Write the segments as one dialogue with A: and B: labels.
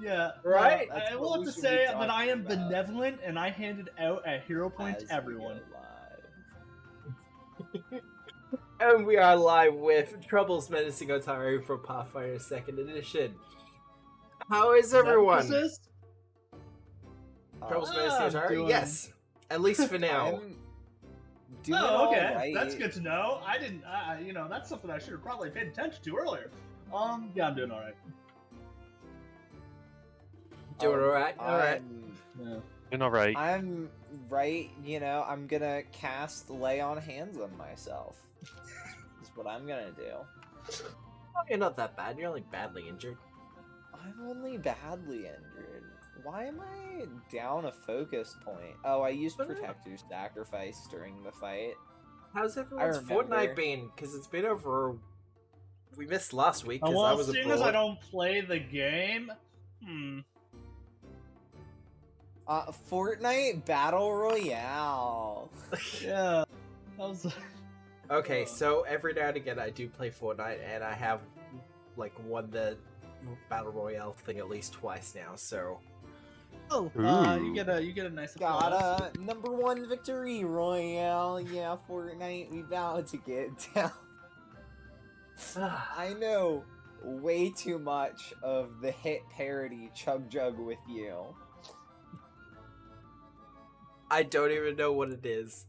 A: Yeah.
B: Right?
A: I will have to say that I am benevolent, and I handed out a hero point to everyone.
B: And we are live with Troubles Menacing Otari for Pathfinder 2nd Edition. How is everyone? Troubles Menacing Otari? Yes. At least for now.
A: Oh, okay. Right. That's good to know. I didn't, you know, that's something I should have probably paid attention to earlier. Yeah, I'm doing alright.
B: Doing alright? Alright.
A: Yeah.
C: Doing alright.
D: I'm right, you know, I'm gonna cast Lay on Hands on myself. That's what I'm gonna do.
B: Oh, you're not that bad. You're only badly injured.
D: I'm only badly injured. Why am I down a focus point? Oh, I used Protector's Sacrifice during the fight.
B: How's everyone's Fortnite been? Because it's been over... We missed last week because I was abroad.
A: Seeing as I don't play the game...
D: Fortnite Battle Royale.
A: Yeah. That was...
B: Okay, so every now and again I do play Fortnite, and I have, like, won the Battle Royale thing at least twice now, so...
A: Oh, you get a nice applause.
D: Got a #1 victory royale. Yeah, Fortnite, we about to get down. I know way too much of the hit parody Chug Jug with you.
B: I don't even know what it is.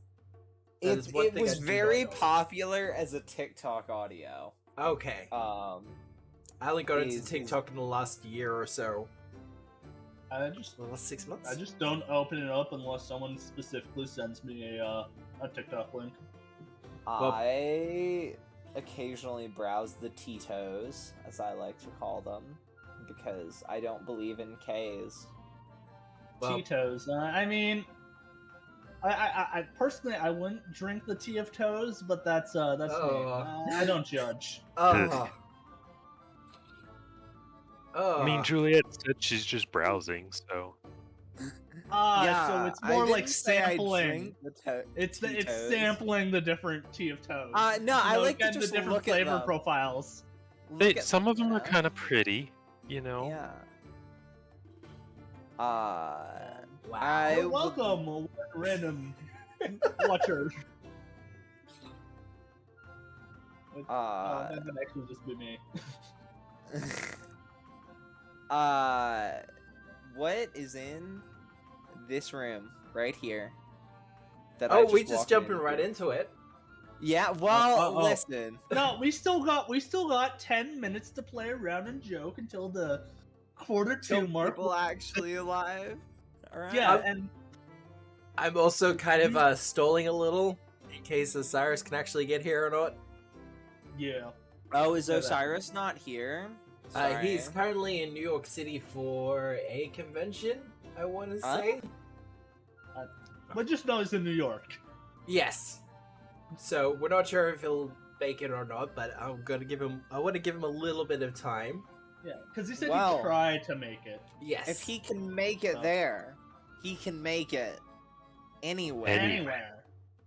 D: It was very popular as a TikTok audio.
B: Okay. I only got into TikTok in the last year or so.
A: The
B: last 6 months.
A: I just don't open it up unless someone specifically sends me a TikTok link.
D: I occasionally browse the Tito's, as I like to call them, because I don't believe in K's.
A: Tito's. I mean, I personally I wouldn't drink the tea of toes, but that's me. I don't judge.
C: I mean, Juliet said she's just browsing, so.
A: So it's more like sampling. It's sampling the different tea of toes.
D: No, I like to just
A: the different
D: look
A: flavor
D: at them.
A: profiles.
C: Some of them are kind of pretty, you know.
D: Yeah.
A: Wow. You're welcome, random watcher. That could actually just be me.
D: What is in this room right here?
B: We just jumping right into it.
D: Yeah, well, listen.
A: No, we still got 10 minutes to play around and joke until the Q2 mark.
D: People actually alive. All right.
A: Yeah, and
B: I'm also kind of stalling a little in case Osiris can actually get here or not.
A: Yeah.
D: Oh, is Osiris not here?
B: He's currently in New York City for a convention, I want to say.
A: But just know he's in New York.
B: Yes. So we're not sure if he'll make it or not, but I want to give him a little bit of time.
A: Yeah, because he said he'd try to make it.
B: Yes.
D: If he can make it there, he can make it anywhere.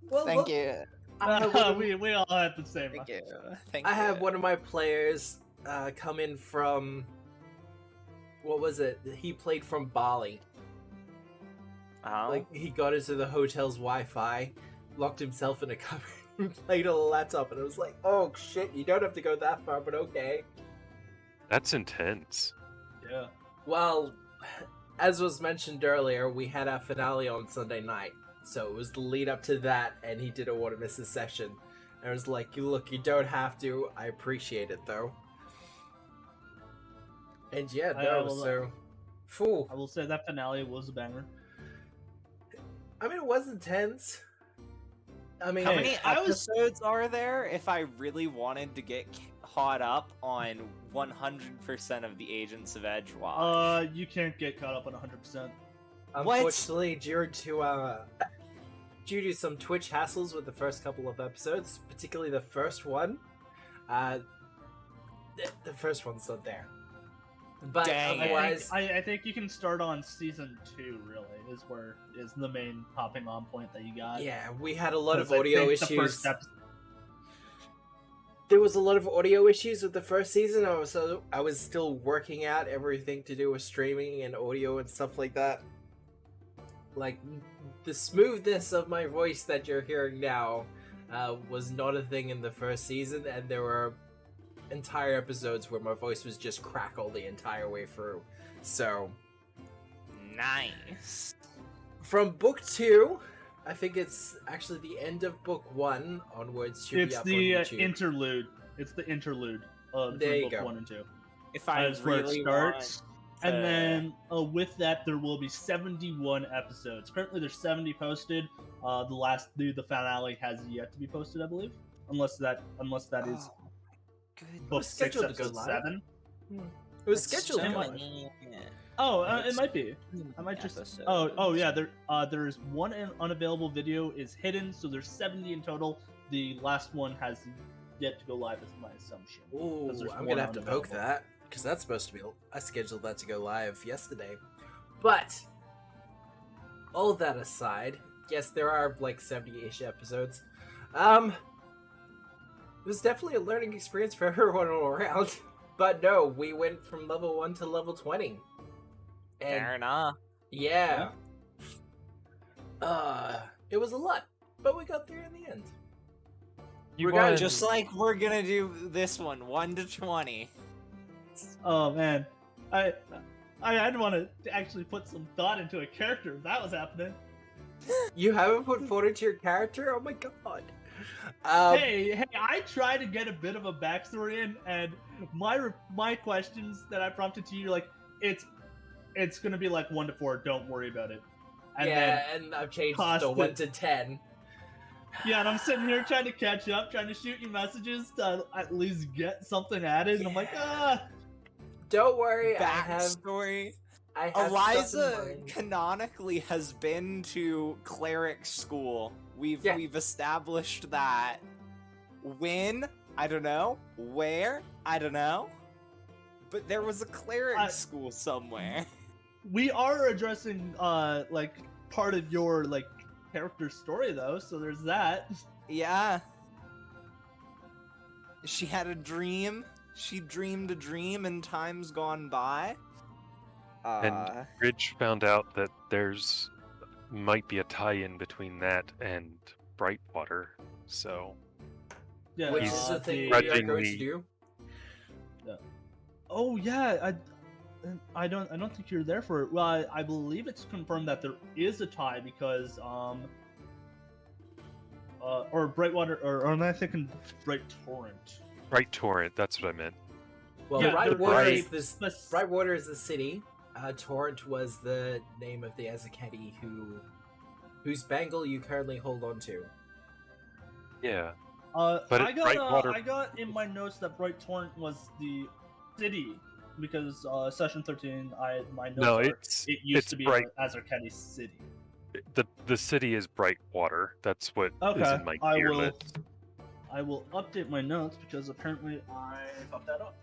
B: Well,
D: Thank you.
A: We all had the same.
D: Thank you.
B: I have one of my players come in from, what was it? He played from Bali. Like, he got into the hotel's Wi-Fi, locked himself in a cupboard, and played on a laptop, and it was like, oh shit, you don't have to go that far, but okay.
C: That's intense.
A: Yeah.
B: Well, as was mentioned earlier, we had our finale on Sunday night, so it was the lead up to that, and he didn't want to miss a session. And I was like, look, you don't have to, I appreciate it though. And yeah, I
A: will say that finale was a banger.
B: I mean, it was intense. I mean,
D: how many episodes are there if I really wanted to get caught up on 100% of the Agents of Edgewatch?
A: You can't get caught up on 100%.
B: Unfortunately, due to some Twitch hassles with the first couple of episodes, particularly the first one, the first one's not there. But otherwise,
A: I think you can start on season 2. Really, is the main hopping on point that you got.
B: Yeah, we had a lot of audio issues. there was a lot of audio issues with the first season. I was still working out everything to do with streaming and audio and stuff like that. Like, the smoothness of my voice that you're hearing now was not a thing in the first season, and there were entire episodes where my voice was just crackle the entire way through. So,
D: nice.
B: From book 2, I think it's actually the end of book 1 onwards. Should be up on YouTube.
A: Interlude. It's the interlude of
B: there you
A: book
B: go.
A: 1 and 2.
D: If I
A: That's where it
D: really
A: starts. And then with that, there will be 71 episodes. Currently, there's 70 posted. The finale has yet to be posted, I believe, unless that is book 6, episode 7.
B: It was scheduled.
A: It might be. I might just. Oh yeah. There's one unavailable video is hidden, so there's 70 in total. The last one has yet to go live, is my assumption.
B: Ooh, I'm gonna have to poke that. Because that's supposed to be... I scheduled that to go live yesterday. But, all that aside, yes, there are like 70-ish episodes. It was definitely a learning experience for everyone all around. But no, we went from level 1 to level 20. And
D: fair enough.
B: Yeah. It was a lot, but we got there in the end.
D: Just like we're gonna do this one, 1 to 20.
A: Oh man, I'd want to actually put some thought into a character if that was happening.
B: You haven't put thought into your character? Oh my god.
A: Hey, I try to get a bit of a backstory in, and my questions that I prompted to you, like, it's gonna be like 1 to 4. Don't worry about it. And
B: and I've changed it to 1 to 10.
A: Yeah, and I'm sitting here trying to catch up, trying to shoot you messages to at least get something added, and I'm like,
B: Don't worry,
D: backstory.
B: I have
D: Eliza canonically has been to cleric school. We've established that. When? I don't know. Where? I don't know. But there was a cleric school somewhere.
A: We are addressing like part of your like character story though, so there's that.
D: Yeah. She had a dream. She dreamed a dream in times gone by.
C: And Ridge found out that might be a tie-in between that and Brightwater, so...
A: Yeah,
B: which is the thing we are going to do?
A: Yeah. Oh yeah, I don't think you're there for it. Well, I believe it's confirmed that there is a tie because or Brightwater, or am I thinking Bright Torrent?
C: Bright Torrent, that's what I meant.
B: Well,
A: yeah,
B: Brightwater is the city. Torrent was the name of the Azaketi whose bangle you currently hold on to.
C: Yeah.
A: But I got in my notes that Bright Torrent was the city because session 13. My notes it used to be Azaketi city.
C: The city is Brightwater. That's what is in my gear list.
A: I will update my notes because apparently I fucked that up.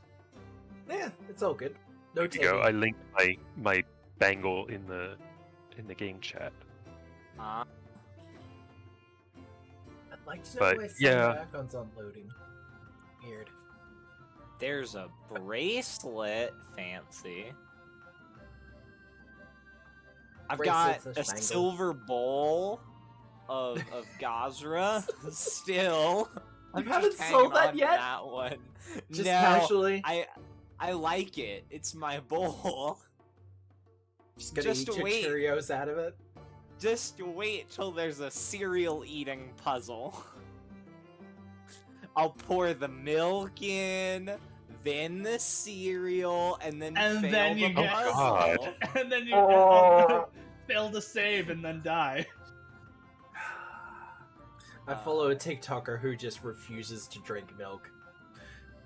B: Yeah, it's all good. No
C: there you go. I linked my bangle in the game chat.
B: I'd like to know why Racon's unloading. Weird.
D: There's a bracelet. Fancy. I've got a silver bowl of Gazra still.
B: You haven't sold that yet?
D: That one.
B: Just casually.
D: I like it. It's my bowl.
B: Just gonna eat your Cheerios out of it?
D: Just wait till there's a cereal eating puzzle. I'll pour the milk in, then the cereal, and then you get puzzle.
A: And then you fail to save and then die.
B: I follow a TikToker who just refuses to drink milk.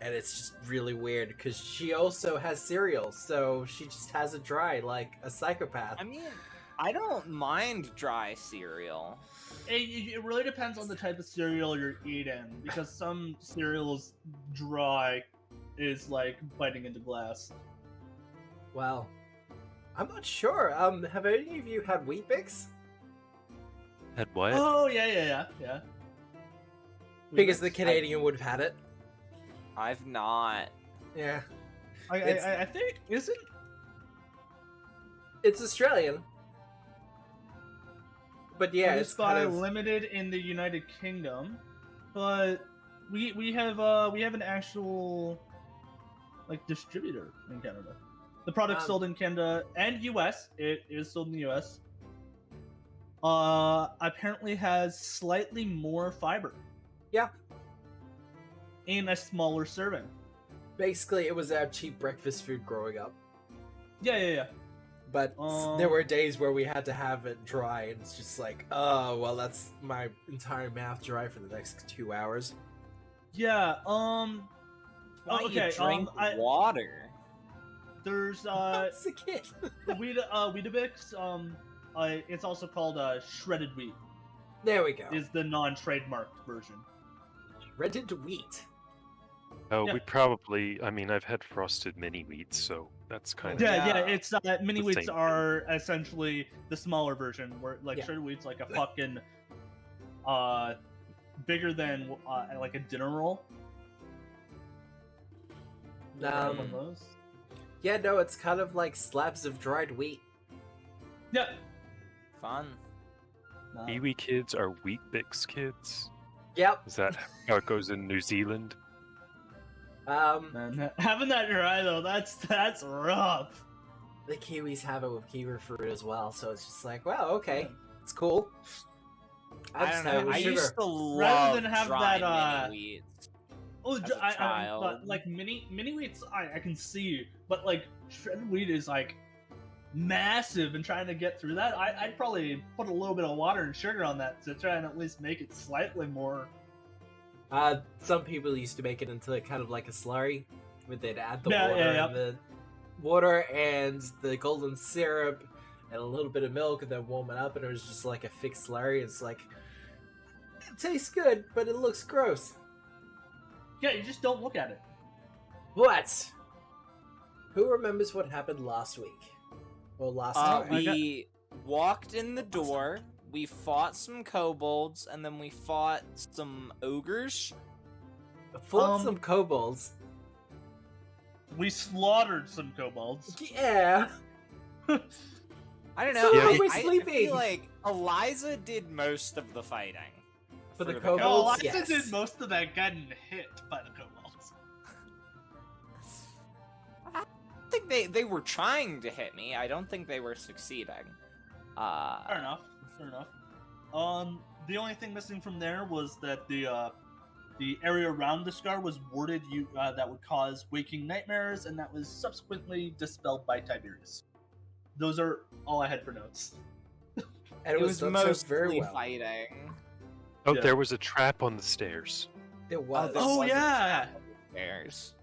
B: And it's just really weird because she also has cereal, so she just has it dry like a psychopath.
D: I mean, I don't mind dry cereal.
A: It really depends on the type of cereal you're eating, because some cereals dry is like biting into glass.
B: Well, I'm not sure. Have any of you had Weet-Bix?
C: Had what?
A: Oh yeah.
B: Because the Canadian would have had it.
D: I've not.
B: Yeah.
A: I think isn't.
B: It's Australian. But yeah,
A: It's by limited in the United Kingdom, but we have an actual like distributor in Canada. The product's sold in Canada and US. It is sold in the US. Apparently has slightly more fiber.
B: Yeah.
A: In a smaller serving.
B: Basically, it was our cheap breakfast food growing up.
A: Yeah.
B: But there were days where we had to have it dry, and it's just like, oh, well, that's my entire mouth dry for the next 2 hours.
A: Yeah,
D: Why
A: okay,
D: you drink water?
A: There's,
B: As a kid.
A: Weetabix, it's also called, shredded wheat.
B: There we go.
A: Is the non-trademarked version.
B: Shredded wheat.
C: Oh,
A: Yeah.
C: we probably. I mean, I've had frosted mini wheats, so that's kind of.
A: Yeah, it's, mini
C: The
A: wheats
C: same
A: are essentially the smaller version, where, like,
B: Yeah.
A: shredded wheat's like a fucking, bigger than, like a dinner roll. One of those.
B: Yeah, no, it's kind of like slabs of dried wheat.
A: Yeah.
D: Fun.
C: Kiwi kids are Wheat Bix kids.
B: Yep.
C: Is that how it goes in New Zealand?
A: Man, having that dry though, that's rough.
B: The Kiwis have it with kiwi fruit as well, so it's just like, wow, okay, it's cool.
D: I don't know. I used to love
A: rather than have
D: dry
A: that,
D: mini wheats.
A: Oh,
D: as a child.
A: but like mini wheats, I can see, but like shredded wheat is like massive, and trying to get through that, I'd probably put a little bit of water and sugar on that to try and at least make it slightly more.
B: Some people used to make it into kind of like a slurry, where they'd add the
A: Yeah,
B: water
A: yeah.
B: and the water and the golden syrup and a little bit of milk, and then warm it up, and it was just like a thick slurry. It's like, it tastes good, but it looks gross.
A: Yeah, you just don't look at it.
B: What? Who remembers what happened last week? Or last time?
D: We walked in the door, we fought some kobolds, and then we fought some ogres.
B: Fought some kobolds.
A: We slaughtered some kobolds.
B: Yeah.
D: I don't know.
B: So
C: Yeah,
B: why are we
D: I
B: sleeping?
D: feel like Eliza did most of the fighting.
B: For the
A: Oh,
B: kobolds,
A: Eliza
B: yes.
A: did most of that getting hit by the kobolds.
D: I think they were trying to hit me. I don't think they were succeeding.
A: Fair enough. The only thing missing from there was that the area around the scar was warded. That would cause waking nightmares, and that was subsequently dispelled by Tiberius. Those are all I had for notes.
B: And
D: it was
B: done so
D: mostly
B: very well.
D: fighting.
C: Oh,
A: Yeah.
C: there was a trap on the stairs.
B: It was.
D: there
A: Oh,
D: was a
A: yeah.
D: trap on the stairs.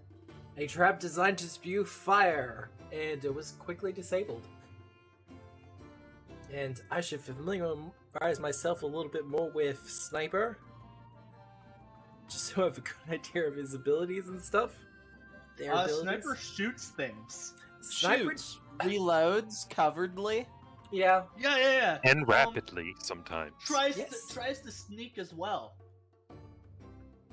B: A trap designed to spew fire, and it was quickly disabled. And I should familiarize myself a little bit more with Sniper, just so I have a good idea of his abilities and stuff. Their abilities.
A: Sniper shoots things.
B: Sniper
D: Shoots, reloads coveredly.
B: Yeah.
A: Yeah.
C: And rapidly, sometimes.
A: Tries
B: Yes.
A: to sneak as well.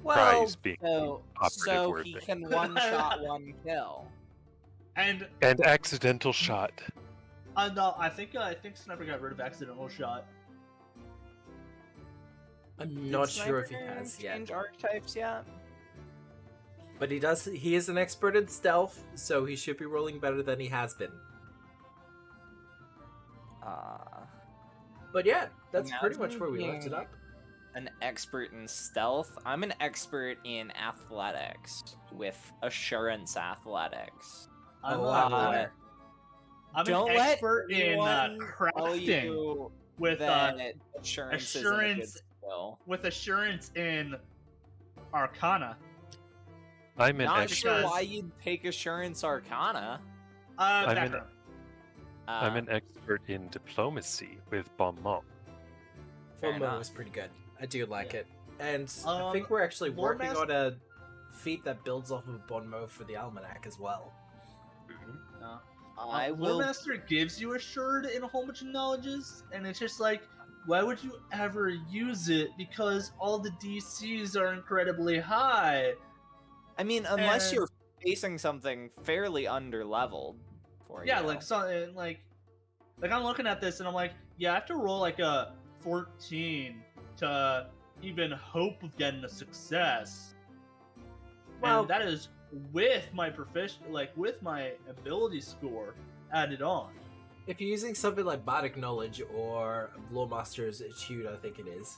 B: Well,
C: Tries being
D: So
C: operative word
D: he
C: there.
D: can one shot, one kill.
A: And
C: And accidental shot.
A: no, I think Sniper got rid of accidental shot.
B: I'm not
D: Did
B: sure if he
D: Sniper
B: has yet.
D: change archetypes yet.
B: But he does. He is an expert in stealth, so he should be rolling better than he has been. But yeah, that's pretty much where we left it up.
D: An expert in stealth. I'm an expert in athletics with assurance athletics.
A: I'm,
B: Oh,
A: I'm,
B: wow.
A: I'm, I'm
D: Don't
A: an
D: let
A: expert in
D: anyone tell
A: crafting
D: you
A: with
D: that assurance isn't a good
A: assurance-
D: skill.
A: with assurance in Arcana.
C: I'm an
D: Not
C: expert.
D: sure why you'd take assurance arcana.
C: I'm
A: Background.
C: I'm an expert in diplomacy with bon mot.
D: Fair
B: Full Moon
D: enough.
B: was pretty good. I do like it. And I
A: Um,
B: think we're actually
A: Lord
B: working
A: Master-
B: on a feat that builds off of Bon Mo for the Almanac as well.
D: I will.
A: Master gives you assured in a whole bunch of knowledges, and it's just like, why would you ever use it? Because all the DCs are incredibly high.
D: I mean, unless
A: And-
D: you're facing something fairly underleveled for you.
A: Yeah, like so, like I'm looking at this and I'm like, yeah, I have to roll like a 14 to even hope of getting a success.
B: Well-
A: and that is with my with my ability score added on.
B: If you're using something like Bardic Knowledge or Lawmaster's Attitude, I think it is,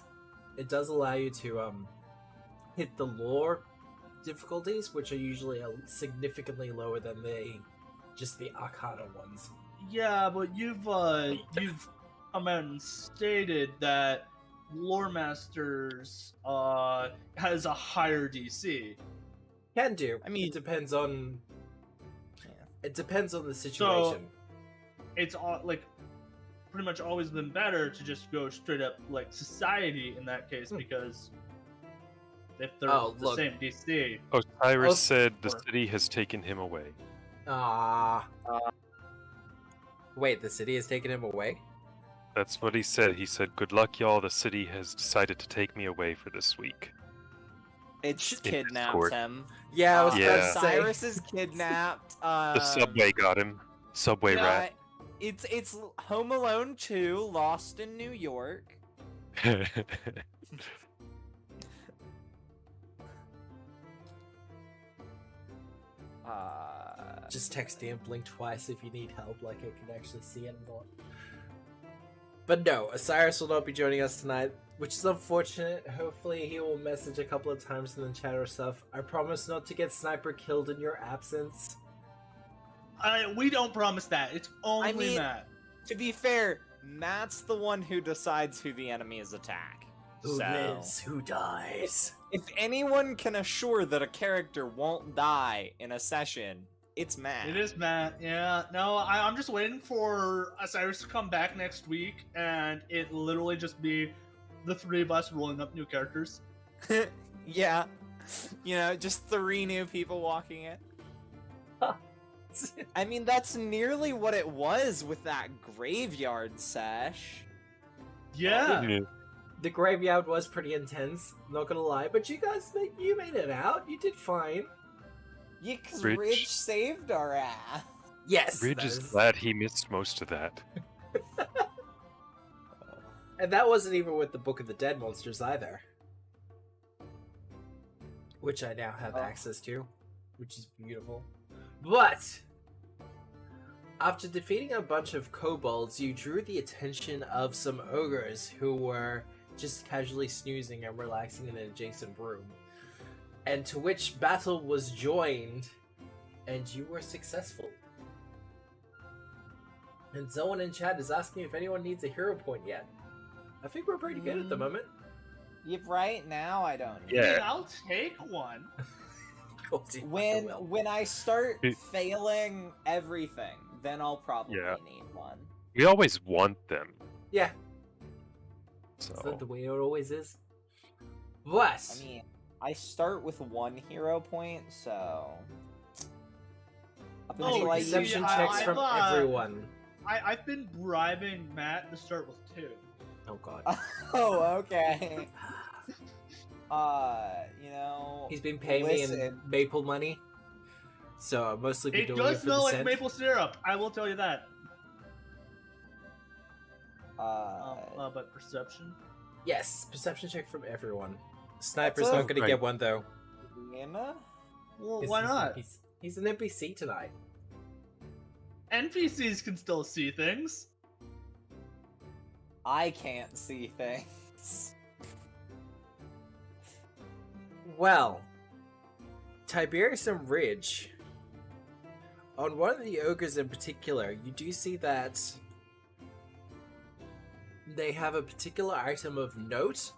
B: it does allow you to hit the lore difficulties, which are usually significantly lower than just the Arcana ones.
A: Yeah, but you've come out and stated that Lore Masters has a higher DC.
B: Can do.
D: I mean-
B: it depends on.
D: Yeah.
B: It depends on the situation.
A: It's like pretty much always been better to just go straight up like society in that case, because if they're
B: Oh,
A: the
B: look.
A: same DC.
C: Osiris
B: Oh,
C: said the
A: or-
C: city has taken him away.
B: Wait, the city has taken him away?
C: That's what he said. He said, "Good luck, y'all. The city has decided to take me away for this week."
D: It's
C: In
D: kidnapped
C: Discord.
D: him.
B: Yeah, I was
C: Yeah.
B: about to say.
D: Cyrus is kidnapped.
C: The subway got him. Subway rat.
D: It's Home Alone 2, Lost in New York.
B: Just text and blink twice if you need help, like I can actually see it and all. But no, Osiris will not be joining us tonight, which is unfortunate. Hopefully he will message a couple of times in the chat or stuff. I promise not to get sniper killed in your absence.
A: We don't promise that. It's only
D: I mean-
A: Matt.
D: To be fair, Matt's the one who decides who the enemies attack.
B: Who
D: So,
B: lives, who dies.
D: if anyone can assure that a character won't die in a session, it's Matt.
A: It is Matt. Yeah. No, I'm just waiting for Osiris to come back next week, and it literally just be the three of us rolling up new characters.
D: Yeah. You know, just 3 new people walking in. I mean, that's nearly what it was with that graveyard sesh.
A: Yeah.
C: Yeah.
B: The graveyard was pretty intense, not gonna lie, but you guys, you made it out. You did fine.
D: Yeah, because
C: Ridge.
D: Ridge saved our ass.
B: Yes.
C: Ridge
B: that
C: is
B: is-
C: glad he missed most of that.
B: And that wasn't even with the Book of the Dead monsters either. Which I now have
D: Oh.
B: access to, which is beautiful. But after defeating a bunch of kobolds, you drew the attention of some ogres who were just casually snoozing and relaxing in an adjacent room. And to which battle was joined, and you were successful. And someone in chat is asking if anyone needs a hero point yet. I think we're pretty good at the moment.
D: Yep, right now I don't.
A: I mean,
C: Yeah.
A: I'll take one.
D: When I start
C: It-
D: failing everything, then I'll probably
C: Yeah.
D: need one.
C: We always want them.
B: Yeah,
C: So
B: is that the way it always is? But
D: I mean, I start with 1 hero point, so up
A: Oh,
D: until I use
B: deception
A: I-
B: checks
A: I-
B: from
A: I-
B: everyone.
A: I've been bribing Matt to start with 2.
B: Oh god.
D: Oh, okay. You know,
B: He's been paying me in
D: listen.
B: maple money. So I've mostly been
A: It
B: doing it
A: does
B: for
A: smell
B: the
A: like
B: scent.
A: maple syrup. I will tell you that. But perception.
B: Yes, perception check from everyone. Sniper's
D: That's
B: not gonna
C: right.
B: get one though.
D: Vienna?
A: Well,
B: 'cause
A: why
B: he's
A: not?
B: He's an NPC tonight.
A: NPCs can still see things.
D: I can't see things.
B: Well, Tiberius and Ridge. On one of the ogres in particular, you do see that they have a particular item of note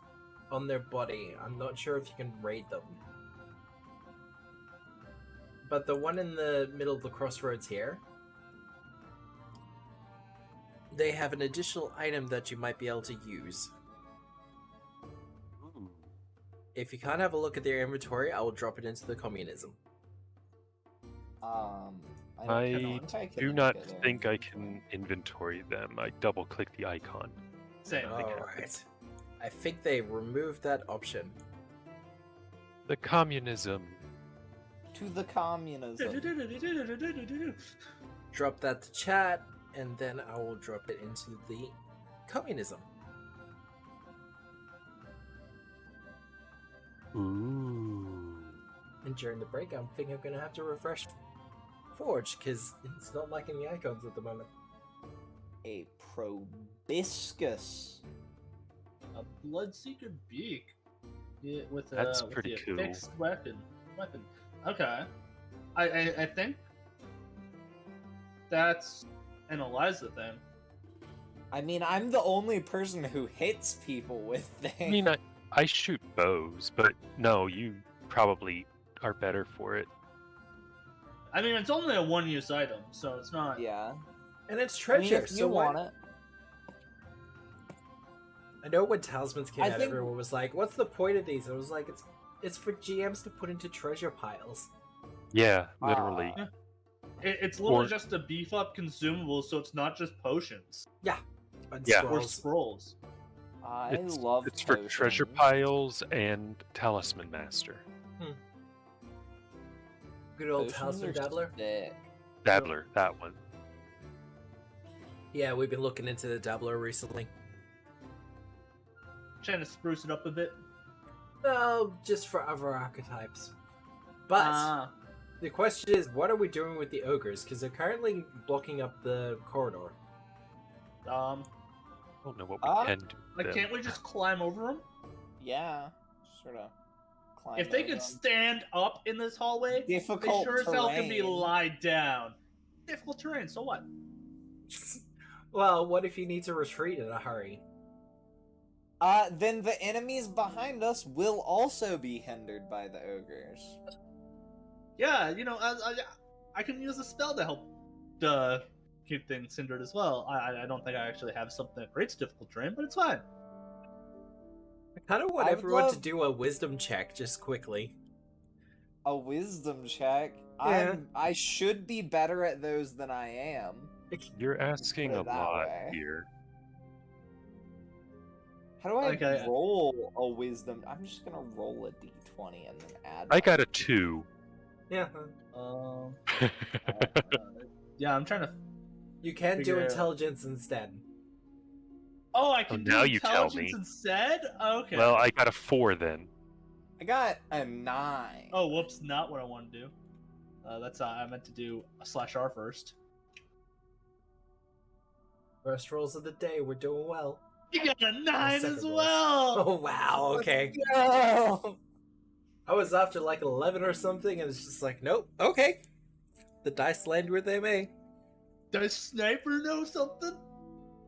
B: on their body. I'm not sure if you can raid them. But the one in the middle of the crossroads here, they have an additional item that you might be able to use.
C: Ooh.
B: If you can't have a look at their inventory, I will drop it into the communism.
C: I
D: don't think I can
C: do not
D: look at
C: think
D: it.
C: I can inventory them. I double click the icon.
A: Same.
C: think I
B: Alright. I think they removed that option.
C: The communism.
D: to the communism.
B: Drop that to chat, and then I will drop it into the communism.
C: Ooh.
B: And during the break, I'm thinking I'm going to have to refresh Forge, because it's not liking the icons at the moment.
D: A proboscis.
A: A Bloodseeker beak. Yeah, with
C: That's
A: with
C: pretty
A: the
C: cool.
A: fixed weapon. Okay. I think that's an Eliza thing.
D: I mean, I'm the only person who hits people with things.
C: I mean, I shoot bows, but no, you probably are better for it.
A: I mean, it's only a one-use item, so it's not.
D: Yeah.
B: And it's
D: I mean,
B: treasure,
D: if
B: so
D: you
B: why...
D: want it.
B: I know when Talismans came
D: I
B: out,
D: think-
B: everyone was like, what's the point of these? I was like, it's for GMs to put into treasure piles.
C: Yeah, literally.
A: It's literally
C: Or-
A: just a beef up consumable, so it's not just potions
B: And
C: Yeah.
A: or
B: scrolls.
A: scrolls.
D: I
C: It's
D: love
C: for treasure
D: potions.
C: piles and Talisman Master.
B: Good old
D: Potions
B: Talisman
D: are
B: Dabbler.
D: sick.
C: Dabbler, that one.
B: Yeah, we've been looking into the Dabbler recently.
A: Trying to spruce it up a bit.
B: No, just for other archetypes. But the question is, what are we doing with the ogres? Because they're currently blocking up the corridor.
A: Um,
C: I don't know what we can do.
A: like,
C: with
A: can't we just climb over them?
D: Yeah. Sort of. Climb
A: If they
D: over
A: could
D: them.
A: stand up in this hallway, they
D: Difficult
A: sure as hell can be
D: terrain.
A: lied down. Difficult terrain, so what?
B: Well, what if you need to retreat in a hurry?
D: Then the enemies behind us will also be hindered by the ogres.
A: Yeah, you know, I can use a spell to help keep things hindered as well. I don't think I actually have something that creates difficult terrain, but it's fine.
B: I kind of want
D: I would
B: everyone to
D: love-
B: do a wisdom check just quickly.
D: A wisdom check.
B: Yeah.
D: I should be better at those than I am.
C: You're asking
D: Put
C: a
D: it that
C: lot
D: way.
C: here.
D: How do I
A: Okay.
D: roll a wisdom? I'm just gonna roll a d20 and then add.
C: I got
D: my-
C: a 2.
B: Yeah.
A: Yeah, I'm trying to.
B: You can do
A: Figure-
B: intelligence instead.
A: Oh, I can do
C: now you tell
A: intelligence
C: me.
A: instead. Okay.
C: Well, I got a 4 then.
D: I got a 9.
A: Oh, whoops! Not what I want to do. That's I meant to do a /R first.
B: First rolls of the day, we're doing well.
A: You got a 9
B: second
A: as
B: rolls.
A: well.
B: Oh wow, okay.
D: No!
B: I was after like 11 or something, and it's just like, nope, okay. The dice land where they may.
A: Does Sniper know something?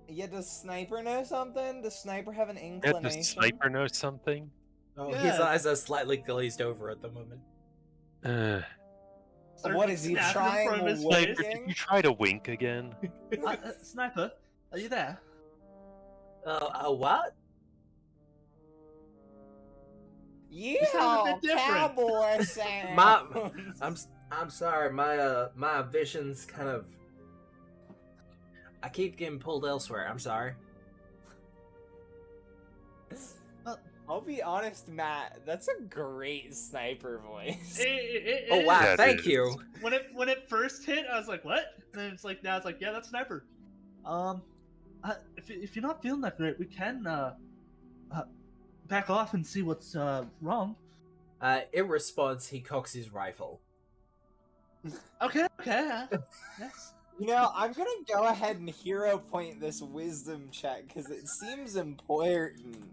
D: Yeah, does Sniper know something? Does Sniper have an
C: Yeah,
D: inclination?
C: does Sniper know something?
B: Oh,
A: Yeah.
B: his eyes are slightly glazed over at the moment.
D: What is he
A: Snapping in
D: trying
A: front of his
D: to
A: face?
C: Sniper, did you try to wink again?
A: Sniper, are you there?
B: What?
D: Yeah,
A: sound a bit different.
D: cowboy sound.
B: I'm sorry, my vision's kind of. I keep getting pulled elsewhere. I'm sorry.
D: I'll be honest, Matt. That's a great Sniper voice.
A: It
B: Oh
A: is.
B: wow,
C: Yeah, it
B: thank
C: is.
B: you.
A: When it first hit, I was like, "What?" And then it's like now it's like, "Yeah, that's Sniper." If you're not feeling that great, we can back off and see what's wrong.
B: In response, he cocks his rifle.
A: Okay. Yes.
D: You know, I'm gonna go ahead and hero point this wisdom check because it seems important.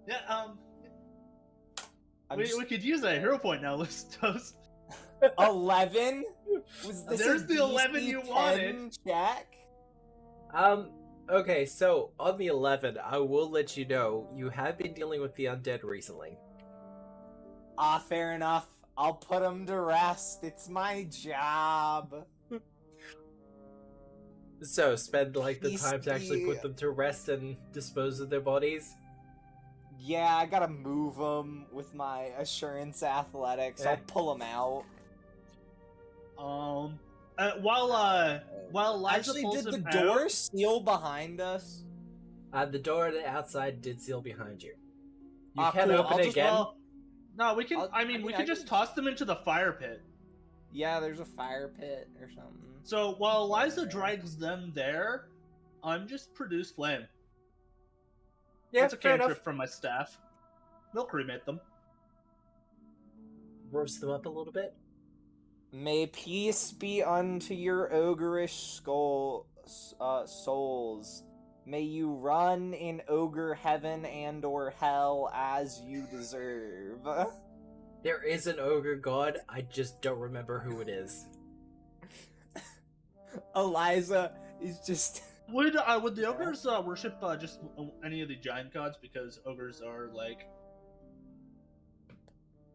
A: Yeah.
D: I'm
A: We
D: just-
A: could use a hero point now, Listos.
D: 11? Was this
A: There's
D: a
A: the 11 you
D: DC
A: wanted.
D: 10 check?
B: Okay, so on the 11, I will let you know you have been dealing with the undead recently.
D: Fair enough. I'll put them to rest. It's my job.
B: So spend like the
D: He's
B: time to actually
D: the-
B: put them to rest and dispose of their bodies.
D: Yeah, I gotta move them with my assurance athletics. I'll
B: Eh.
D: pull them out.
A: While Liza
D: Actually,
A: pulls
D: did the
A: him
D: door
A: out,
D: seal behind us?
B: The door to the outside did seal behind you. You
D: Ah,
B: can
D: cool.
B: open
D: I'll
B: it
D: just-
B: again.
A: No, we can. We can just toss them into the fire pit.
D: Yeah, there's a fire pit or something.
A: So while Eliza drags them there, I'm just produce flame.
B: Yeah,
A: That's a
B: fair
A: cantrip
B: enough.
A: from my staff. They'll cremate them.
B: Roast them up a little bit.
D: May peace be unto your ogreish souls. May you run in ogre heaven and or hell as you deserve.
B: There is an ogre god, I just don't remember who it is.
D: Eliza is just...
A: Would the ogres worship just any of the giant gods, because ogres are like...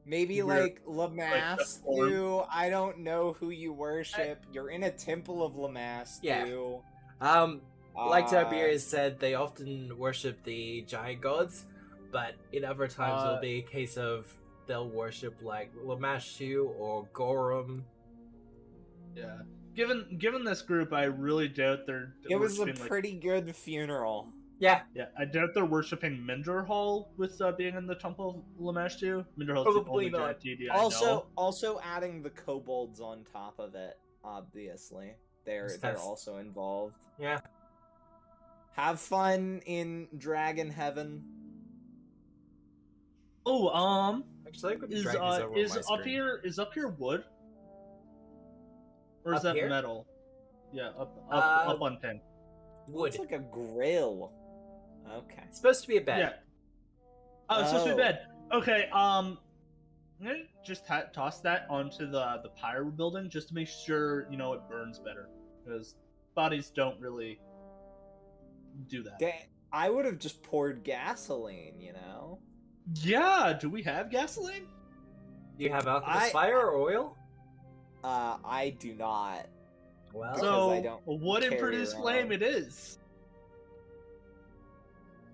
D: Maybe
A: We're-
D: like Lamashtan. I don't know who you worship. You're in a temple of Lamashtan.
B: Yeah. Like Tiberius said, they often worship the giant gods, but in other times it'll be a case of they'll worship like Lamashtan or Gorum.
A: Yeah. Given this group, I really doubt they're.
D: It was a
A: worshiping,
D: pretty good funeral.
B: Yeah.
A: Yeah, I doubt they're worshiping Minderhall with being in the Temple of Lamashtu. Minderhall's the
B: Probably
A: only
B: not.
A: giant deity I know.
D: Also adding the kobolds on top of it, obviously. They're also involved.
B: Yeah.
D: Have fun in Dragon Heaven.
A: Oh,
B: Actually, I could
A: is
B: drag these over on my screen.
A: Is up here wood? Or is
B: Up
A: that
B: here?
A: metal? Yeah, up on pin.
B: Wood.
D: It's like a grill. Okay.
B: It's supposed to be a bed.
A: Yeah. Oh, it's supposed to be bed. Okay, I'm gonna just toss that onto the pyre we're building just to make sure, it burns better. Because bodies don't really do that.
D: I would have just poured gasoline,
A: Yeah, do we have gasoline?
B: Do you have alchemist fire or oil?
D: I do not.
B: Well,
D: Because
A: So,
D: I don't
A: wood and
D: carry
A: produce
D: around.
A: flame it is.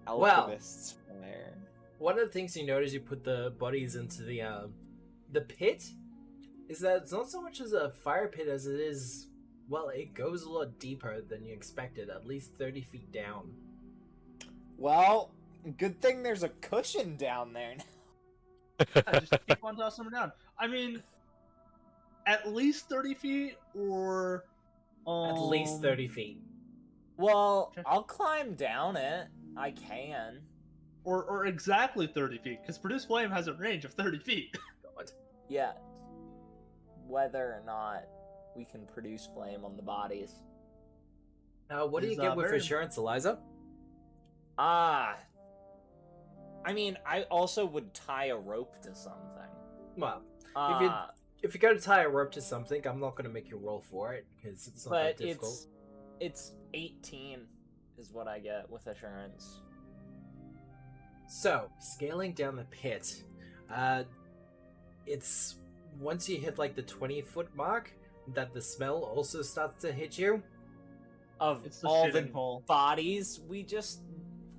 D: Alchemist's fire.
B: one of the things you notice you put the bodies into the pit is that it's not so much as a fire pit as it is. Well, it goes a lot deeper than you expected, at least 30 feet down.
D: Well, good thing there's a cushion down there now.
A: I just keep on tossing them down. I mean, at least 30 feet or...
B: At least 30 feet.
D: Well, I'll climb down it. I can.
A: Or exactly 30 feet, because Produce Flame has a range of 30 feet.
B: God.
D: Yeah. Whether or not we can produce flame on the bodies.
B: What do you get with assurance, Eliza?
D: I mean, I also would tie a rope to something.
B: Well, if you're going to tie a rope to something, I'm not going to make you roll for it, because it's not that difficult.
D: It's 18 is what I get with assurance.
B: So, scaling down the pit, it's once you hit like the 20-foot mark that the smell also starts to hit you.
A: It's the
D: all the
A: shitting hole.
D: bodies we just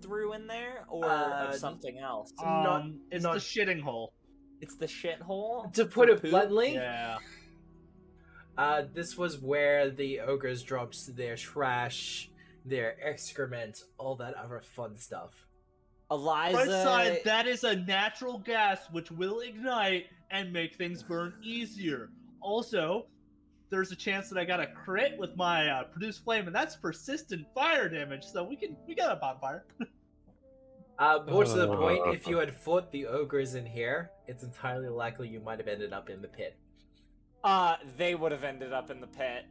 D: threw in there, or of something else.
A: It's the shitting hole.
D: It's the shithole.
B: To put it
D: poop?
B: bluntly,
A: Yeah.
B: This was where the ogres dropped their trash, their excrement, all that other fun stuff.
D: Eliza,
A: Right side, that is a natural gas which will ignite and make things burn easier. Also, there's a chance that I got a crit with my Produce Flame, and that's persistent fire damage, so we got a bonfire.
B: More to the point, if you had fought the ogres in here, it's entirely likely you might have ended up in the pit.
D: They would have ended up in the pit.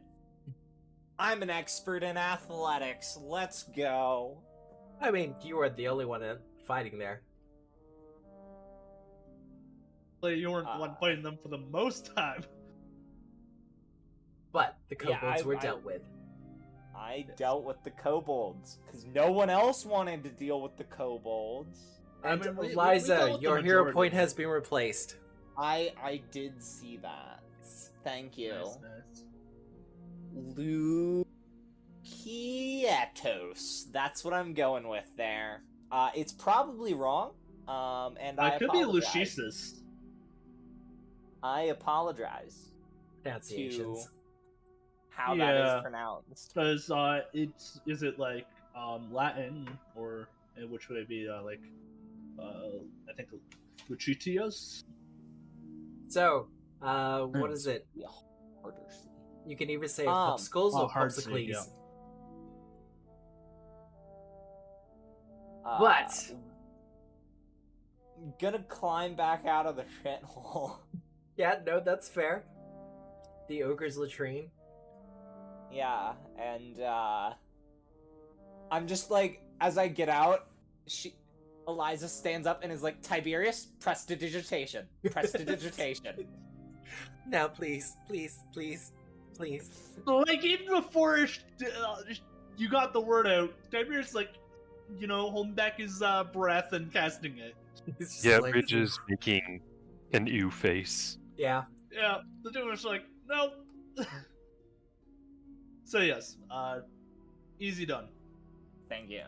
D: I'm an expert in athletics. Let's go.
B: I mean, you were the only one fighting there.
A: You weren't the one fighting them for the most time.
B: But the kobolds were dealt with.
D: I dealt with the kobolds, because no one else wanted to deal with the kobolds.
B: And
A: I mean, we
B: Eliza,
A: dealt with the
B: your hero
A: majority.
B: point has been replaced.
D: I did see that. Thank you.
A: Nice.
D: Lukietos. That's what I'm going with there. It's probably wrong. And I
A: It could be
D: apologize.
A: Lucius.
D: I apologize
B: Pronunciations.
D: to how that is pronounced.
A: Because is it like Latin, or which would it be I think Lucitios?
B: So, what is it?
D: Yeah, harder C.
B: You can either say popsicles or
A: hard C,
B: popsicles.
A: yeah.
B: But
D: gonna climb back out of the shithole.
B: yeah, no, that's fair. The ogre's latrine.
D: Yeah, and I'm just like, as I get out, Eliza stands up and is like, Tiberius, prestidigitation. Prestidigitation.
B: Now, please, please, please, please.
A: Like, even before you got the word out, Tiberius, like, holding back his breath and casting it.
C: Yeah, Ridge is making an ew face.
B: Yeah.
A: Yeah, the dude was like, nope. So yes, easy done.
D: Thank you.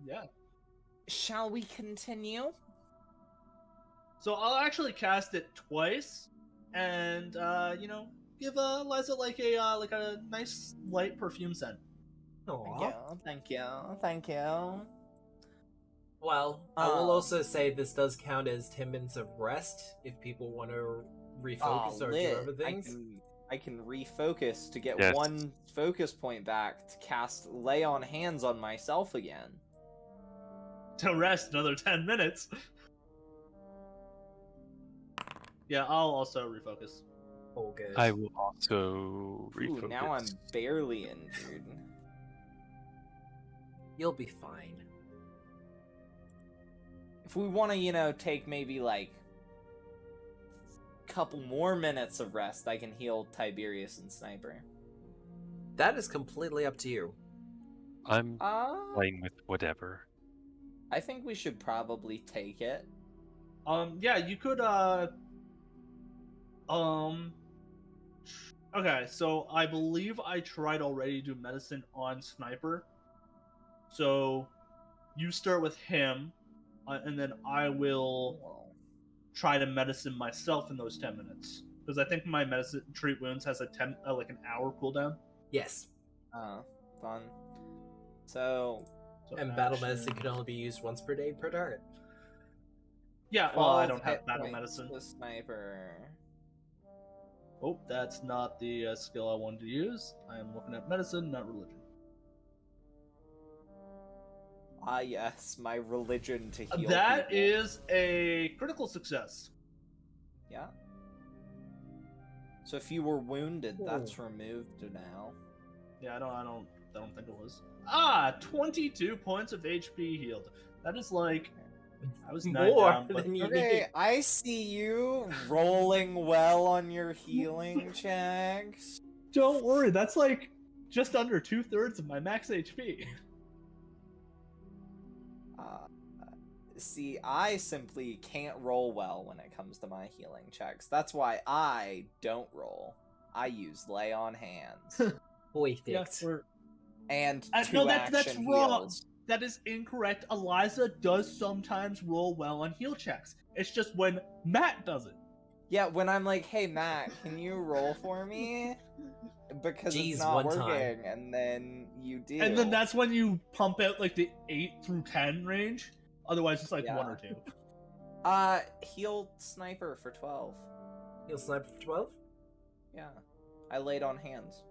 A: Yeah.
D: Shall we continue?
A: So I'll actually cast it twice, and give Liza like a nice light perfume scent.
B: Aww.
D: Thank you.
B: Well, I will also say this does count as 10 minutes of rest if people want to refocus or do other things.
D: I can refocus to get
C: Yes.
D: one focus point back to cast Lay on Hands on myself again.
A: To rest another 10 minutes. Yeah, I'll also refocus.
B: Oh, good.
C: I will also refocus.
D: Ooh, now I'm barely injured.
B: You'll be fine.
D: If we want to, take maybe like a couple more minutes of rest, I can heal Tiberius and Sniper.
B: That is completely up to you.
C: I'm playing with whatever.
D: I think we should probably take it.
A: Yeah, you could okay, so I believe I tried already to do medicine on Sniper. So you start with him, and then I will try to medicine myself in those 10 minutes. Because I think my medicine treat wounds has an hour cooldown.
B: Yes.
D: Fun. So
B: And battle medicine can only be used once per day per target.
A: Yeah, well, I don't
D: 12
A: have
D: hit
A: battle
D: points
A: medicine.
D: to Sniper.
A: Oh, that's not the skill I wanted to use. I am looking at medicine, not religion.
D: Ah, yes, my religion to heal
A: That
D: people.
A: is a critical success.
D: Yeah. So if you were wounded, that's removed now.
A: Yeah, I don't think it was. 22 points of HP healed. That is like I was 9
B: More
A: down, but
B: than you
D: Okay,
B: need.
D: I see you rolling well on your healing checks.
A: don't worry. That's like just under 2/3 of my max HP.
D: See, I simply can't roll well when it comes to my healing checks. That's why I don't roll. I use Lay on Hands.
B: Perfect.
D: And two
A: no, that's
D: action
A: wrong.
D: heals.
A: That is incorrect. Eliza does sometimes roll well on heal checks. It's just when Matt does it.
D: Yeah, when I'm like, hey Matt, can you roll for me? Because it's not
B: one
D: working,
B: time.
D: and then you do.
A: And then that's when you pump out like the 8 through 10 range. Otherwise, it's like
D: Yeah.
A: 1 or 2.
D: Heal Sniper for 12.
B: Heal Sniper for 12?
D: Yeah. I laid on hands.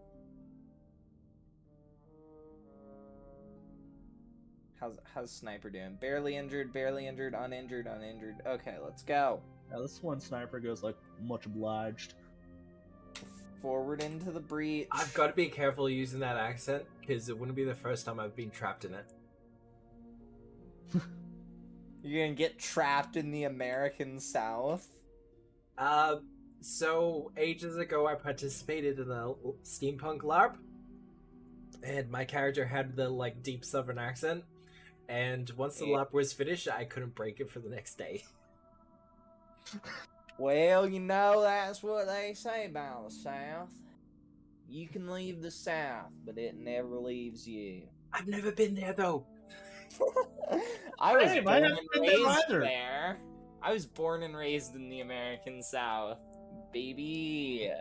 D: How's Sniper doing? Barely injured, uninjured. Okay, let's go.
A: Yeah, this one Sniper goes like much obliged.
D: Forward into the breach.
B: I've got to be careful using that accent, because it wouldn't be the first time I've been trapped in it.
D: You're gonna get trapped in the American South?
B: So ages ago I participated in a steampunk LARP, and my character had the deep southern accent, and once the LARP was finished, I couldn't break it for the next day.
D: Well, that's what they say about the South. You can leave the South, but it never leaves you.
B: I've never been there though.
D: I was
A: Hey,
D: born
A: I
D: and
A: haven't been there
D: raised
A: either.
D: there. I was born and raised in the American South, baby.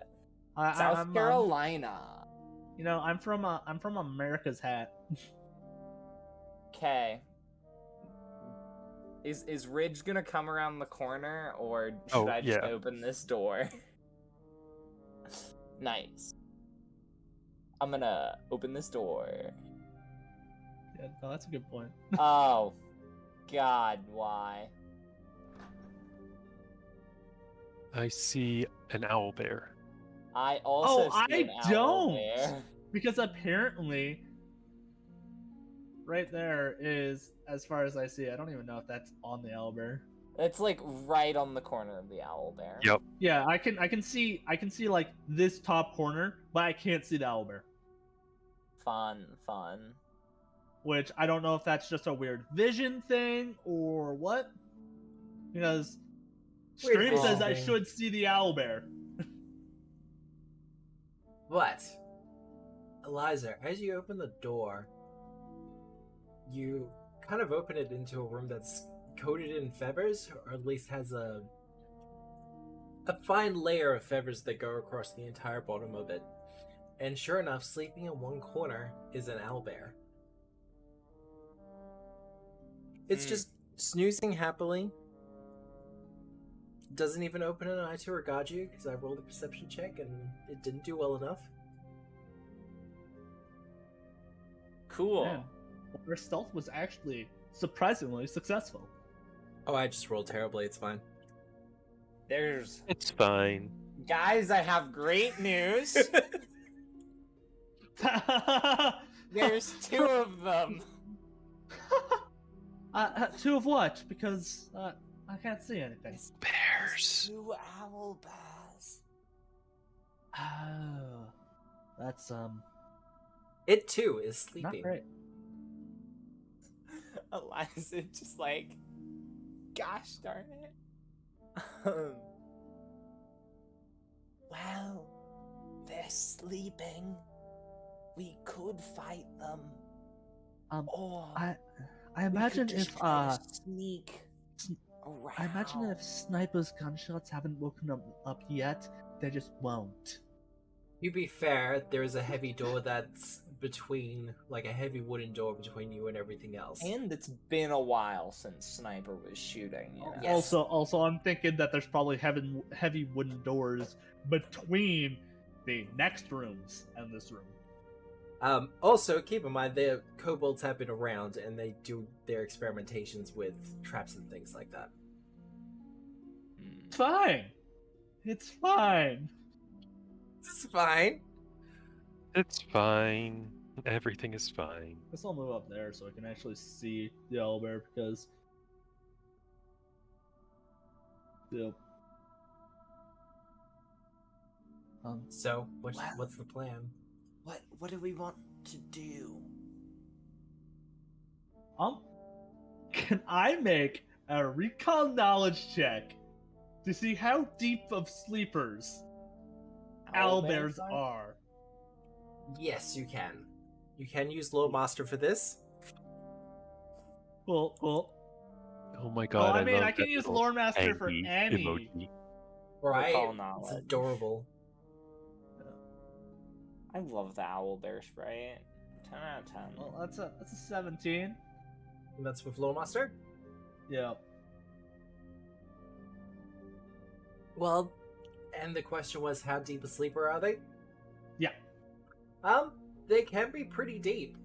D: South Carolina.
A: I'm from America's hat.
D: Okay. Is Ridge gonna come around the corner, or should I just open this door? Nice. I'm gonna open this door.
A: Yeah, no, that's a good point.
D: Oh, God, why?
C: I see an owlbear.
D: I also see
A: I
D: an
A: don't!
D: owlbear.
A: Because apparently, right there is, as far as I see, I don't even know if that's on the owlbear.
D: It's like right on the corner of the owlbear.
C: Yep.
A: Yeah, I can see like this top corner, but I can't see the owlbear.
D: Fun.
A: Which I don't know if that's just a weird vision thing or what. Because stream says I should see the owlbear.
B: But, Eliza, as you open the door, you kind of open it into a room that's coated in feathers, or at least has a fine layer of feathers that go across the entire bottom of it. And sure enough, sleeping in one corner is an owlbear. It's just snoozing happily. Doesn't even open an eye to regard you, because I rolled a perception check and it didn't do well enough.
D: Cool.
A: Man, our stealth was actually surprisingly successful.
B: Oh, I just rolled terribly, it's fine.
C: It's fine.
D: Guys, I have great news. There's 2 of them.
A: Two of what? Because I can't see anything.
C: Bears.
D: 2 owlbears.
A: Oh, that's
B: It too is
A: not
B: sleeping.
A: great.
D: Eliza just like, gosh darn it. Well, they're sleeping. We could fight them. Or
A: I
D: we
A: imagine
D: could just
A: if
D: try to sneak around.
A: I imagine if snipers' gunshots haven't woken them up yet, they just won't.
B: You be fair, there's a heavy door that's between, like a heavy wooden door between you and everything else.
D: And it's been a while since Sniper was shooting. You know?
B: Yes.
A: Also, I'm thinking that there's probably heavy wooden doors between the next rooms and this room.
B: Also, keep in mind, the kobolds have been around, and they do their experimentations with traps and things like that.
A: It's fine. It's fine.
B: It's fine.
C: It's fine. Everything is fine.
A: I guess I'll move up there so I can actually see the owlbear because. Yep.
B: So, what's the plan?
D: What do we want to do?
A: Can I make a recall knowledge check to see how deep of sleepers owlbears are?
B: Yes, you can. You can use Lore Master for this.
A: Cool.
C: Oh my god!
A: I mean,
C: love
A: I can
C: that
A: use
C: little
A: Lore Master for
C: angry
A: any.
C: emoji.
B: Right?
D: Recall
B: It's
D: knowledge.
B: adorable.
D: I love the owlbear sprite. 10 out of 10.
A: Well, that's a 17.
B: And that's with Lore Master?
A: Yeah.
B: Well, and the question was, how deep a sleeper are they?
A: Yeah.
B: They can be pretty deep.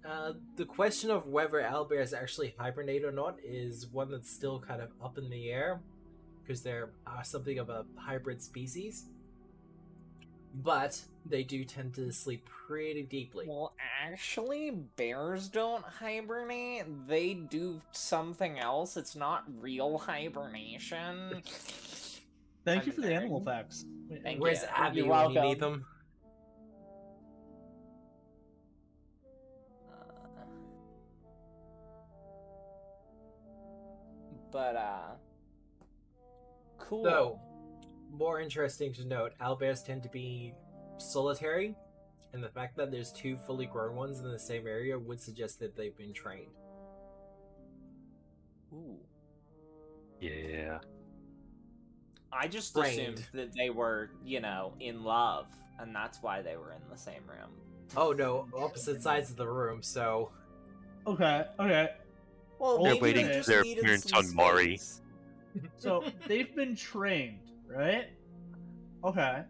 B: The question of whether owlbears actually hibernate or not is one that's still kind of up in the air, because they're something of a hybrid species. But they do tend to sleep pretty deeply.
D: Well, actually, bears don't hibernate. They do something else. It's not real hibernation.
A: Thank you for the animal facts.
D: Thank
B: Where's
D: you.
B: Abby
D: You're
B: when you
D: welcome.
B: need them?
D: Cool.
B: Though, more interesting to note, owlbears tend to be solitary, and the fact that there's 2 fully grown ones in the same area would suggest that they've been trained.
D: Ooh.
C: Yeah.
D: I just
B: Trained.
D: assumed that they were, in love, and that's why they were in the same room.
B: Oh no, opposite sides of the room, so...
A: Okay.
D: Well,
A: They're
D: maybe
C: waiting
D: they
C: for
D: just
C: their
D: needed
C: appearance
D: some
C: on Mari.
D: space.
A: So they've been trained, right? Okay.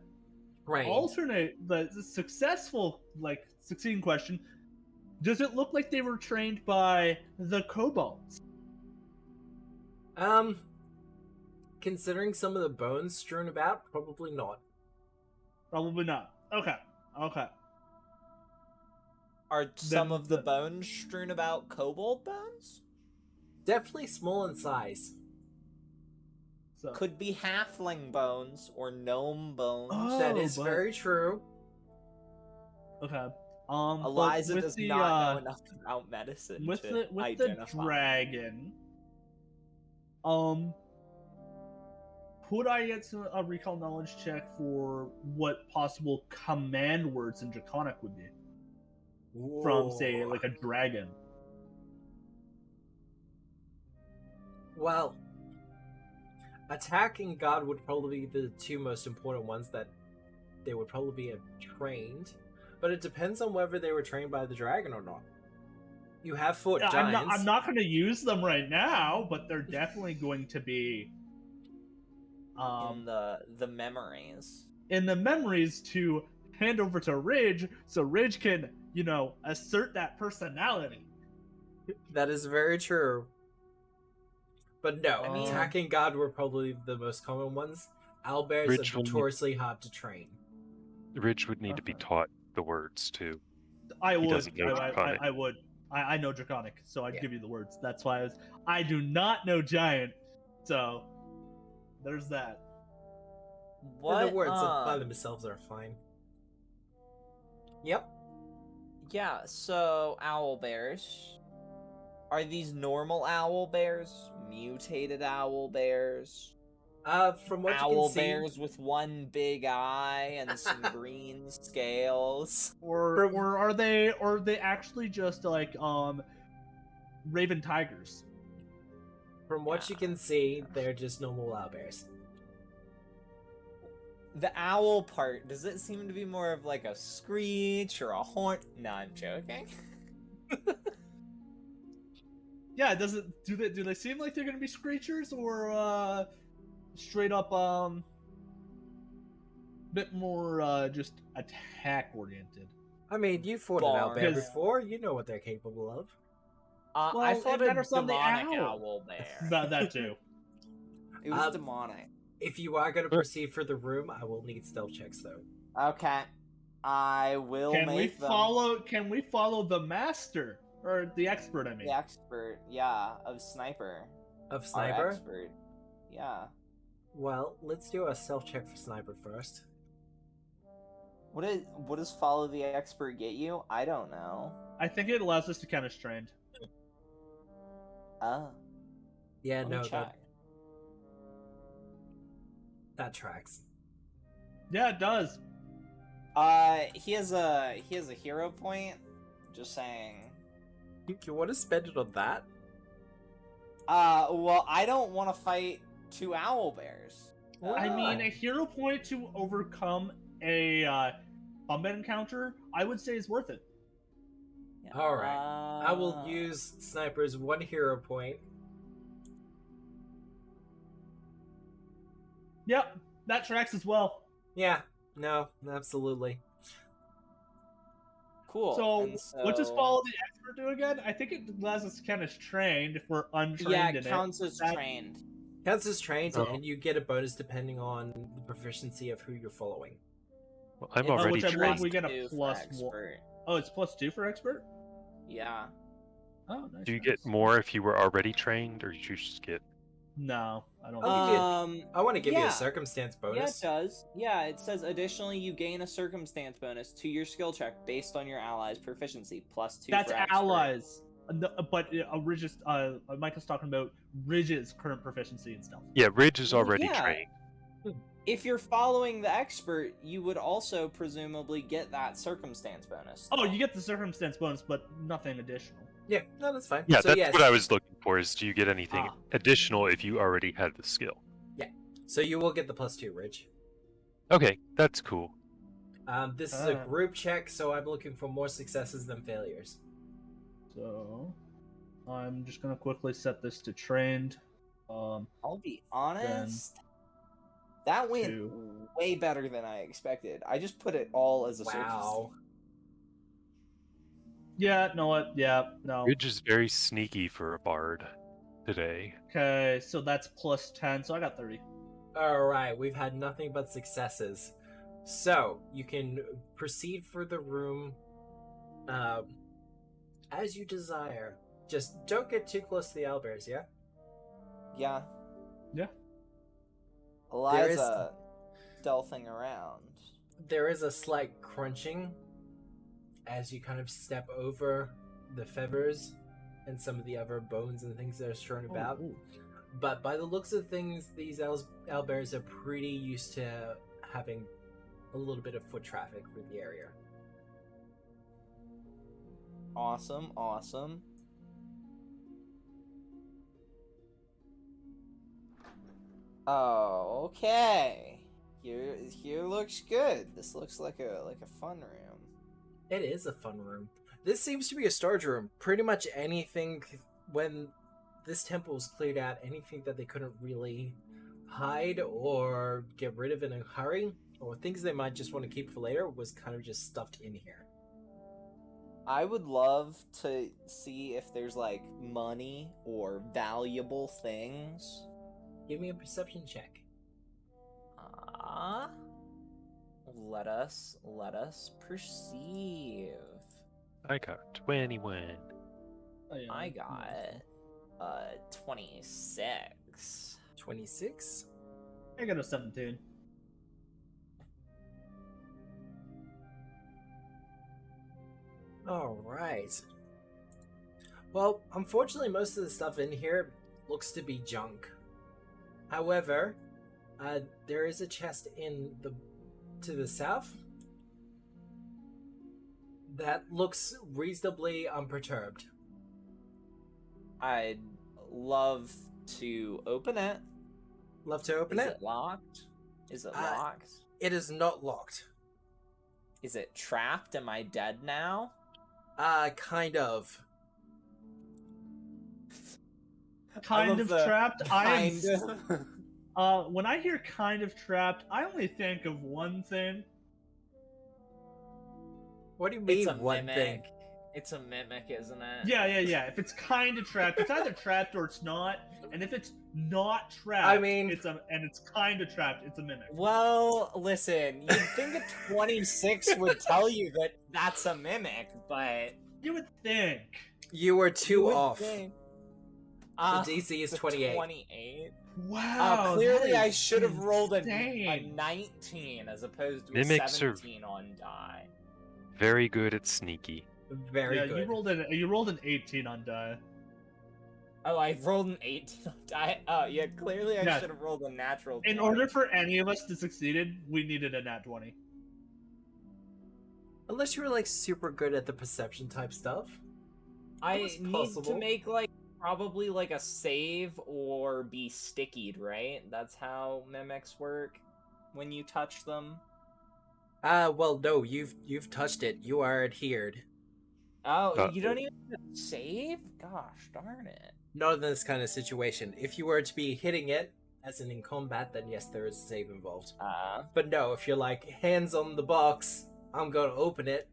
B: Right.
A: Alternate the successful, succeeding question. Does it look like they were trained by the Kobolds?
B: Considering some of the bones strewn about, probably not.
A: Probably not. Okay.
D: Are some
A: Then
D: of the bones strewn about kobold bones?
B: Definitely small in size.
A: So
D: Could be halfling bones or gnome bones.
A: Oh,
B: That is
A: but-
B: very true.
A: okay.
D: Eliza
A: but with
D: does
A: the,
D: not know enough about medicine
A: with
D: to
A: the
D: identify.
A: dragon. Could I get a recall knowledge check for what possible command words in Draconic would be from, say, like a dragon?
B: Well, attack and guard would probably be the two most important ones that they would probably be trained, but it depends on whether they were trained by the dragon or not. You have fought giants.
A: I'm not going to use them right now, but they're definitely going to be
D: In the memories.
A: in the memories to hand over to Ridge, so Ridge can, assert that personality.
B: That is very true. But no,
D: I mean-
B: attack and guard were probably the most common ones. Owlbears
C: Ridge
B: are
C: will-
B: notoriously hard to train.
C: Ridge would need to be
A: Okay.
C: taught the words too.
A: I
C: He
A: would.
C: doesn't know Draconic.
A: I would. I know Draconic, so I'd
B: Yeah.
A: give you the words. That's why I do not know Giant, so there's that.
D: What?
B: The words by themselves are fine. Yep.
D: Yeah, so owlbears. Are these normal owlbears? Mutated owlbears?
B: From what you can see,
D: Owlbears with one big eye and some green scales?
A: Or are they actually just like Raven Tigers?
B: from what you can see, they're just normal owlbears.
D: The owl part, does it seem to be more of like a screech or a horn? No, I'm joking.
A: Yeah, do they seem like they're gonna be screechers or straight up bit more just attack oriented?
B: I mean, you fought an owlbear
D: Barns.
B: before. You know what they're capable of.
A: Well,
D: I
A: it
D: thought a
A: matters on the
D: demonic
A: owl.
D: owlbear.
A: That too.
D: It was demonic.
B: If you are going to proceed for the room, I will need stealth checks though.
D: Okay. I will
A: Can we
D: make them.
A: follow the master or the expert? I mean,
D: The expert, yeah, of sniper.
B: Of
D: Our
B: sniper?
D: expert. Yeah.
B: Well, let's do a stealth check for sniper first.
D: What does follow the expert get you? I don't know.
A: I think it allows us to count as trained.
D: Oh.
B: Yeah,
D: Let me
B: no,
D: check.
B: that tracks.
A: Yeah, it does.
D: He has a hero point. Just saying.
B: You want to spend it on that?
D: Well, I don't want to fight two owlbears.
A: I mean, a hero point to overcome a combat encounter, I would say is worth it.
D: yeah.
B: Alright. I will use sniper's one hero point.
A: Yep, that tracks as well.
B: Yeah, no, absolutely.
D: Cool.
A: So,
D: and
A: what does follow the expert do again? I think it allows us to count as trained if we're untrained
D: Yeah,
A: in
D: it
A: it.
D: counts as
A: That-
D: trained.
B: Counts as trained,
C: Oh.
B: and you get a bonus depending on the proficiency of who you're following.
C: Well, I'm
D: It's
C: already
A: which I believe
C: trained.
A: we get a
D: +2 for
A: plus
D: expert.
A: Oh, it's +2 for expert?
D: Yeah.
A: Oh, nice.
C: Do you
A: nice.
C: get more if you were already trained, or you just get?
A: No, I don't
B: I'll give you-
A: think
B: I want to give you
D: yeah.
B: a circumstance
D: Yeah, it
B: bonus.
D: does. Yeah, it says additionally you gain a circumstance bonus to your skill check based on your ally's proficiency, +2
A: that's
D: for expert.
A: allies. But Ridge's, Michael's talking about Ridge's current proficiency and stuff.
C: Yeah, Ridge is
D: Well,
C: already
D: yeah.
C: trained.
D: If you're following the expert, you would also presumably get that circumstance bonus.
A: Oh, you get the circumstance bonus, but nothing additional.
B: Yeah, no, that's fine.
C: Yeah,
B: So,
C: that's
B: yes,
C: what I was looking for. Is do you get anything
A: Ah.
C: additional if you already had the skill?
B: So you will get the +2, Ridge.
C: Okay, that's cool.
B: This is a
A: Ah.
B: group check, so I'm looking for more successes than failures.
A: So, I'm just gonna quickly set this to trained.
D: I'll be honest. That went way better than I expected. I just put it all as a
B: Wow.
A: Yeah, know what? Yeah, no.
C: Ridge is very sneaky for a bard today.
A: Okay, so that's plus 10, so I got 30.
B: Alright, we've had nothing but successes. So, you can proceed for the room as you desire. Just don't get too close to the owlbears, yeah?
D: Yeah.
A: Yeah.
D: Eliza stealthing around.
B: There is a slight crunching as you kind of step over the feathers and some of the other bones and things that are strewn about. But by the looks of things, these owlbears are pretty used to having a little bit of foot traffic through the area.
D: Awesome, awesome. Oh, okay. Here looks good. This looks like a fun room.
B: It is a fun room. This seems to be a storage room. Pretty much anything, when this temple was cleared out, anything that they couldn't really hide or get rid of in a hurry, or things they might just want to keep for later, was kind of just stuffed in here.
D: I would love to see if there's like money or valuable things.
B: Give me a perception check.
D: Let us perceive.
C: I got 21.
A: Oh, yeah.
D: I got 26.
B: 26?
A: I got a 17.
B: Alright. Well, unfortunately, most of the stuff in here looks to be junk. However, there is a chest to the south that looks reasonably unperturbed.
D: I'd love to open it.
B: Love to open
D: Is
B: it?
D: it locked? Is it locked?
B: It is not locked.
D: Is it trapped? Am I dead now?
B: Kind of.
A: Kind of trapped? I
D: Kind
A: am...
D: of.
A: When I hear kind of trapped, I only think of one thing.
B: What do you mean,
D: It's a
B: one
D: mimic.
B: thing?
D: It's a mimic, isn't it?
A: Yeah. If it's kind of trapped, it's either trapped or it's not. And if it's not trapped,
B: I mean...
A: it's kind of trapped, it's a mimic.
D: Well, listen, you'd think a 26 would tell you that that's a mimic, but...
A: You would think.
B: You were two off.
D: Think.
B: The DC is 28.
D: 28?
A: Wow.
D: Clearly
A: that
D: I
A: is
D: should have rolled a
A: insane.
D: 19 as opposed to
C: Mimics
D: a 17 on die.
C: Very good at sneaky.
B: Very
A: yeah,
B: good.
A: you rolled an 18 on die.
D: Oh, I rolled an 18 on die? Oh, yeah, clearly I
A: Yeah.
D: should have rolled a natural 20.
A: In order for any of us to succeed, we needed a nat 20.
B: Unless you were like super good at the perception type stuff.
D: I
B: It's
D: need
B: possible.
D: to make like probably like a save or be stickied, right? That's how mimics work when you touch them.
B: Well, no, you've touched it. You are adhered.
D: Oh, you don't even save? Gosh darn it.
B: Not in this kind of situation. If you were to be hitting it, as in combat, then yes, there is a save involved. But no, if you're like, hands on the box, I'm gonna open it.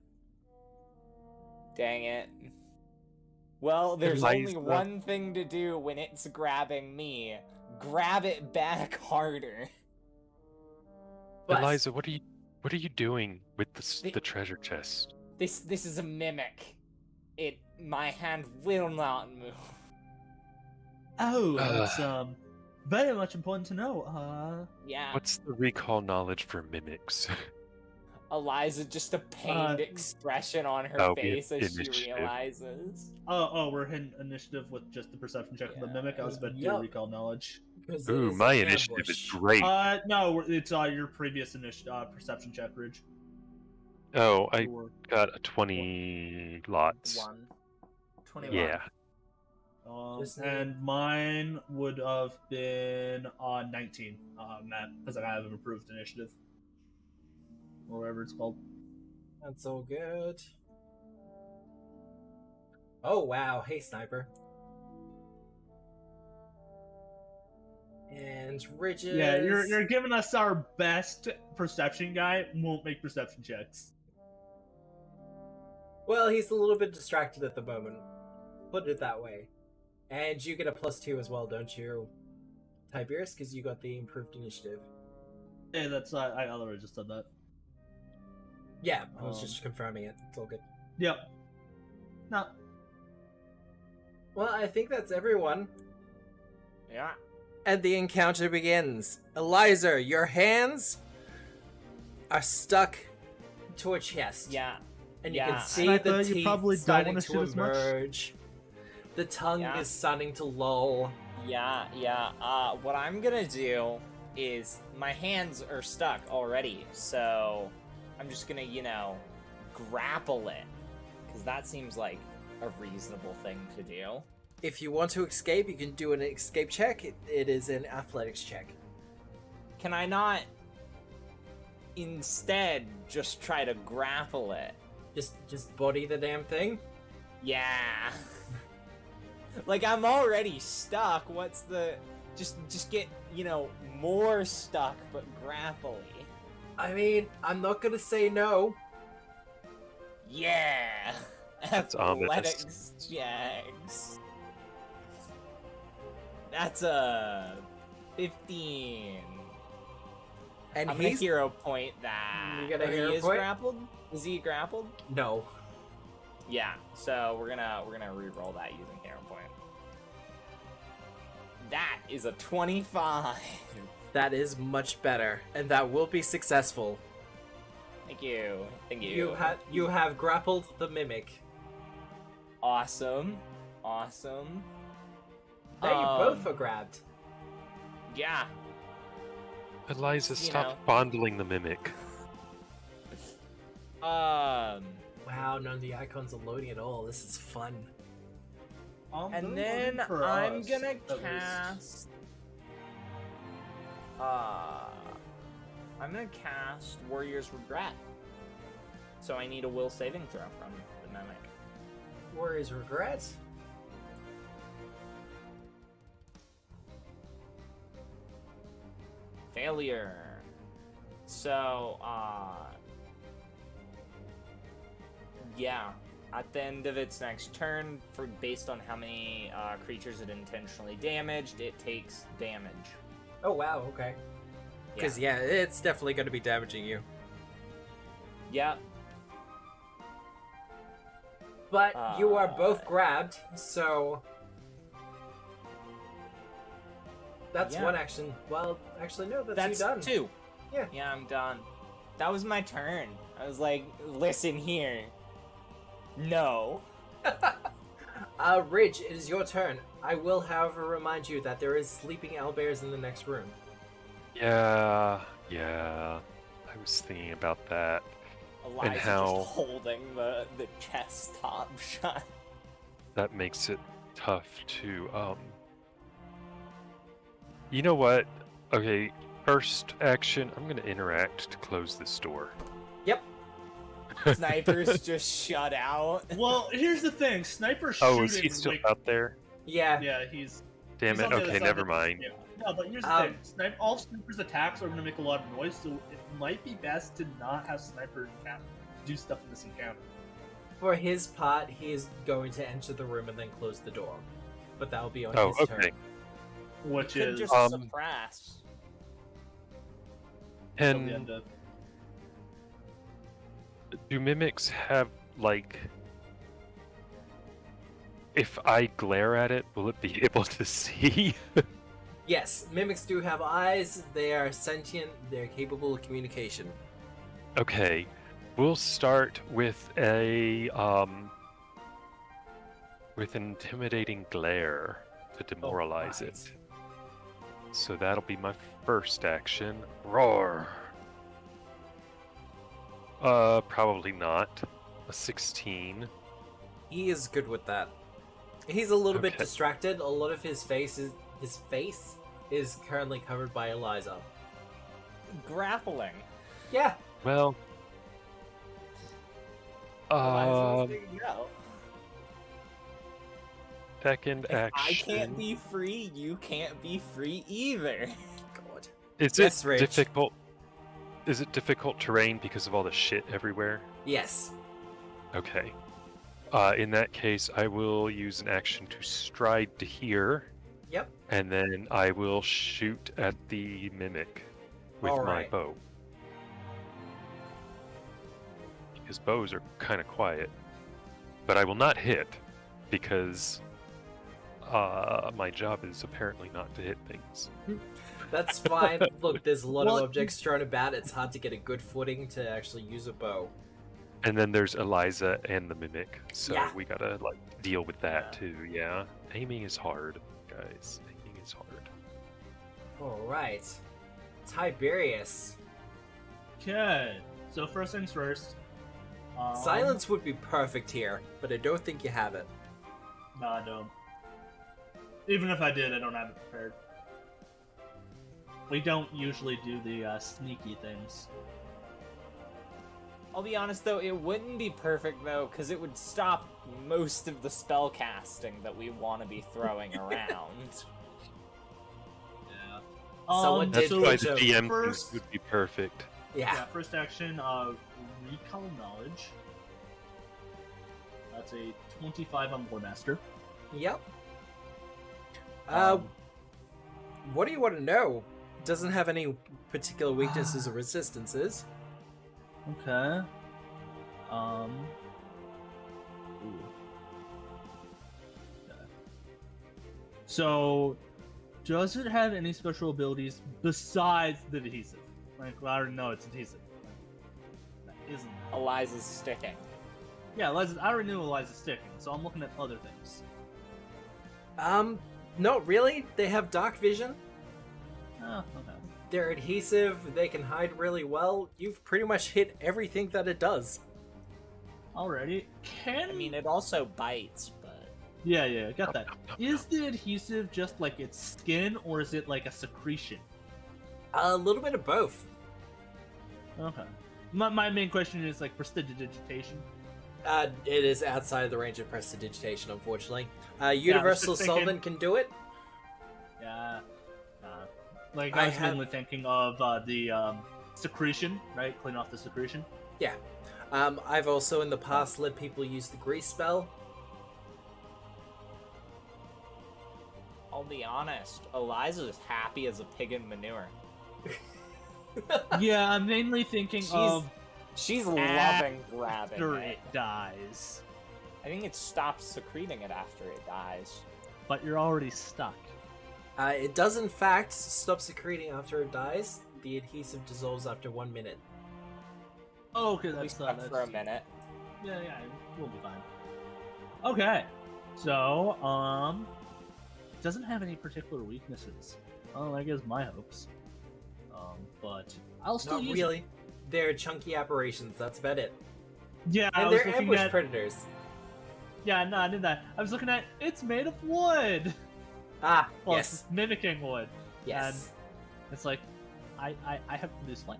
D: Dang it. Well, there's
C: Eliza.
D: only one thing to do when it's grabbing me. Grab it back harder.
B: But
C: Eliza, what are you doing with the treasure chest?
D: This is a mimic. My hand will not move.
A: Oh, that's very much important to know.
D: Yeah.
C: What's the recall knowledge for mimics?
D: Eliza, just a pained expression on her
C: Oh,
D: face as she
C: initiative.
D: realizes.
A: We're hitting initiative with just the perception check of the mimic. I was about to do
B: Yep.
A: recall knowledge.
B: because it
C: Ooh,
B: is
C: my
B: an
C: initiative is
B: ambush.
C: great.
A: No, it's your previous perception check, Ridge.
C: Oh, I
A: Or-
C: got a 20 lots.
D: 21.
C: Yeah.
B: Just
A: and mine would have been 19, Matt, because I have an approved initiative. Or whatever it's called.
B: That's all good. Oh wow, hey sniper. And Ridges.
A: Yeah, you're giving us our best perception guy. Won't make perception checks.
B: Well, he's a little bit distracted at the moment. Put it that way. And you get a +2 as well, don't you, Tiberius? Because you got the improved initiative.
A: Yeah, that's I already just said that.
B: Yeah, I was just confirming it. It's all good.
A: Yep. No.
B: Well, I think that's everyone.
D: Yeah.
B: And the encounter begins. Eliza, your hands are stuck to a chest.
D: Yeah.
B: And you
D: Yeah,
B: can see
A: Sniper,
B: the
A: you
B: teeth
A: probably don't
B: starting
A: wanna
B: to
A: shoot as much.
B: emerge. The tongue
D: Yeah.
B: is starting to lull.
D: Yeah. What I'm gonna do is my hands are stuck already, so I'm just gonna, grapple it, because that seems like a reasonable thing to do.
B: If you want to escape, you can do an escape check. It is an athletics check.
D: Can I not instead just try to grapple it?
B: Just body the damn thing.
D: Yeah. Like, I'm already stuck. What's the... Just get, more stuck, but grapply.
B: I mean, I'm not gonna say no.
D: Yeah.
C: That's ominous.
D: Athletics checks. That's a 15.
B: And
D: I'm gonna
B: he's
D: hero point that.
B: You gonna
D: Or
B: hero
D: he is
B: point?
D: grappled? Is he grappled?
B: no.
D: Yeah. So we're gonna re-roll that using hero point. That is a 25.
B: That is much better, and that will be successful.
D: Thank you. Thank you.
B: You have grappled the mimic.
D: Awesome. Awesome.
B: Now you both are grabbed.
D: Yeah.
C: Eliza,
D: You
C: stop
D: know.
C: fondling the mimic.
B: Wow, none of the icons are loading at all. This is fun.
D: And then I'm gonna cast. I'm gonna cast Warrior's Regret. So I need a will saving throw from the mimic.
B: Warrior's Regret.
D: Failure. So, yeah. At the end of its next turn, based on how many creatures it intentionally damaged, it takes damage.
B: Oh wow, okay. Because yeah, it's definitely going to be damaging you.
D: Yep.
B: But you are both grabbed, so that's one action. Well, actually, no, that's you done.
D: Two.
B: Yeah.
D: Yeah, I'm done. That was my turn. I was like, listen here. No.
B: Ridge, it is your turn. I will, however, remind you that there is sleeping owlbears in the next room.
C: Yeah. I was thinking about that.
D: Eliza
C: how-
D: just holding the chest top shut.
C: That makes it tough to You know what? Okay, first action, I'm gonna interact to close this door.
B: Yep.
D: Sniper's just shut out.
A: Well, here's the thing. Sniper's shooting.
C: Oh, is he still
A: like,
C: out there?
B: Yeah.
A: Yeah, he's.
C: Damn
A: he's
C: it.
A: on the other
C: Okay,
A: side
C: never
A: of the-
C: mind.
A: Yeah. No, but here's the thing. All Sniper's attacks are going to make a lot of noise, so it might be best to not have Sniper do stuff in this encounter.
B: For his part, he is going to enter the room and then close the door. But that will be on
C: Oh,
B: his
C: okay.
B: turn.
A: Which
D: Could
A: is
D: just suppress.
A: till the
C: And
A: end of.
C: do mimics have, like... If I glare at it, will it be able to see?
B: Yes, mimics do have eyes. They are sentient. They're capable of communication.
C: Okay, we'll start with a with an intimidating glare to demoralize
B: right.
C: it. So that'll be my first action. Roar. Probably not. A 16.
B: He is good with that. He's a little bit
C: Okay.
B: distracted. A lot of his face is currently covered by Eliza.
D: Grappling.
B: Yeah.
C: Well,
D: Eliza, there you go.
C: second
D: If
C: action.
D: I can't be free, you can't be free either.
B: God.
C: Is
B: Yes,
C: it
B: Rich.
C: difficult? Is it difficult terrain because of all the shit everywhere?
B: Yes.
C: Okay. In that case, I will use an action to stride to here,
B: Yep.
C: and then I will shoot at the mimic with
B: All
C: my
B: right.
C: bow. Because bows are kind of quiet. But I will not hit, because my job is apparently not to hit things.
B: That's fine. Look, there's a lot
A: Well,
B: of objects thrown about. It's hard to get a good footing to actually use a bow.
C: And then there's Eliza and the mimic, so
B: Yeah.
C: we gotta like deal with that
A: Yeah.
C: too. Yeah, aiming is hard, guys. Aiming is hard.
B: All right. Tiberius.
A: Okay. So first things first.
B: Silence would be perfect here, but I don't think you have it.
A: No, I don't. Even if I did, I don't have it prepared. We don't usually do the sneaky things.
D: I'll be honest though, it wouldn't be perfect though, because it would stop most of the spell casting that we want to be throwing around.
A: Yeah.
B: Someone
C: That's
B: did
C: why
B: pitch
C: the
B: a-
C: DM
A: first-
C: things would be perfect.
A: Yeah.
B: Yeah.
A: First action, recall knowledge. That's a 25 on Warmaster.
B: Yep.
A: Um,
B: What do you want to know? Doesn't have any particular weaknesses or resistances.
A: Okay. Ooh. Okay. So, does it have any special abilities besides the adhesive? Like, well, I already know it's adhesive. That isn't.
D: Eliza's sticking.
A: Yeah, Eliza, I already knew Eliza's sticking, so I'm looking at other things.
B: Not really. They have dark vision.
A: Oh, okay.
B: They're adhesive. They can hide really well. You've pretty much hit everything that it does.
A: Alrighty. Can
D: I mean, it also bites, but
A: Yeah, got that. Is the adhesive just like its skin, or is it like a secretion?
B: A little bit of both.
A: Okay. My main question is like prestidigitation.
B: It is outside of the range of prestidigitation, unfortunately. Universal
A: just thinking-
B: Solvent can do it.
A: Yeah. Like
B: I
A: I was
B: have-
A: mainly thinking of the secretion, right? Clean off the secretion.
B: I've also in the past let people use the grease spell.
D: I'll be honest, Eliza's happy as a pig in manure.
A: Yeah, I'm mainly thinking of
D: She's loving grabbing
A: after
D: it.
A: it dies,
D: I think it stops secreting it after it dies.
A: but you're already stuck.
B: It does in fact stop secreting after it dies. The adhesive dissolves after 1 minute.
A: Oh, okay,
D: We'll be
A: that's
D: stuck for a minute.
A: Yeah, we'll be fine. Okay, so it doesn't have any particular weaknesses. Oh, I guess my hopes. But I'll still
B: Not
A: use
B: really.
A: it.
B: They're chunky aberrations. That's about it.
A: Yeah, I
B: And
A: was
B: they're
A: looking
B: ambush
A: at.
B: predators.
A: Yeah, no, I did that. I was looking at. It's made of wood.
B: Ah,
A: Well,
B: yes,
A: it's mimicking wood.
B: yes.
A: It's like, I have to do flame.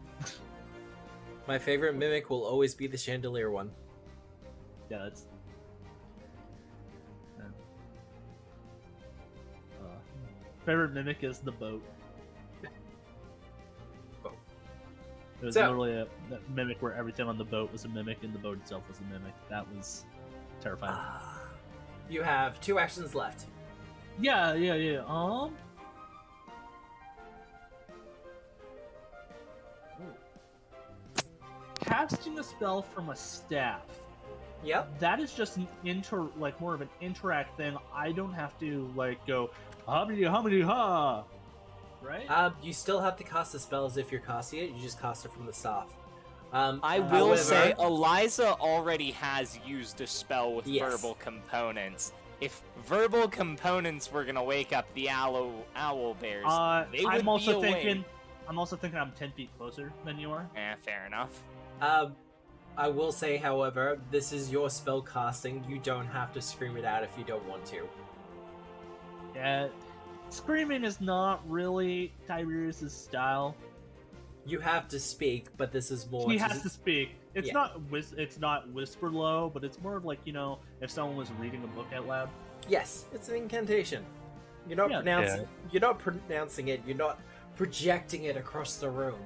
B: My favorite mimic will always be the chandelier one.
A: Yeah, that's. Favorite mimic is the boat.
B: Boat.
A: It was
B: So-
A: literally a mimic where everything on the boat was a mimic and the boat itself was a mimic. That was terrifying.
B: You have 2 actions left.
A: Yeah. Casting a spell from a staff.
B: Yep.
A: That is just an more of an interact thing. I don't have to like go hummity ha, right?
B: You still have to cast the spell as if you're casting it. You just cast it from the staff.
D: I will
B: however-
D: say, Eliza already has used a spell with
B: Yes.
D: verbal components. If verbal components were gonna wake up the owlbears, they would
A: I'm also
D: be
A: thinking.
D: awake.
A: I'm also thinking I'm 10 feet closer than you are.
D: Fair enough.
B: I will say, however, this is your spell casting. You don't have to scream it out if you don't want to.
A: Yeah, screaming is not really Tiberius's style.
B: You have to speak, but this is more.
A: He has to speak. It's
B: Yeah.
A: not it's not whisper low, but it's more of like, if someone was reading a book out loud.
B: Yes, it's an incantation. You're not You're not pronouncing it. You're not projecting it across the room.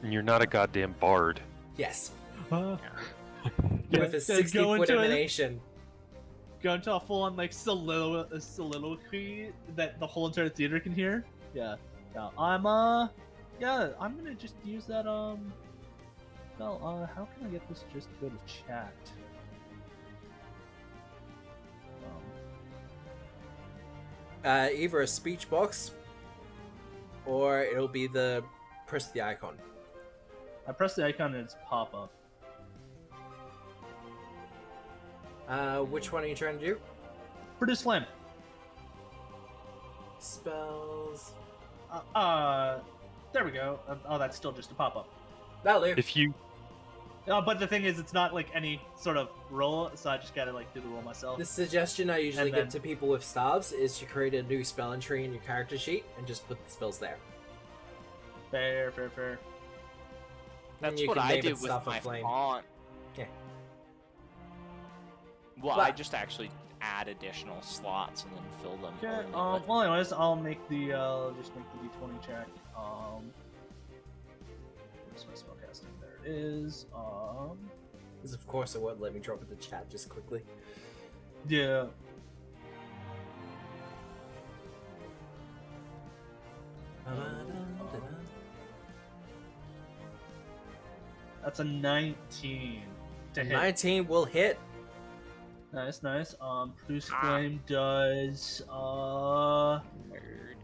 C: And you're not a goddamn bard.
B: Yes.
A: Yeah,
B: With a 60-foot emanation.
A: Go into a full-on like soliloquy that the whole entire theater can hear. Yeah. I'm gonna just use that how can I get this just to go to chat?
B: Either a speech box, or it'll be the press the icon.
A: I press the icon and it's pop up.
B: Which one are you trying to do?
A: Produce flame.
B: Spells.
A: There we go. That's still just a pop up.
B: That'll do.
C: If you
A: But the thing is, it's not like any sort of roll, so I just gotta like do the roll myself.
B: The suggestion I usually
A: And then-
B: give to people with staves is to create a new spell entry in your character sheet and just put the spells there.
A: Fair.
D: That's
B: you
D: what
B: can
D: I
B: name
D: did
B: it
D: with
B: Staff of
D: my
B: Flame.
D: font.
B: Yeah.
D: Well,
B: But-
D: I just actually add additional slots and then fill them.
A: Okay.
D: only with-
A: Well, anyways, I'll make the just make the d20 check. Where's my spellcasting? There it is.
B: Because of course it won't let me drop it in the chat just quickly.
A: Yeah. That's a 19 to hit.
B: 19 will hit.
A: Nice. Produce flame does
D: Nerd.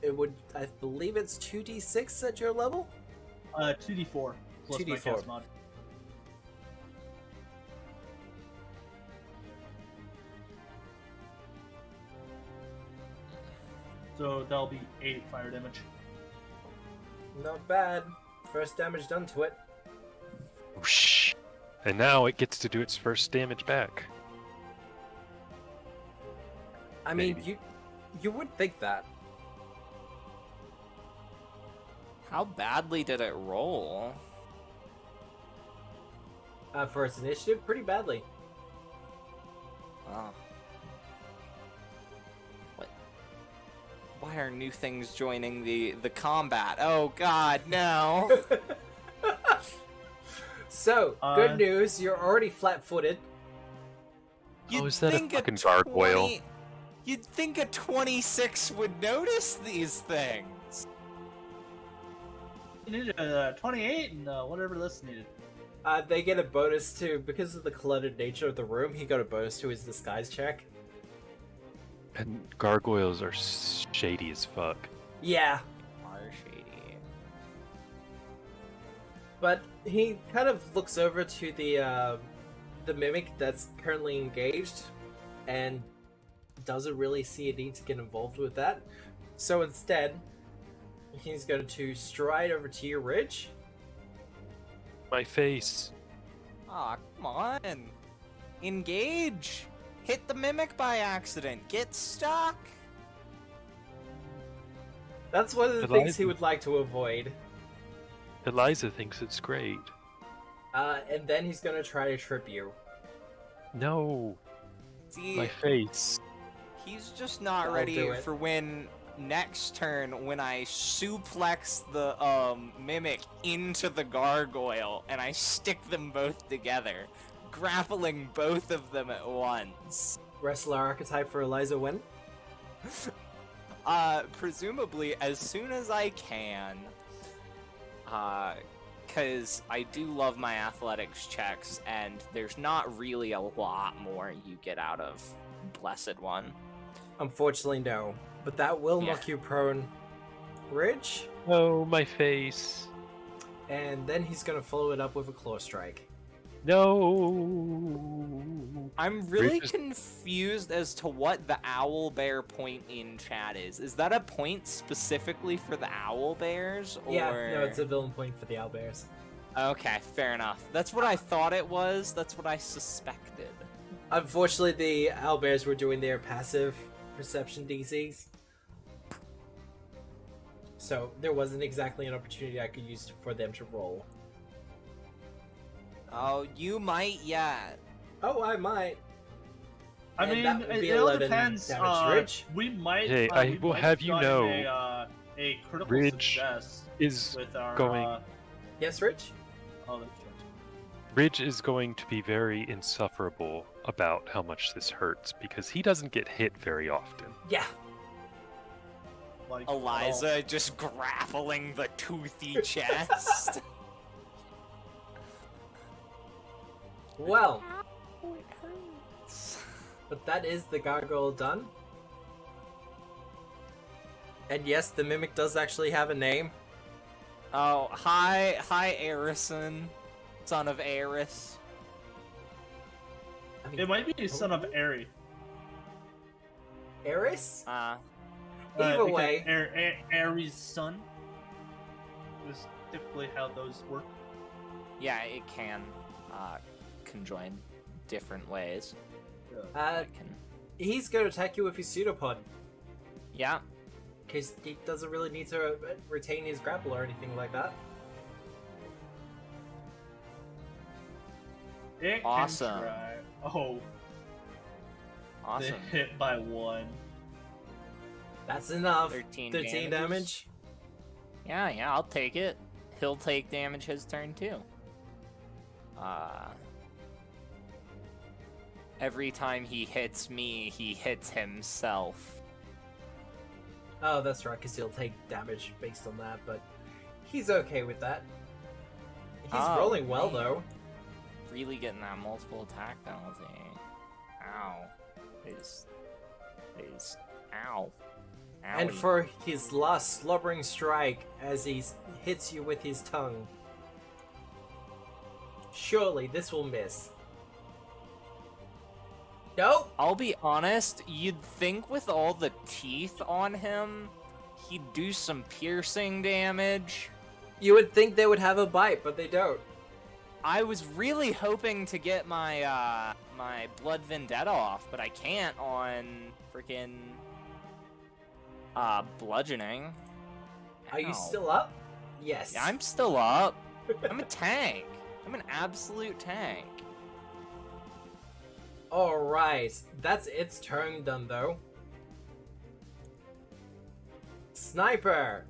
B: It would, I believe it's 2d6 at your level?
A: 2d4 plus my
B: 2d4.
A: cast mod. So that'll be 8 fire damage.
B: Not bad. First damage done to it.
C: whoosh, and now it gets to do its first damage back.
B: I mean,
C: Maybe.
B: you would think that.
D: How badly did it roll?
B: For its initiative, pretty badly.
D: Oh. What? Why are new things joining the combat? Oh God, no!
B: So, good news, you're already flat-footed.
C: Oh, is that a fucking gargoyle?
D: You'd think a 26 would notice these things.
A: You need a 28 and whatever this needed.
B: They get a bonus to, because of the cluttered nature of the room, he got a bonus to his disguise check.
C: And gargoyles are shady as fuck.
B: Yeah,
D: Are shady.
B: but he kind of looks over to the mimic that's currently engaged, and doesn't really see a need to get involved with that. So instead, he's going to stride over to your ridge.
C: My face.
D: Aw, come on. Engage. Hit the mimic by accident. Get stuck.
B: That's one of the things he would like to avoid.
C: Eliza thinks it's great.
B: And then he's going to try to trip you.
C: No,
D: See,
C: my face.
D: he's just not
B: I'll
D: ready
B: do it.
D: for when next turn when I suplex the mimic into the gargoyle and I stick them both together, grappling both of them at once.
B: Wrestler archetype for Eliza win.
D: Presumably as soon as I can. Because I do love my athletics checks, and there's not really a lot more you get out of Blessed One.
B: Unfortunately, no. But that will
D: Yeah.
B: knock you prone. Ridge.
C: Oh, my face.
B: And then he's going to follow it up with a claw strike.
C: No.
D: I'm really
C: Rich is-
D: confused as to what the owlbear point in chat is. Is that a point specifically for the owlbears? Or...
B: Yeah, no, it's a villain point for the owlbears.
D: Okay, fair enough. That's what I thought it was. That's what I suspected.
B: Unfortunately, the owlbears were doing their passive perception DCs. So there wasn't exactly an opportunity I could use for them to roll.
D: Oh, you might yet.
B: Oh, I might.
A: I
B: And
A: mean,
B: that would be
A: it all
B: 11
A: depends.
B: damage, Rich.
A: We might.
C: Hey,
A: we
C: I will
A: might
C: have you
A: gotten
C: know,
A: a critical
C: Ridge
A: success
C: is
A: with our
C: going.
B: Yes, Rich?
A: Oh, that's right.
C: Ridge is going to be very insufferable about how much this hurts because he doesn't get hit very often.
B: Yeah.
A: Like,
D: Eliza just grappling the toothy chest.
B: Well,
D: Ow, it hurts.
B: but that is the gargoyle done. And yes, the mimic does actually have a name.
D: Oh, hi, Arison, son of Eris.
B: I mean,
A: it might be son of Eri.
B: Eris?
A: Either
B: way.
A: Eri's son is typically how those work.
D: Yeah, it can conjoin different ways.
B: Uh,
D: It can...
B: he's going to attack you with his pseudopod.
D: Yeah.
B: Because he doesn't really need to retain his grapple or anything like that.
A: It
D: Awesome.
A: Can try. Oh,
D: Awesome.
A: they hit by 1.
B: That's enough.
D: 13
B: 13 damage.
D: Yeah, I'll take it. He'll take damage his turn too. Every time he hits me, he hits himself.
B: Oh, that's right, because he'll take damage based on that, but he's okay with that. He's rolling well,
D: man.
B: though.
D: Really getting that multiple attack penalty. Ow. Is ow.
B: And
D: Owie.
B: for his last slobbering strike as he hits you with his tongue. Surely this will miss. Nope!
D: I'll be honest, you'd think with all the teeth on him, he'd do some piercing damage.
B: You would think they would have a bite, but they don't.
D: I was really hoping to get my my blood vendetta off, but I can't on freaking bludgeoning.
B: Are you
D: Ow.
B: still up? Yes.
D: Yeah, I'm still up. I'm a tank. I'm an absolute tank.
B: Alright, that's its turn done though. Sniper!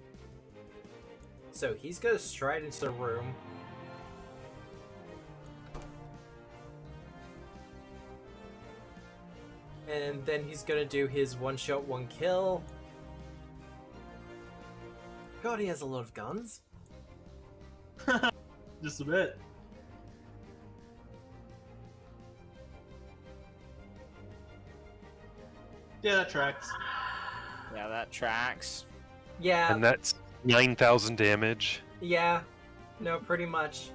B: So he's gonna stride into the room. And then he's gonna do his one shot, one kill. God, he has a lot of guns.
A: Just a bit. Yeah, that tracks.
D: Yeah, that tracks.
B: Yeah,
C: And that's 9,000 damage.
B: yeah. No, pretty much.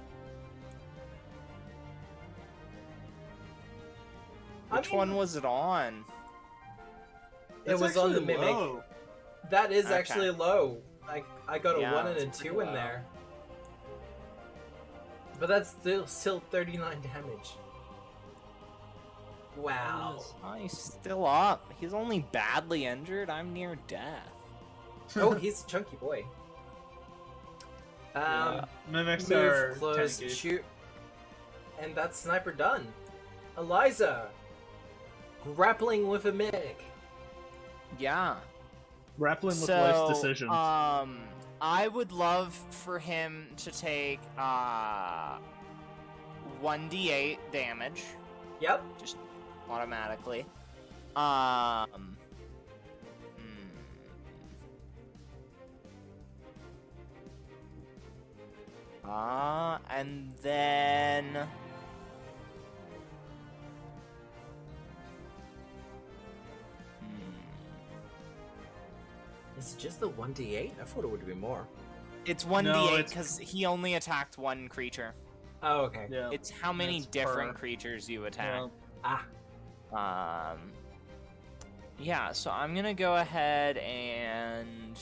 D: Which one was it on?
B: It
A: It's
B: was on the
A: actually
B: mimic.
A: low.
B: That is
D: Okay.
B: actually low. I got a
D: Yeah,
B: 1 and a
D: that's
B: 2
D: pretty
B: in
D: low.
B: there. But that's still 39 damage. Wow.
D: Oh, he's still up. He's only badly injured. I'm near death.
B: Oh, he's a chunky boy.
A: Mimics are
B: Move, close,
A: tanky.
B: shoot. And that's sniper done. Eliza! Grappling with a mimic.
D: Yeah.
A: Grappling with
D: So,
A: life's decisions.
D: I would love for him to take 1d8 damage,
B: Yep.
D: just automatically. hmm. And then
B: Is it just the 1d8? I thought it would be more.
D: it's 1d8
A: No, it's-
D: because he only attacked one creature.
B: Oh, okay.
A: yeah.
D: It's how many
A: It's
D: different
A: per-
D: creatures you attack.
A: Yeah.
B: Ah.
D: Yeah, so I'm gonna go ahead and,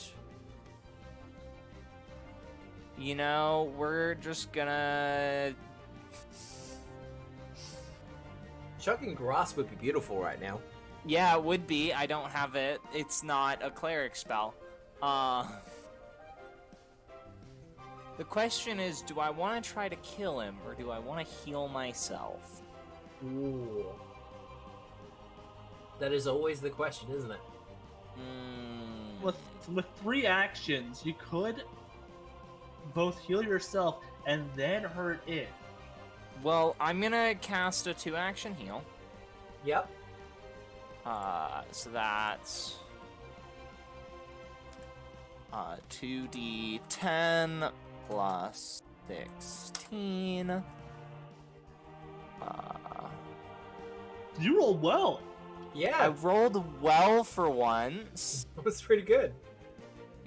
D: you know, we're just gonna,
B: Shocking grass would be beautiful right now.
D: yeah, it would be. I don't have it. It's not a cleric spell. The question is, do I want to try to kill him, or do I want to heal myself?
B: Ooh. That is always the question, isn't it?
A: With 3 actions, you could both heal yourself and then hurt it.
D: Well, I'm gonna cast a 2-action heal.
B: Yep.
D: So that's 2d10 plus 16.
A: You rolled well.
D: I
B: Yeah,
D: rolled well for once.
B: that was pretty good.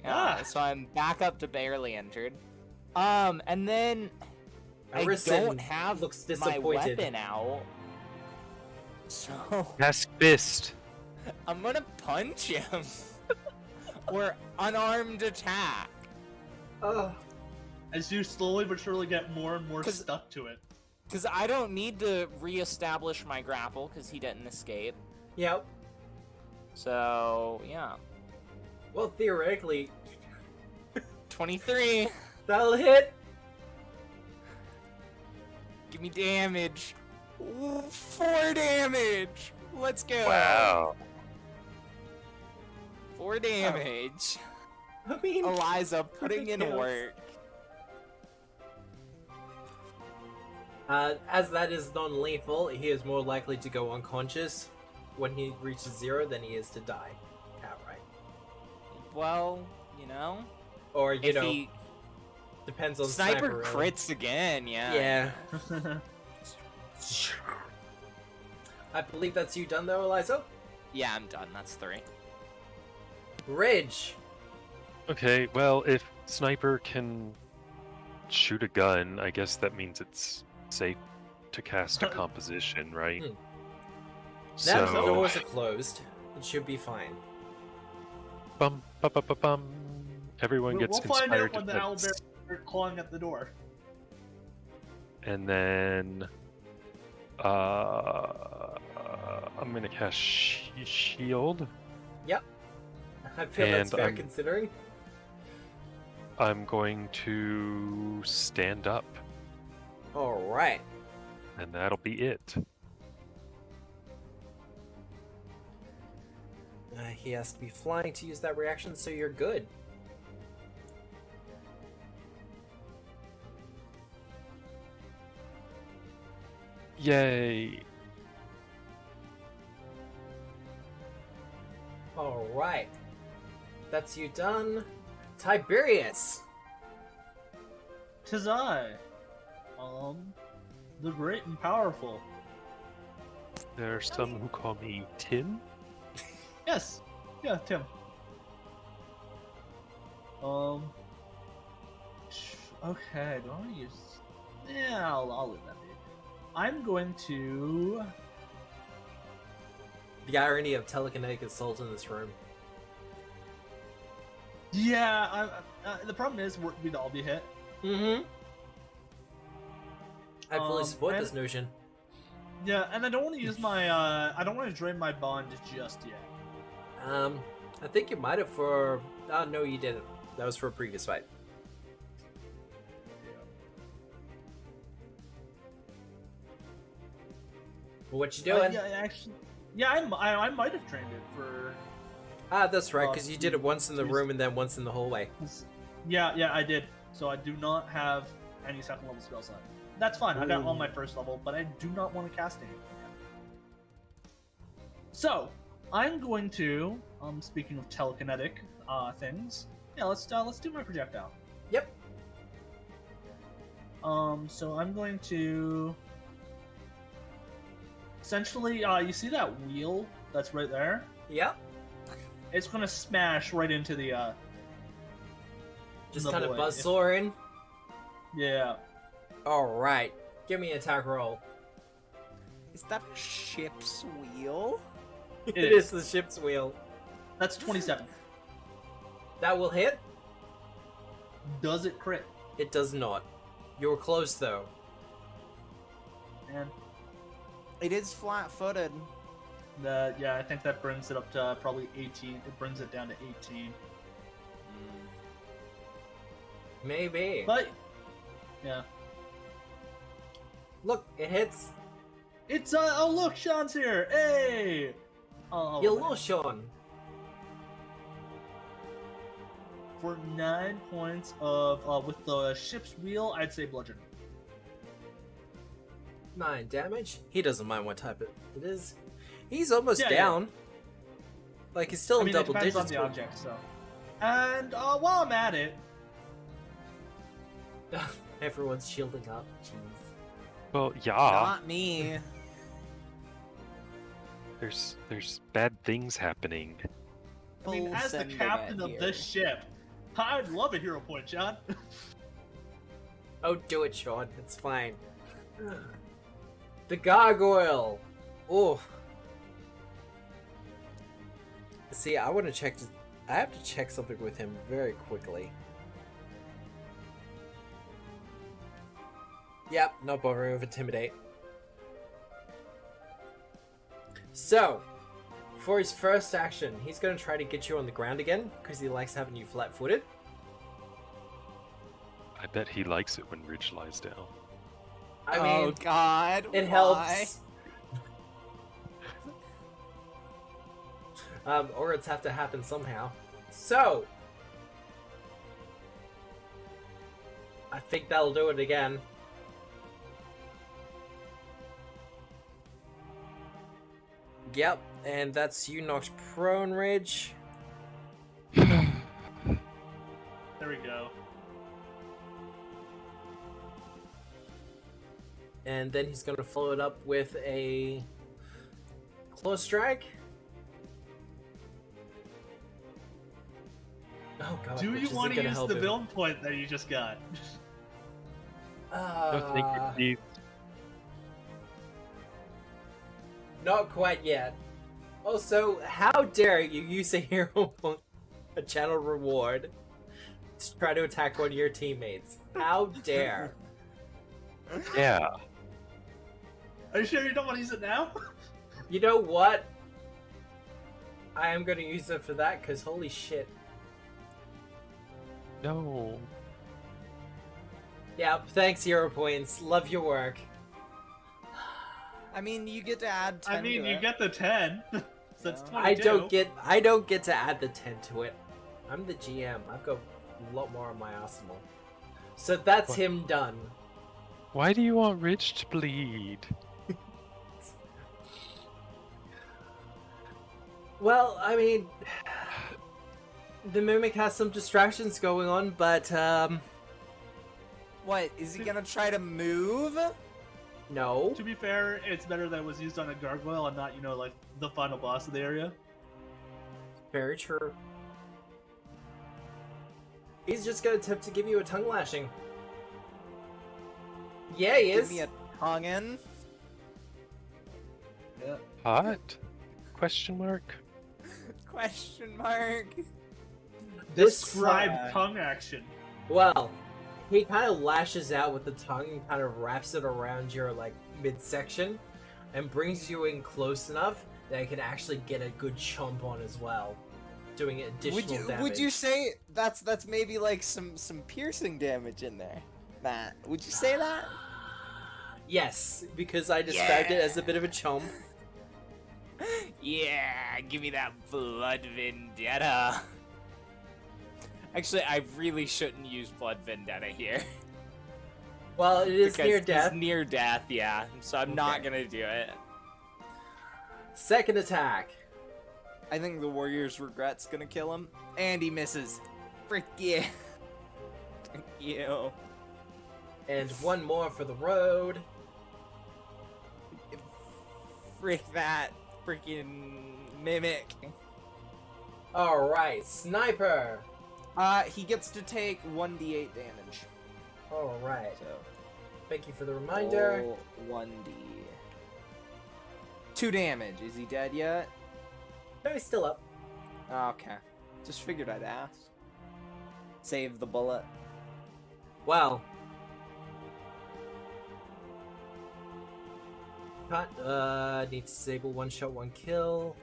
D: Yeah, so I'm back up to barely injured. And then I
B: Arisen
D: don't have
B: looks
D: my
B: disappointed.
D: weapon out. So
C: Cast fist.
D: I'm gonna punch him. Or unarmed attack.
A: As you slowly but surely get more and more
D: 'Cause-
A: stuck to it.
D: Because I don't need to reestablish my grapple because he didn't escape.
B: Yep.
D: So, yeah.
B: Well, theoretically,
D: 23.
B: that'll hit.
D: Give me damage. Ooh, 4 damage. Let's go.
C: Wow.
D: 4 damage.
B: I mean,
D: Eliza putting in
B: Yes.
D: work.
B: as that is non-lethal, he is more likely to go unconscious when he reaches 0 than he is to die outright.
D: Well, you know.
B: Or, you
D: If
B: know,
D: he
B: depends on
D: sniper
B: really.
D: crits again, yeah.
B: Yeah. I believe that's you done though, Eliza?
D: Yeah, I'm done. That's 3.
B: Ridge.
C: Okay, well, if Sniper can shoot a gun, I guess that means it's safe to cast a composition, right?
B: Now the
C: So,
B: doors are closed. It should be fine.
C: bum, bum, bum, bum, bum. Everyone gets
A: We'll find
C: inspired
A: out when the
C: defense.
A: owlbears are clawing at the door.
C: And then I'm gonna cast shield.
B: I feel that's
C: And
B: fair considering.
C: I'm going to stand up,
B: Alright.
C: and that'll be it.
B: He has to be flying to use that reaction, so you're good.
C: Yay!
B: Alright. That's you done. Tiberius!
A: 'Tis I. The great and powerful.
C: There are some who call me Tim.
A: Yes. Yeah, Tim. Okay, do I want to use... Yeah, I'll leave that be. I'm going to...
B: The irony of telekinetic assault in this room.
A: Yeah, the problem is we'd all be hit.
B: Mm-hmm. I fully support
A: and-
B: this notion.
A: Yeah, and I don't want to use my, I don't want to drain my bond just yet.
B: I think you might have for... Oh, no, you didn't. That was for a previous fight. Well, what you doing?
A: Yeah, actually... Yeah, I might have trained it for...
B: That's right, because you did it once in the
A: use-
B: room and then once in the hallway.
A: Yeah, I did. So I do not have any second level spell slot. That's fine. I got all my first level, but I do not want to cast anything yet. So I'm going to, speaking of telekinetic things, yeah, let's do my projectile.
B: Yep.
A: So I'm going to essentially, you see that wheel that's right there?
B: Yep.
A: It's gonna smash right into the
B: Just
A: the
B: kind of
A: boy.
B: buzzsaw in.
A: Yeah.
B: Alright. Give me an attack roll.
D: Is that a ship's wheel?
B: It is the ship's wheel.
A: That's 27.
B: That will hit?
A: Does it crit?
B: It does not. You were close, though.
A: And
D: It is flat-footed.
A: yeah, I think that brings it up to probably 18. It brings it down to 18.
B: Maybe.
A: But yeah,
B: Look, it hits.
A: it's oh look, Sean's here. Hey. Oh,
B: Yellow Sean.
A: For 9 points of with the ship's wheel, I'd say bludgeon.
B: 9 damage. He doesn't mind what type it is. He's almost
A: Yeah,
B: down. Like he's still
A: I
B: in
A: mean,
B: double
A: it depends
B: digits.
A: on the object, so. And while I'm at it,
B: Everyone's shielding up. Jeez.
C: Well, yeah.
D: Not me.
C: There's bad things happening.
A: I mean,
D: Full
A: as the
D: send
A: captain
D: event
A: of
D: here.
A: this ship, I'd love a hero point, John.
B: Oh, do it, Sean. It's fine. The gargoyle. Oh. See, I want to check. I have to check something with him very quickly. Yep, not bothering with Intimidate. So, for his first action, he's going to try to get you on the ground again, because he likes having you flat-footed.
C: I bet he likes it when Ridge lies down.
B: I mean,
D: oh God,
B: it
D: why?
B: helps. Or it's have to happen somehow. So, I think that'll do it again. Yep, and that's you knocked prone, Ridge.
A: There we go.
B: And then he's gonna follow it up with a claw strike. Oh god.
A: Do
B: which
A: you
B: isn't
A: want to
B: gonna
A: use
B: help
A: the
B: him.
A: villain point that you just got?
C: No, thank you, Steve.
B: Not quite yet. Also, how dare you use a hero point, a channel reward, to try to attack one of your teammates? How dare?
C: Yeah.
A: Are you sure you don't want to use it now?
B: You know what? I am gonna use it for that, because holy shit.
C: No.
B: Yeah, thanks, hero points. Love your work.
D: I mean, you get to add 10
A: I mean,
D: to
A: you
D: it.
A: get the 10. So that's
D: No.
A: 22.
B: I don't get to add the 10 to it. I'm the GM. I've got a lot more on my arsenal. So that's
C: What?
B: him done.
C: Why do you want Ridge to bleed?
B: Well, I mean, the Mimic has some distractions going on, but,
D: What, is he gonna try to move?
B: no.
A: To be fair, it's better that it was used on a gargoyle and not, you know, like the final boss of the area.
B: Very true. He's just gonna attempt to give you a tongue lashing. Yeah, he
D: Give
B: is.
D: me a tongue in.
A: Yeah.
C: Hot? Question mark?
D: Question mark.
B: This
A: Describe tongue action.
B: Well, he kind of lashes out with the tongue and kind of wraps it around your, like, midsection and brings you in close enough that I can actually get a good chomp on as well, doing additional damage.
D: Would you say that's maybe like some piercing damage in there? Matt, would you say that?
B: Yes, because I described it as a bit of a chomp.
D: Yeah, give me that blood vendetta. Actually, I really shouldn't use blood vendetta here.
B: Well, it is
D: Because
B: near
D: it's
B: death.
D: near death, yeah. So I'm not
B: Okay.
D: gonna do it.
B: Second attack.
D: I think the warrior's regret's gonna kill him, and he misses. Frick yeah. Thank you.
B: And one more for the road.
D: Frick that freaking mimic.
B: Alright, sniper.
D: He gets to take 1d8 damage.
B: Alright.
D: So
B: Thank you for the reminder.
D: roll 1d. 2 damage. Is he dead yet?
B: No, he's still up.
D: Okay. Just figured I'd ask. Save the bullet.
B: Well. Cut. Need to disable one shot, one kill.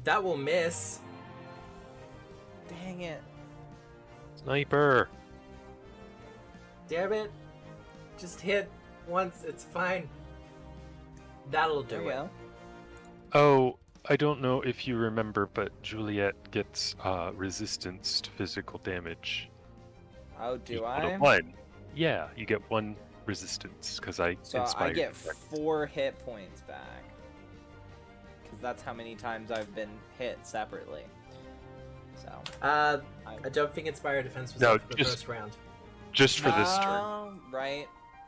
B: That will miss.
D: Dang it.
C: Sniper!
B: Damn it. Just hit once, it's fine. That'll do
D: There we
B: it.
D: go.
C: Oh, I don't know if you remember, but Juliet gets resistance to physical damage.
D: Oh, do
C: Equal
D: I?
C: to 1. Yeah, you get 1 resistance because I
D: So I
C: inspired
D: get
C: you, correct?
D: 4 hit points back. Because that's how many times I've been hit separately. So.
B: I don't think Inspired Defense was
C: No,
B: up for the
C: just-
B: first round.
C: Just for this turn.
D: Oh, right.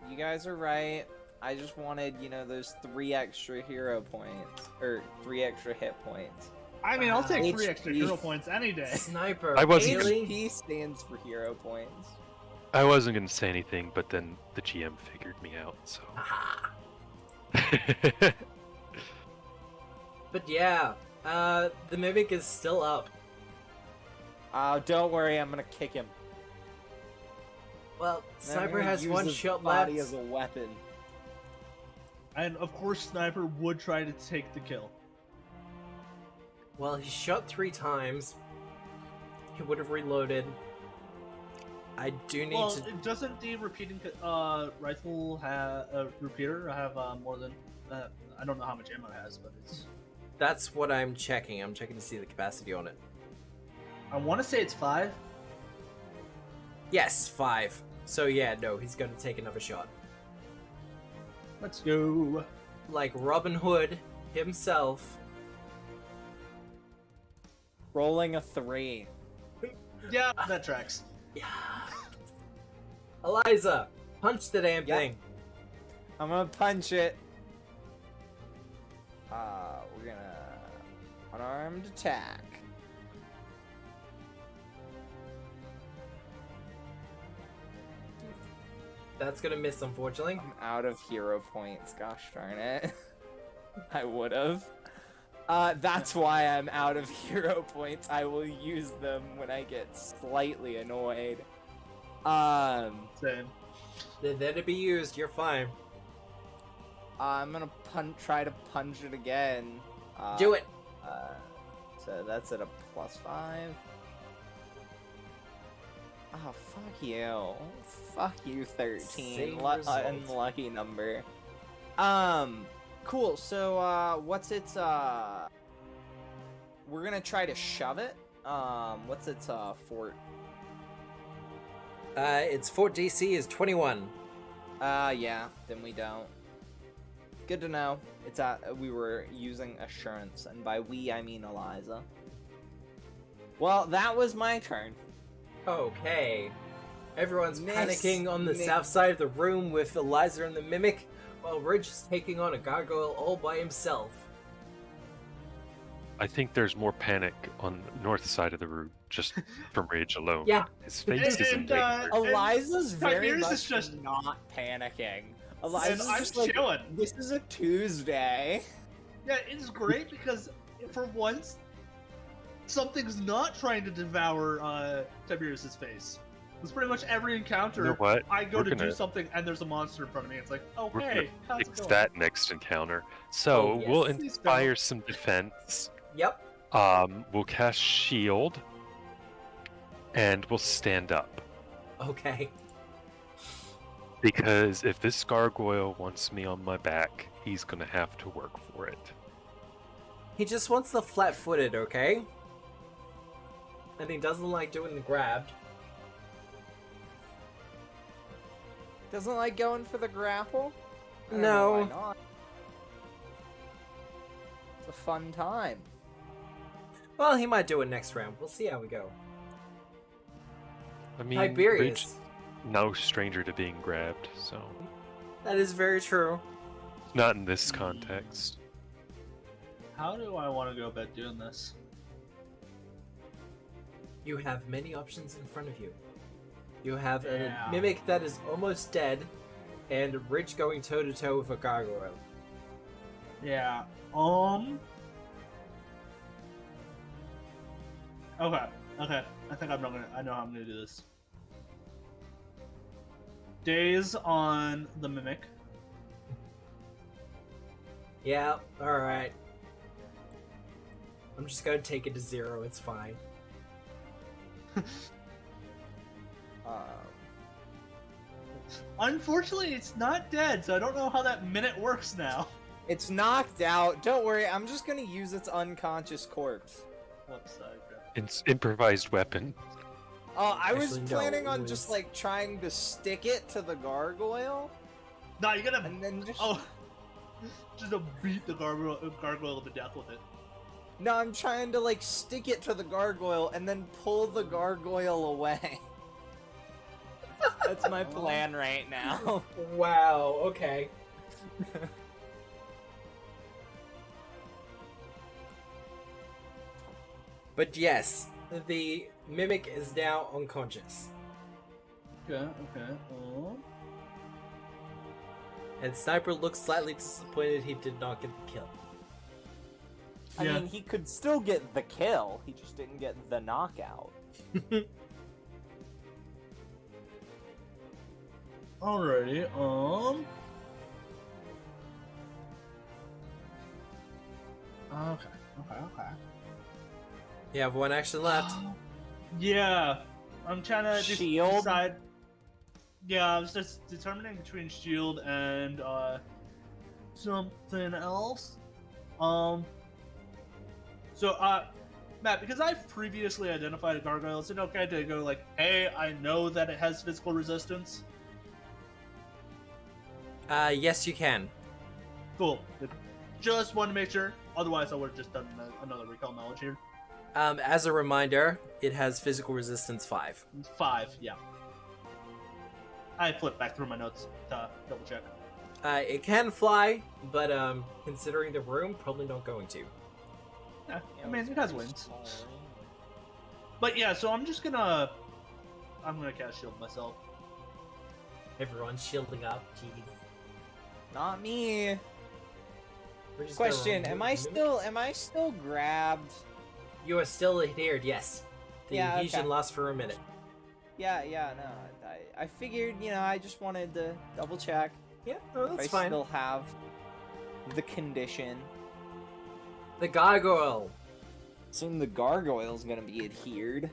D: You guys are right. I just wanted, those 3 extra hero points. Or 3 extra hit points.
A: I mean, I'll take 3
D: HP.
A: extra hero points any day.
B: Sniper.
C: I wasn't-
B: really?
D: HP stands for hero points.
C: I wasn't going to say anything, but then the GM figured me out, so.
B: Haha. But yeah, the Mimic is still up.
D: Don't worry, I'm gonna kick him.
B: Well,
D: I'm
B: Sniper
D: gonna
B: has
D: use
B: 1
D: his
B: shot
D: body
B: left.
D: as a weapon.
A: And of course, Sniper would try to take the kill.
B: Well, he shot 3 times. He would have reloaded. I do need
A: Well,
B: to.
A: doesn't the repeating rifle repeater have more than? I don't know how much ammo it has, but it's.
B: That's what I'm checking. I'm checking to see the capacity on it.
A: I want to say it's 5.
B: Yes, 5. So yeah, no, he's gonna take another shot.
A: Let's go.
B: Like Robin Hood himself.
D: Rolling a 3.
A: Yeah, that tracks.
B: Yeah. Eliza, punch the damn
D: Yep.
B: thing.
D: I'm gonna punch it. We're gonna unarmed attack.
B: That's gonna miss, unfortunately.
D: I'm out of hero points. Gosh darn it. I would have. That's why I'm out of hero points. I will use them when I get slightly annoyed.
A: Same.
B: They're there to be used. You're fine.
D: I'm gonna try to punch it again.
B: Do it.
D: So that's at a +5. Oh, fuck you. Fuck you, 13.
B: Same result.
D: Unlucky number. Cool. So, what's its, we're gonna try to shove it. What's its, fort?
B: Its fort DC is 21.
D: Yeah, then we don't. Good to know. It's we were using assurance, and by we, I mean Eliza. Well, that was my turn.
B: Okay. Everyone's
D: Miss
B: panicking on the
D: Miss-
B: south side of the room with Eliza and the Mimic, while Ridge is taking on a gargoyle all by himself.
C: I think there's more panic on the north side of the room, just from rage alone.
B: Yeah.
C: His face is
A: And,
C: indignant.
D: Eliza's very
A: Tiberius
D: much
A: is just-
D: not panicking.
A: And
D: Eliza's
A: I'm
D: just like,
A: chilling.
D: this is a Tuesday.
A: Yeah, it's great because for once, something's not trying to devour Tiberius's face. It's pretty much every encounter.
C: You know what?
A: I go
C: We're
A: to
C: gonna-
A: do something and there's a monster in front of me. It's like, oh
C: We're
A: hey,
C: gonna
A: how's it
C: fix
A: going?
C: that next encounter. So
B: Oh, yes.
C: we'll
A: Please
C: inspire
A: don't.
C: some defense.
B: Yep.
C: We'll cast shield, and we'll stand up.
B: Okay.
C: Because if this gargoyle wants me on my back, he's gonna have to work for it.
B: He just wants the flat-footed, okay? And he doesn't like doing the grabbed.
D: Doesn't like going for the grapple? I don't know
B: No.
D: why not. It's a fun time.
B: Well, he might do it next round. We'll see how we go.
C: I mean,
B: Tiberius.
C: Ridge, no stranger to being grabbed, so
B: That is very true.
C: not in this context.
A: How do I want to go about doing this?
B: You have many options in front of you. You have
A: Yeah.
B: a Mimic that is almost dead, and Ridge going toe-to-toe with a gargoyle.
A: Yeah. Okay. Okay. I think I know how I'm gonna do this. Days on the Mimic.
B: Yeah, alright. I'm just gonna take it to 0, it's fine.
A: Unfortunately, it's not dead, so I don't know how that minute works now.
D: It's knocked out. Don't worry, I'm just gonna use its unconscious corpse.
A: Whoops,
C: Improvised weapon.
D: I was
B: Actually, no,
D: planning
B: it
D: on
B: was-
D: just like trying to stick it to the gargoyle,
A: No, you gotta.
D: and then just.
A: Just to beat the gargoyle to death with it.
D: No, I'm trying to like stick it to the gargoyle and then pull the gargoyle away. That's my plan right now.
B: Wow, okay. But yes, the mimic is now unconscious.
A: Okay.
B: And Sniper looks slightly disappointed he did not get the kill.
D: I
A: Yeah.
D: mean, he could still get the kill, he just didn't get the knockout.
A: Alrighty. Okay.
B: You have one action left.
A: Yeah, I'm trying to
D: Shield?
A: decide. Yeah, I was just determining between shield and something else. So Matt, because I've previously identified a gargoyle, is it okay to go like, hey, I know that it has physical resistance?
B: Yes, you can.
A: Cool. Just wanted to make sure. Otherwise, I would have just done another recall knowledge here.
B: As a reminder, it has physical resistance 5.
A: 5, yeah. I flipped back through my notes to double check.
B: It can fly, but considering the room, probably not going to.
A: Yeah, I mean, it has wings. But yeah, so I'm gonna cast shield myself.
B: Everyone's shielding up. Jeez.
D: Not me.
B: We're just
D: Question:
B: gonna
D: Am I still grabbed?
B: You are still adhered. Yes. The
D: Yeah,
B: adhesion
D: okay.
B: lasts for a minute.
D: Yeah, no. I figured, I just wanted to double check
B: Yeah, no,
D: if
B: that's
D: I
B: fine.
D: still have the condition.
B: The gargoyle.
D: Assume the gargoyle's gonna be adhered.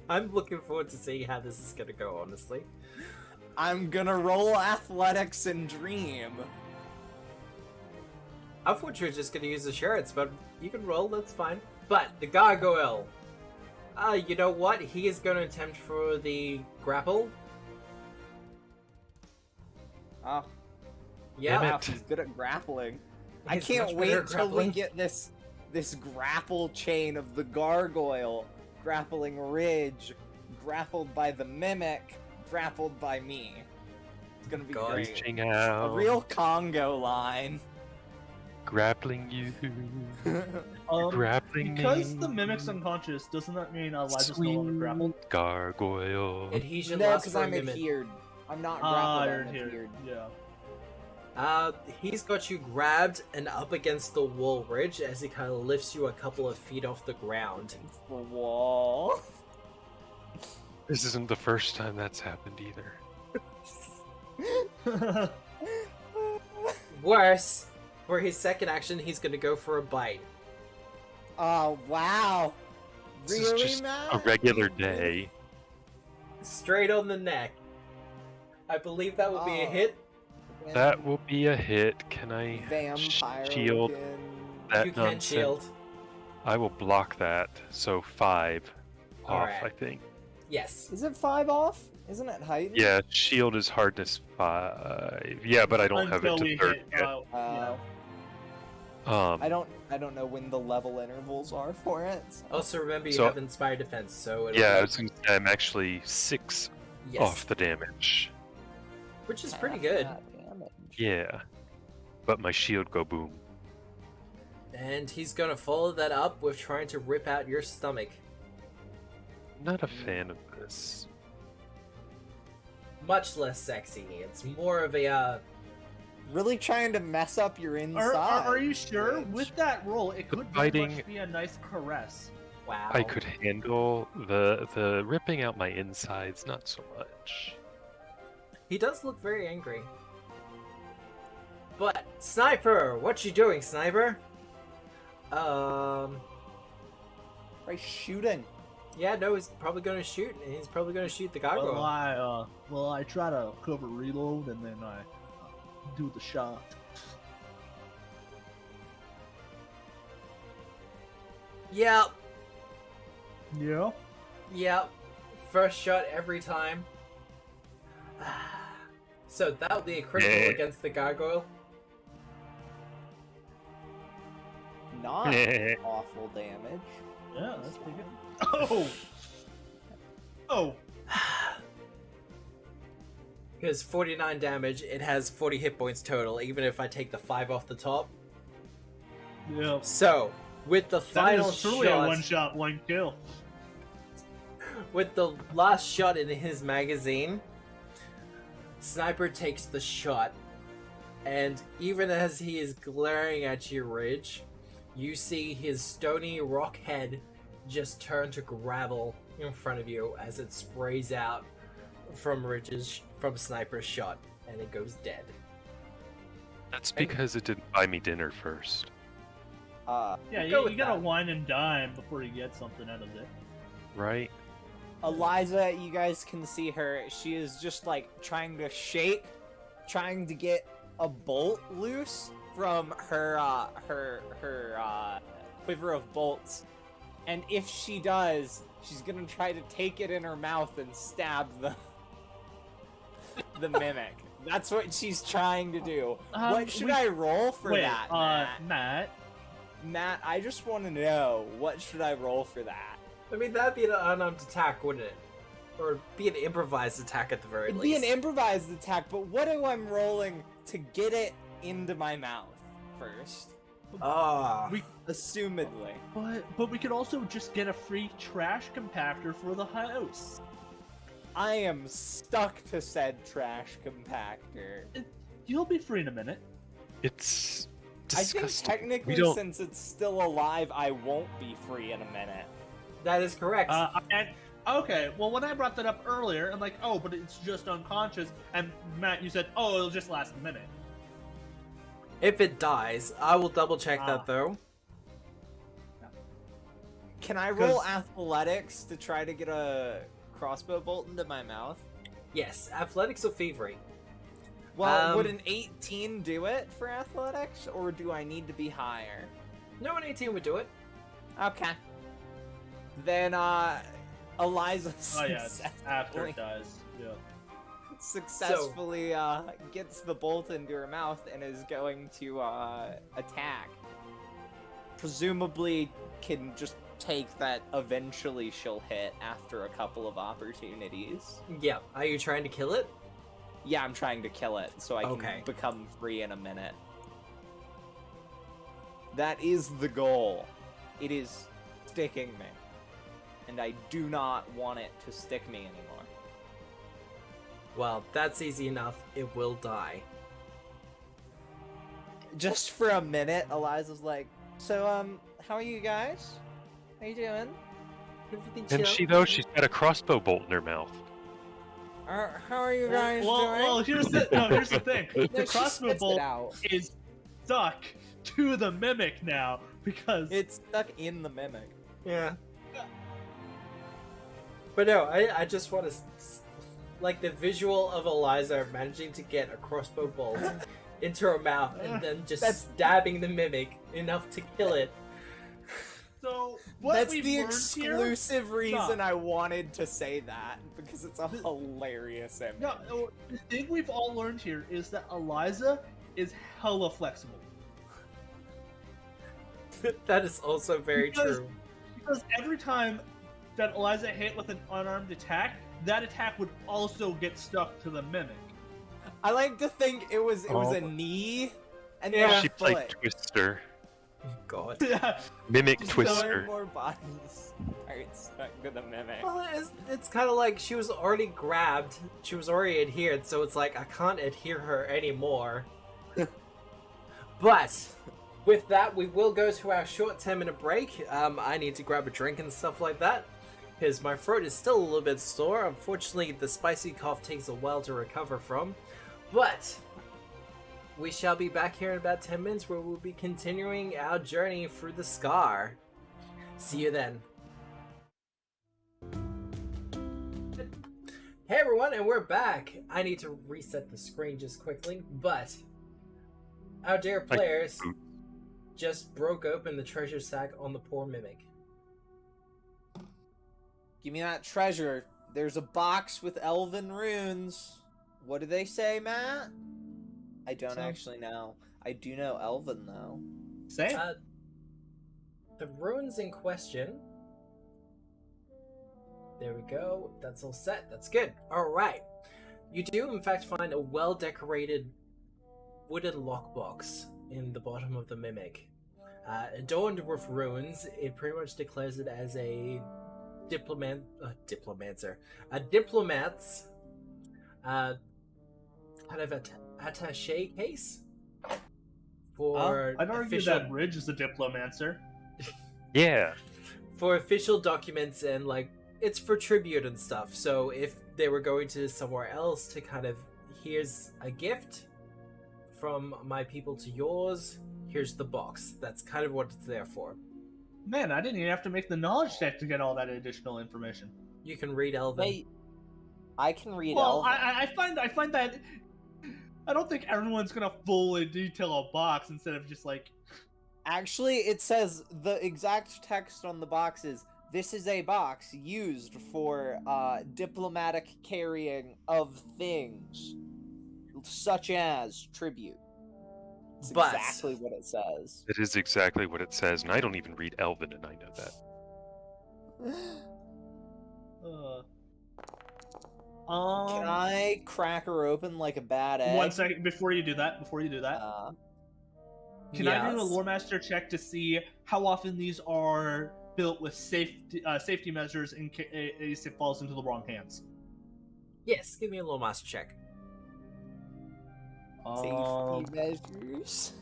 B: I'm looking forward to seeing how this is gonna go. Honestly.
D: I'm gonna roll athletics and dream.
B: I thought you were just gonna use the shards, but you can roll, that's fine. But the gargoyle, you know what? He is gonna attempt for the grapple.
D: Oh,
B: Yeah,
C: Damn
D: wow,
C: it.
D: he's good at grappling. I
B: He's
D: can't
B: much
D: wait
B: better at
D: till we
B: grappling.
D: get this grapple chain of the gargoyle, grappling Ridge, grappled by the mimic, grappled by me. It's gonna be
B: God.
D: great.
C: Reaching
D: A
C: out,
D: real Congo line.
C: grappling you, grappling
A: Because
C: me.
A: the mimic's unconscious, doesn't that mean Eliza's no longer
C: Sweet
A: grappled?
C: gargoyle.
B: adhesion
D: No,
B: lasts
D: because
B: for a
D: I'm
B: minute.
D: adhered. I'm not
A: Ah,
D: grappled,
A: you're
D: I'm
A: here.
D: adhered.
A: Yeah.
B: He's got you grabbed and up against the wall ridge as he kind of lifts you a couple of feet off the ground.
D: It's the wall.
C: This isn't the first time that's happened either.
B: Worse, for his second action, he's gonna go for a bite.
D: Oh, wow.
C: This
D: Really,
C: is just
D: Matt?
C: a regular day.
B: Straight on the neck. I believe that would be a
D: Oh.
B: hit.
C: That will be a hit. Can I
D: Vampire
C: shield
D: looking-
C: that
B: You can
C: nonsense?
B: shield.
C: I will block that. So 5 off,
B: Alright.
C: I think.
B: Yes.
D: Is it 5 off? Isn't it heightened?
C: Yeah, shield is hardness 5. Yeah, but I don't have it
A: Until
C: to
A: we
C: 30
A: hit,
C: yet.
D: Uh,
C: Um,
D: I don't know when the level intervals are for it. So.
B: Also, remember you
C: So-
B: have Inspired Defense, so it'll
C: yeah, I
B: be-
C: was gonna say I'm actually 6
B: yes,
C: off the damage.
B: which is pretty
D: Half
B: good.
D: that damage.
C: Yeah, but my shield go boom.
B: And he's gonna follow that up with trying to rip out your stomach.
C: Not a fan of this.
B: Much less sexy. It's more of a
D: Really trying to mess up your inside.
A: Are you sure?
D: Ridge.
A: With that roll, it could very
C: fighting-
A: much be a nice caress.
B: wow.
C: I could handle the ripping out my insides, not so much.
B: He does look very angry. But Sniper, what you doing, Sniper?
D: Try shooting.
B: Yeah, no, he's probably going to shoot, and he's probably going to shoot the gargoyle.
A: I try to cover reload, and then I do the shot.
B: Yep.
A: Yeah.
B: Yep. First shot every time. So that'll be a critical against the gargoyle.
D: Not awful damage.
A: Yeah, that's pretty good. Oh! Oh!
B: Because 49 damage, it has 40 hit points total, even if I take the 5 off the top.
A: Yeah.
B: So, with the final
A: that is truly
B: shot...
A: a one-shot, one-kill.
B: With the last shot in his magazine, Sniper takes the shot, and even as he is glaring at you, Ridge, you see his stony rock head just turn to gravel in front of you as it sprays out from Sniper's shot, and it goes dead.
C: That's because it didn't buy me dinner first.
A: Yeah, you gotta wine and dine before you get something out of it.
C: Right?
D: Eliza, you guys can see her. She is just like trying to shake, trying to get a bolt loose from her quiver of bolts. And if she does, she's gonna try to take it in her mouth and stab the mimic. That's what she's trying to do. What should I roll for that, Matt? Matt, I just want to know, what should I roll for that?
B: I mean, that'd be an unarmed attack, wouldn't it? Or be an improvised attack at the very least.
D: It'd be an improvised attack, but what if I'm rolling to get it into my mouth first? Assumedly.
A: But we could also just get a free trash compactor for the house.
D: I am stuck to said trash compactor.
A: You'll be free in a minute.
C: It's disgusting.
D: I think technically, since it's still alive, I won't be free in a minute.
B: That is correct.
A: Okay, well, when I brought that up earlier, I'm like, oh, but it's just unconscious. And Matt, you said, oh, it'll just last a minute.
B: If it dies, I will double check that though.
D: Can I roll athletics to try to get a crossbow bolt into my mouth?
B: Yes, athletics or thievery.
D: Well, would an 18 do it for athletics, or do I need to be higher?
B: No, an 18 would do it.
D: Okay. Then, Eliza
A: after it dies. Yeah.
D: Successfully gets the bolt into her mouth and is going to attack. Presumably can just take that eventually she'll hit after a couple of opportunities.
B: Yeah. Are you trying to kill it?
D: Yeah, I'm trying to kill it so I can become free in a minute. That is the goal. It is sticking me. And I do not want it to stick me anymore.
B: Well, that's easy enough. It will die.
D: Just for a minute, Eliza's like, so, how are you guys? How you doing?
C: And she's got a crossbow bolt in her mouth.
D: How are you guys doing?
A: Well, here's the thing. The crossbow bolt is stuck to the mimic now because
D: it's stuck in the mimic.
B: Yeah. But no, I just want to, like, the visual of Eliza managing to get a crossbow bolt into her mouth and then just stabbing the mimic enough to kill it.
A: So what
D: that's
A: we've
D: the
A: learned
D: exclusive reason I wanted to say that, because it's a hilarious image.
A: No, the thing we've all learned here is that Eliza is hella flexible.
B: That is also very true.
A: Because every time that Eliza hit with an unarmed attack, that attack would also get stuck to the mimic.
D: I like to think it was a knee, and
C: yeah,
D: then
C: she played Twister.
B: God.
C: Mimic
D: just
C: Twister.
D: More bodies are stuck to the mimic.
B: Well, it's kind of like she was already grabbed, she was already adhered, so it's like I can't adhere her anymore. But with that, we will go to our short 10-minute break. I need to grab a drink and stuff like that, because my throat is still a little bit sore. Unfortunately, the spicy cough takes a while to recover from. But we shall be back here in about 10 minutes where we'll be continuing our journey through the scar. See you then. Hey everyone, and we're back. I need to reset the screen just quickly, but our dear players just broke open the treasure sack on the poor mimic.
D: Give me that treasure. There's a box with elven runes. What do they say, Matt? I don't actually know. I do know elven, though.
A: Say.
B: The runes in question... There we go. That's all set. That's good. Alright. You do, in fact, find a well-decorated wooden lockbox in the bottom of the mimic. Adorned with runes, it pretty much declares it as a diplomat's kind of attache case for
A: I'd argue that Ridge is a diplomancer.
C: Yeah.
B: For official documents and like it's for tribute and stuff. So if they were going to somewhere else to kind of here's a gift from my people to yours, here's the box. That's kind of what it's there for.
A: Man, I didn't even have to make the knowledge check to get all that additional information.
B: You can read Elven.
D: Wait, I can read
A: Well,
D: elven.
A: I find that I don't think everyone's gonna fully detail a box instead of just like.
D: Actually, it says the exact text on the box is, "This is a box used for diplomatic carrying of things, such as tribute." It's exactly what it says.
C: It is exactly what it says, and I don't even read Elven, and I know that.
D: Can I crack her open like a bad egg?
A: 1 second before you do that. Can I do a lore master check to see how often these are built with safety measures in case it falls into the wrong hands?
B: Yes, give me a lore master check.
D: Safety measures.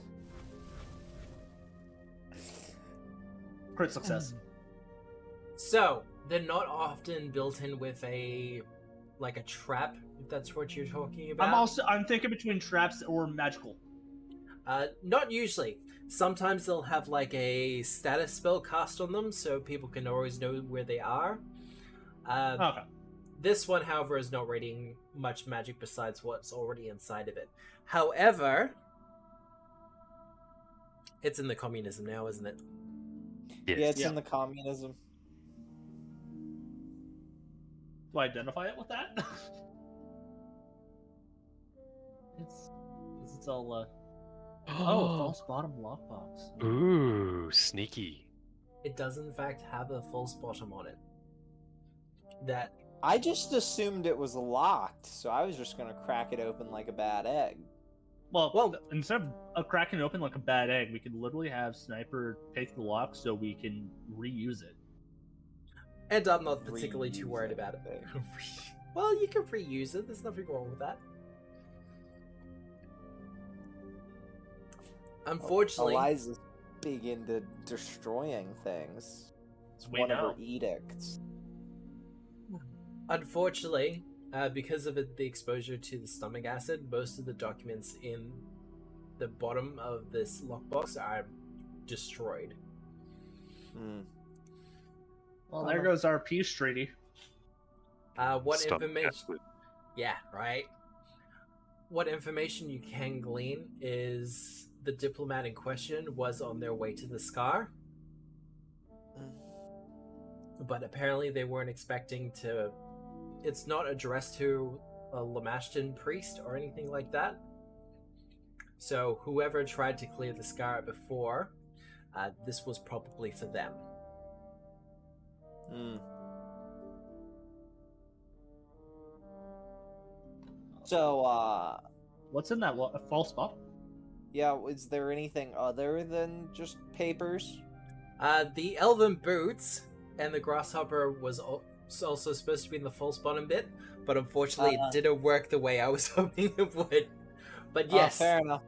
A: Crit success.
B: So they're not often built in with a trap, if that's what you're talking about.
A: I'm thinking between traps or magical.
B: Not usually. Sometimes they'll have like a status spell cast on them, so people can always know where they are.
A: Okay.
B: This one, however, is not reading much magic besides what's already inside of it. However, it's in the communism now, isn't it?
C: Yes.
D: Yeah, it's in the communism.
A: Do I identify it with that? it's all false bottom lockbox.
C: Ooh, sneaky.
B: It does in fact have a false bottom on it. That
D: I just assumed it was locked, so I was just gonna crack it open like a bad egg.
A: Well, instead of cracking it open like a bad egg, we could literally have Sniper take the lock so we can reuse it.
B: And I'm not particularly too worried about it. Well, you can reuse it. There's nothing wrong with that. Unfortunately,
D: Eliza's big into destroying things. It's one of her edicts.
B: Unfortunately, because of the exposure to the stomach acid, most of the documents in the bottom of this lockbox are destroyed.
A: Well, there goes our peace treaty.
B: What information? Yeah, right. What information you can glean is the diplomat in question was on their way to the Scar. But apparently they weren't expecting to... It's not addressed to a Lamashtan priest or anything like that. So whoever tried to clear the Scar before, this was probably for them.
D: So,
A: what's in that false spot?
D: Yeah, is there anything other than just papers?
B: The elven boots and the grasshopper was also supposed to be in the false bottom bit, but unfortunately it didn't work the way I was hoping it would. But yes,
D: fair enough.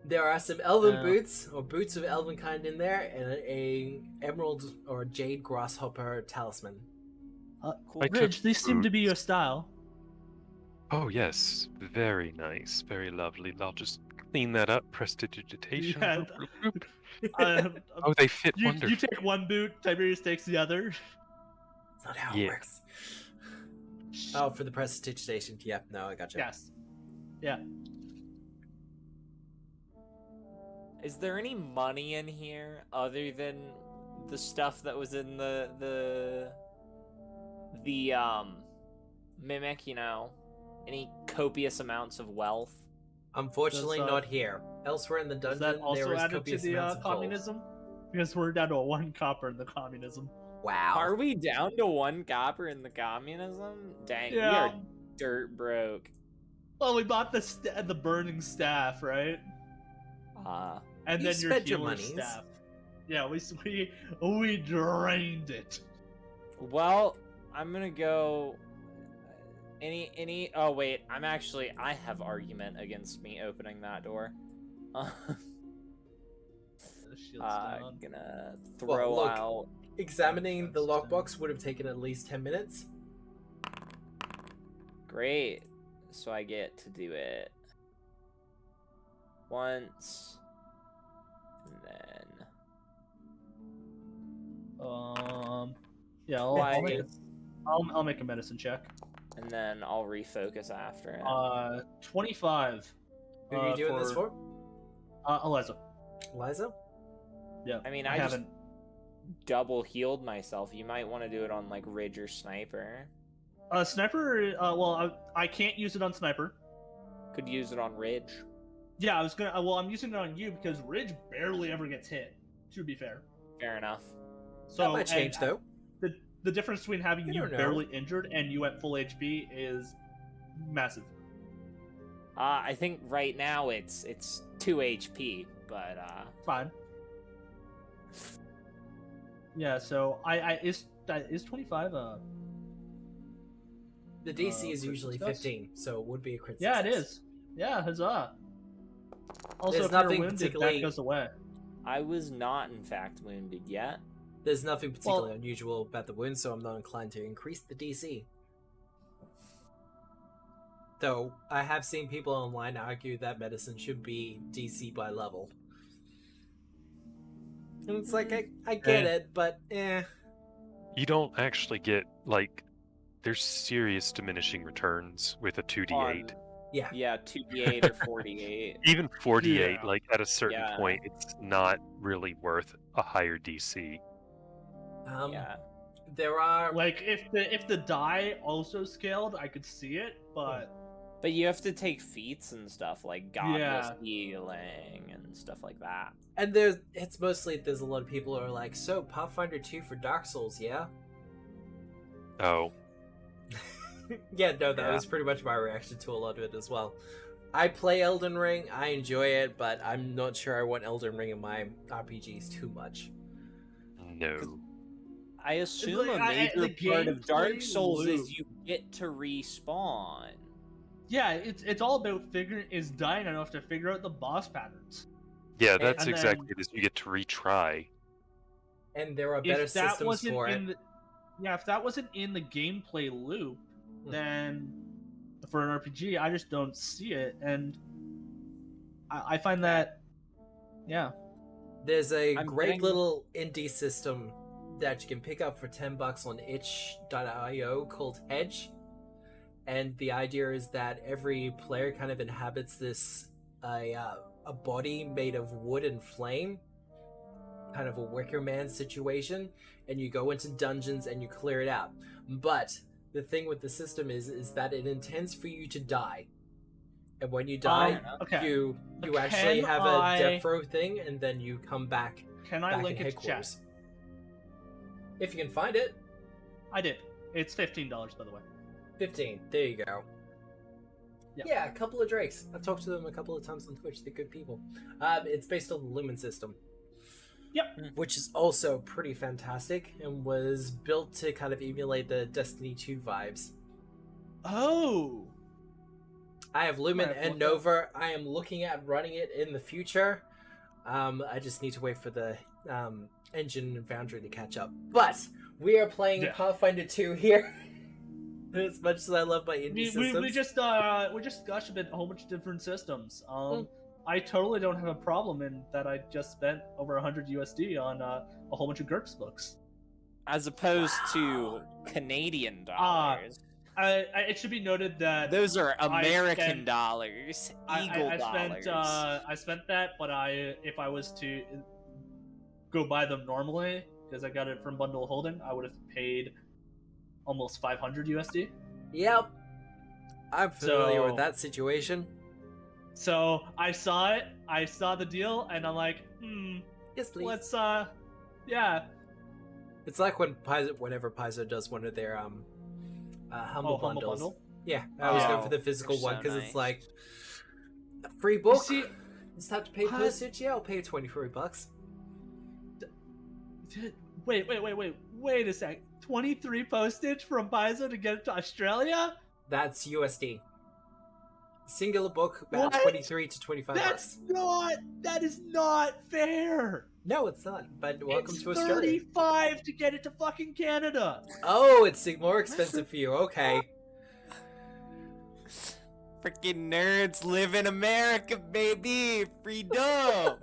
B: There are some elven boots, or boots of elven kind in there, and a emerald or jade grasshopper talisman.
D: Cool.
A: Rich, these seem to be your style.
C: Oh yes, very nice, very lovely. I'll just clean that up, prestidigitation.
A: Yeah.
C: Oh, they fit
A: You
C: wonderfully.
A: take one boot, Tiberius takes the other.
B: That's not how it works. Oh, for the prestidigitation. Yeah, no, I gotcha.
A: Yes. Yeah.
D: Is there any money in here other than the stuff that was in the mimic, you know? Any copious amounts of wealth?
B: Unfortunately,
A: Does,
B: not here. Elsewhere in the
A: Is
B: dungeon,
A: that also
B: there is
A: added to
B: copious
A: the
B: amounts of gold.
A: communism? Because we're down to 1 copper in the communism.
B: Wow.
D: Are we down to 1 copper in the communism? Dang, we
A: Yeah.
D: are dirt broke.
A: Well, we bought the burning staff, right? And
B: You
A: then your
B: spent your
A: healer
B: monies.
A: staff. Yeah, we drained it.
D: Well, I'm gonna go. Oh wait, I have argument against me opening that door.
A: The shield's down.
D: Gonna throw
B: look,
D: out.
B: Examining the
A: That's
B: lockbox would have taken at least 10 minutes.
D: Great. So I get to do it once, and then
A: Yeah, I'll make a medicine check.
D: I'll refocus after it.
A: 25.
B: Who are you doing this for?
A: Eliza.
B: Liza?
A: Yeah.
D: I mean,
A: I
D: I just
A: haven't.
D: double healed myself. You might want to do it on like Ridge or Sniper.
A: Sniper. I can't use it on Sniper.
D: Could use it on Ridge.
A: Yeah, I was gonna. Well, I'm using it on you because Ridge barely ever gets hit. To be fair.
D: Fair enough.
A: So
B: That might change, though.
A: The difference between having
B: You
A: you
B: don't know.
A: barely injured and you at full HP is massive.
D: I think right now it's 2 HP, but
A: Fine. Yeah. So is 25
B: The DC is
A: crit
B: usually
A: success?
B: 15, so it would be a crit
A: Yeah, it
B: success.
A: is. Yeah, huzzah. Also,
B: There's
A: if you're
B: nothing
A: wounded,
B: particularly-
A: that goes away.
D: I was not in fact wounded yet.
B: There's nothing particularly unusual about the wound, so I'm not inclined to increase the DC. Though, I have seen people online argue that medicine should be DC by level. And it's like, I get it, but
C: You don't actually get, like, there's serious diminishing returns with a 2d8.
B: Yeah.
D: Yeah, 2d8 or 48.
C: Even 48,
A: Yeah.
C: like, at a certain
D: Yeah.
C: point, it's not really worth a higher DC.
D: Yeah.
B: There are...
A: Like if the die also scaled, I could see it, but
D: But you have to take feats and stuff like godless
A: Yeah.
D: healing and stuff like that.
B: And there's a lot of people who are like, so, Pathfinder 2 for Dark Souls, yeah?
C: Oh,
B: Yeah, no, that
C: Yeah.
B: was pretty much my reaction to a lot of it as well. I play Elden Ring, I enjoy it, but I'm not sure I want Elden Ring in my RPGs too much.
C: no.
D: I assume
A: like,
D: a major
A: the
D: part of Dark
A: gameplay
D: Souls
A: loop.
D: is you get to respawn.
A: yeah, it's all about dying enough to figure out the boss patterns.
C: Yeah, that's
A: and
C: exactly it. Is you get to retry.
B: And there are better
A: If that
B: systems
A: wasn't
B: for
A: in
B: it.
A: if that wasn't in the gameplay loop, then for an RPG, I just don't see it, and I find that, yeah.
B: There's a
D: I'm
B: great
D: getting-
B: little indie system that you can pick up for $10 on itch.io called Hedge. And the idea is that every player kind of inhabits this a body made of wood and flame, kind of a Wicker Man situation, and you go into dungeons and you clear it out. But the thing with the system is that it intends for you to die. And when you die,
A: Okay.
B: you
A: Can
B: actually have a
A: I-
B: death row thing, and then you come back
A: Can I
B: back
A: link
B: in
A: it to chat?
B: headquarters. If you can find it.
A: I did. It's $15, by the way.
B: 15. There you go.
A: Yeah.
B: Yeah, a couple of Drakes. I've talked to them a couple of times on Twitch. They're good people. It's based on the Lumen system.
A: Yep.
B: Which is also pretty fantastic and was built to kind of emulate the Destiny 2 vibes.
A: Oh.
B: I have Lumen
A: Right,
B: and
A: well,
B: Nova. I am looking at running it in the future. I just need to wait for the engine and Foundry to catch up. But we are playing
A: Yeah.
B: Pathfinder 2 here. As much as I love my indie systems.
A: We just gushed a whole bunch of different systems. I totally don't have a problem in that I just spent over 100 USD on a whole bunch of GURPS books.
D: As opposed to Canadian dollars.
A: it should be noted that
D: Those are
A: I
D: American
A: spent-
D: dollars, Eagle dollars.
A: I spent that, but if I was to go buy them normally, because I got it from Bundle Holding, I would have paid almost 500 USD.
B: Yep. I'm familiar
A: So-
B: with that situation.
A: So I saw it, I saw the deal, and I'm like,
B: Yes, please.
A: let's yeah.
B: It's like when whenever Paizo does one of their humble bundles.
A: Bundle.
B: Yeah, I always go
D: Oh,
B: for the physical
D: they're
B: one
D: so
B: because
D: nice.
B: it's like a free book.
A: see-
B: Just have to pay postage. Yeah, I'll pay you $23.
A: Wait a sec. 23 postage from Paizo to get it to Australia?
B: That's USD. Singular book about
A: What?
B: 23 to 25 bucks.
A: That is not fair.
B: No, it's not. But welcome
A: It's
B: to Australia.
A: 35 to get it to fucking Canada.
B: Oh, it's more expensive for you. Okay.
D: Freaking nerds live in America, baby! Freedom!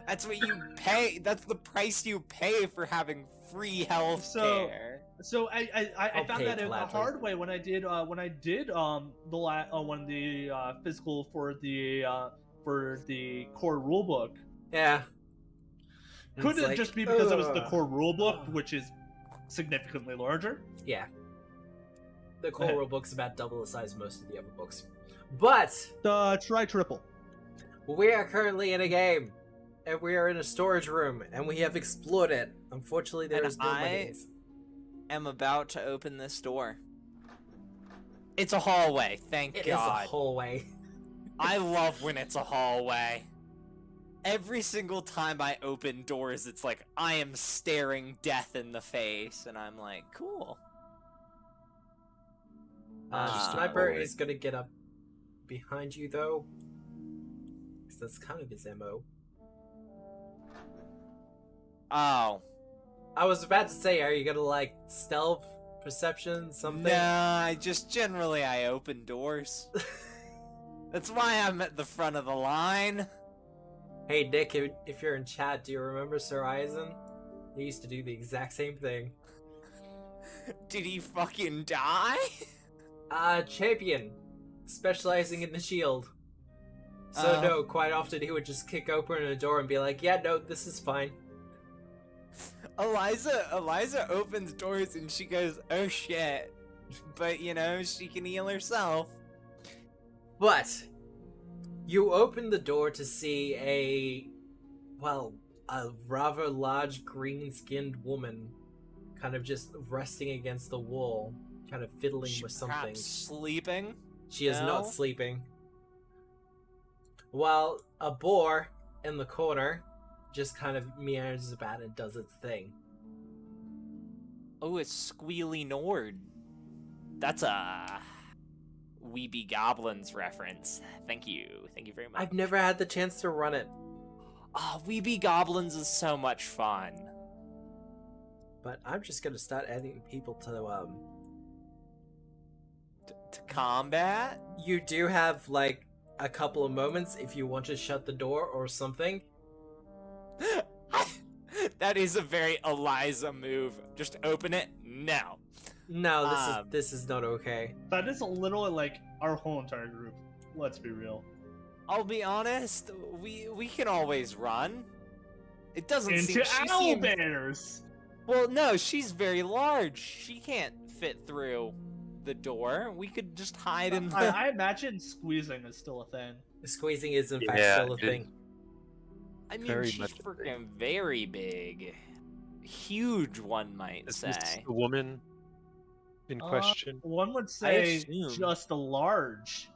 D: That's what you pay. That's the price you pay for having free health care.
A: So I
B: I'll
A: found
B: pay
A: that
B: it
A: out the
B: gladly.
A: hard way when I did the physical for the core rulebook.
B: Yeah. And
A: Could
B: it's
A: it
B: like,
A: just be because it was the
B: ugh.
A: core rulebook, which is significantly larger?
B: Yeah. The core rule book's about double the size of most of the other books. But
A: Try triple.
B: we are currently in a game. And we are in a storage room. And we have explored it. Unfortunately, there
D: And
B: is no money.
D: I'm about to open this door. It's a hallway, thank
B: It is a
D: God.
B: hallway.
D: I love when it's a hallway. Every single time I open doors, it's like I am staring death in the face, and I'm like, cool.
B: Sniper
C: hallway.
B: is gonna get up behind you, though. 'Cause that's kind of his MO.
D: Oh.
B: I was about to say, are you gonna, like, stealth, perception, something?
D: Nah, I open doors. That's why I'm at the front of the line.
B: Hey, Nick, if you're in chat, do you remember Sir Eisen? He used to do the exact same thing.
D: Did he fucking die?
B: Champion. Specializing in the shield. So
D: Oh.
B: no, quite often he would just kick open a door and be like, yeah, no, this is fine.
D: Eliza opens doors and she goes, oh shit. But, you know, she can heal herself.
B: But, you open the door to see a rather large green-skinned woman kind of just resting against the wall, kind of fiddling with something.
D: Perhaps sleeping?
B: She is
D: No?
B: not sleeping. While a boar in the corner just kind of meanders about and does its thing.
D: Oh, it's Squealy Nord. That's a Weeby Goblins reference. Thank you. Thank you very much.
B: I've never had the chance to run it,
D: Oh, Weeby Goblins is so much fun.
B: but I'm just gonna start adding people to
D: To combat?
B: You do have like a couple of moments if you want to shut the door or something.
D: That is a very Eliza move. Just open it? No.
B: No, this is not okay.
A: That is a little like our whole entire group. Let's be real.
D: I'll be honest, we can always run. It doesn't
A: Into
D: seem she seems...
A: owlbears.
D: Well, no, she's very large. She can't fit through the door. We could just hide in the...
A: I imagine squeezing is still a thing.
B: Squeezing is in fact
C: Yeah,
B: still a
C: it-
B: thing.
D: I mean,
C: very
D: she's
C: much a
D: freaking very big. Huge, one might
C: Is
D: say.
C: this the woman in question?
A: One would say
D: assume.
A: just a large.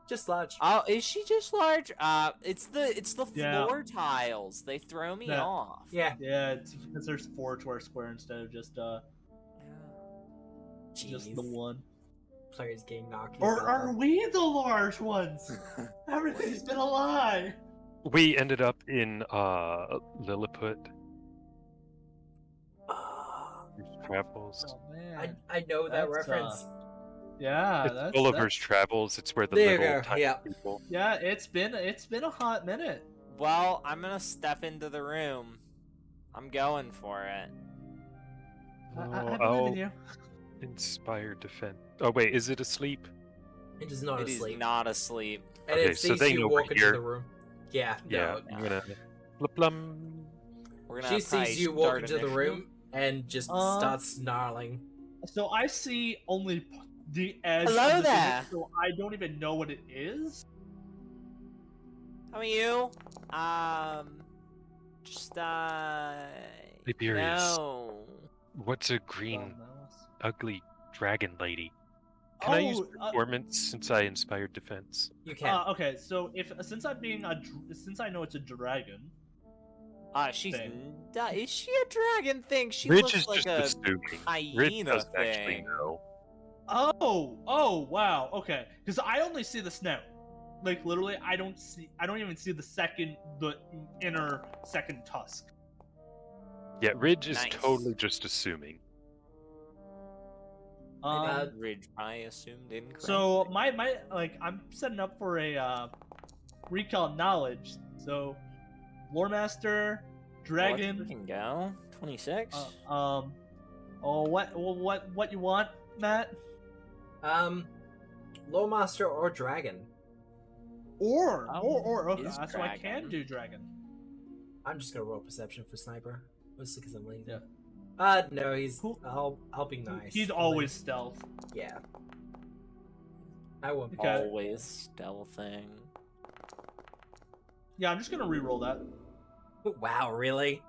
B: Just large.
D: Oh, is she just large? It's the
A: Yeah.
D: floor tiles. They throw me
A: Yeah.
D: off.
B: Yeah.
A: Yeah, it's because there's 4 to our square instead of just the
B: Jeez.
A: one.
B: Players getting knocked.
A: Or are we the large ones? Everything's been a lie.
C: We ended up in Lilliput. Travels.
A: Oh man.
B: I know that
A: That's,
B: reference.
A: Yeah,
C: It's
A: that's
C: Gulliver's Travels. It's where the
B: There you
C: little
B: go,
C: tiny
B: yeah.
C: people.
A: yeah. It's been a hot minute.
D: Well, I'm gonna step into the room. I'm going for it.
A: I
C: Oh,
A: believe in you.
C: Inspired defense. Oh wait, is it asleep?
B: It is not
D: It is
B: asleep.
D: not asleep.
B: And
C: Okay,
B: it
C: so
B: sees
C: they
B: you
C: know we're
B: walk into
C: here.
B: the room. Yeah,
C: Yeah,
B: no.
C: I'm gonna plum.
D: We're
B: She
D: gonna
B: sees you walk into the room and just starts snarling.
A: So I see only the edge
D: Hello
A: of the
D: there.
A: thing, so I don't even know what it is.
D: How are you? Just
C: Tiberius.
D: no.
C: What's a green,
A: Oh,
C: ugly dragon lady? Can I use
A: no.
C: performance since I inspired defense?
B: You can.
A: Okay, so since I know it's a dragon.
D: She's
A: Thing.
D: is she a dragon thing? She
C: Ridge
D: looks
C: is
D: like
C: just
D: a
C: assuming. Ridge
D: hyena
C: doesn't actually
D: thing.
C: know.
A: Oh, wow. Okay, because I only see the snout. Like literally, I don't even see the inner second tusk.
C: Yeah, Ridge is
D: Nice.
C: totally just assuming.
D: Ridge, I assumed incorrect.
A: So I'm setting up for a recall knowledge. So, lore master, dragon.
D: Let's freaking go. 26.
A: Oh, what you want, Matt?
B: Lowmaster or dragon?
A: Or okay,
D: is
A: so I can
D: dragon.
A: do dragon.
B: I'm just gonna roll perception for sniper, mostly because I'm lazy.
A: Yeah.
B: No, he's.
A: Cool.
B: I'll be nice.
A: He's always stealth.
B: Yeah. I won't.
A: Okay.
D: Always stealthing.
A: Yeah, I'm just gonna re-roll that.
B: Wow, really?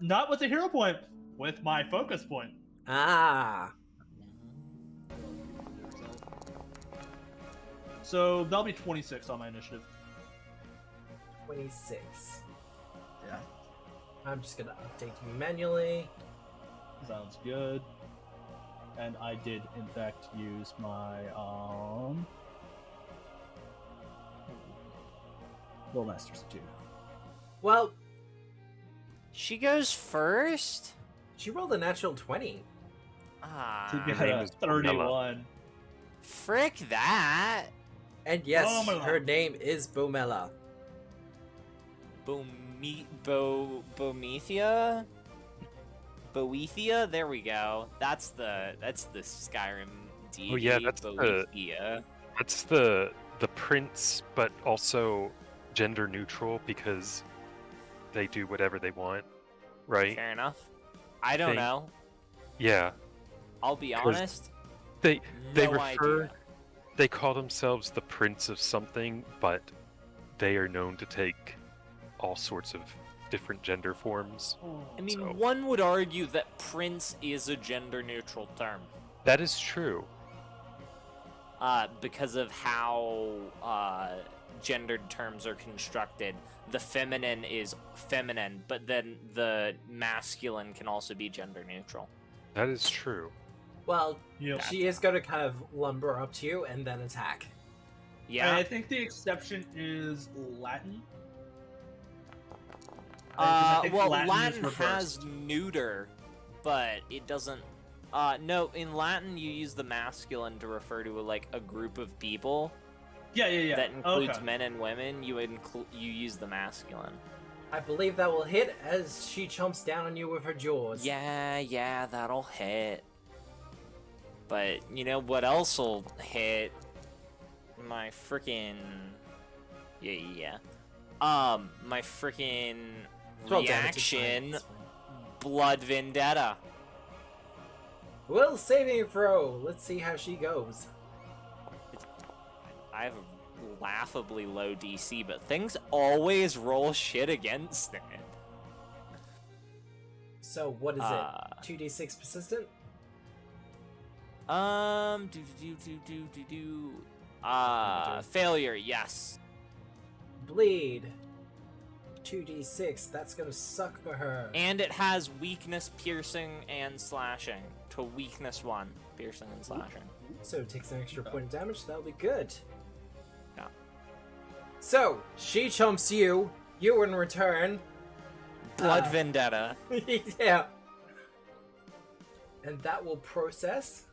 A: Not with the hero point, with my focus point.
B: Ah.
A: So that'll be 26 on my initiative.
B: 26.
A: Yeah.
B: I'm just gonna update you manually.
A: Sounds good. And I did, in fact, use my Lore Masters too.
B: Well,
D: She goes first?
B: she rolled a natural 20.
A: To get
C: name
A: a
C: is
A: 31.
D: Frick that.
B: And yes,
A: Bomela.
B: her name is Bomela.
D: Bomethia? Boethia? There we go. That's the Skyrim deity.
C: Oh yeah, that's
D: Boethia.
C: That's the prince, but also gender neutral because they do whatever they want, right?
D: Fair enough. I don't
C: Thing.
D: know.
C: Yeah,
D: I'll be
C: 'Cause
D: honest.
C: they
D: No
C: refer.
D: idea.
C: They call themselves the prince of something, but they are known to take all sorts of different gender forms.
D: I mean,
C: So-
D: one would argue that prince is a gender-neutral term.
C: That is true.
D: Because of how gendered terms are constructed. The feminine is feminine, but then the masculine can also be gender neutral.
C: That is true.
B: Well,
A: Yep.
B: she is gonna kind of lumber up to you and then attack.
D: Yeah.
A: And I think the exception is Latin. 'Cause I think
D: Well,
A: Latin is
D: Latin has
A: reversed.
D: neuter, but it doesn't. No, in Latin you use the masculine to refer to like a group of people
A: Yeah.
D: that includes
A: Okay.
D: men and women. You use the masculine.
B: I believe that will hit as she chomps down on you with her jaws.
D: Yeah, that'll hit. But you know what else will hit? My freaking yeah. My freaking
B: 12 damage, it's fine,
D: reaction,
B: it's fine.
D: blood vendetta.
B: Will saving throw. Let's see how she goes.
D: I have a laughably low DC, but things always roll shit against it.
B: So what is it? 2d6 persistent?
D: Failure, yes.
B: Bleed. 2d6. That's gonna suck for her.
D: And it has weakness, piercing, and slashing. To weakness 1, piercing and slashing.
B: So it takes an extra point of damage. That'll be good.
D: Yeah.
B: So she chomps you. You in return.
D: Blood vendetta.
B: Yeah. And that will process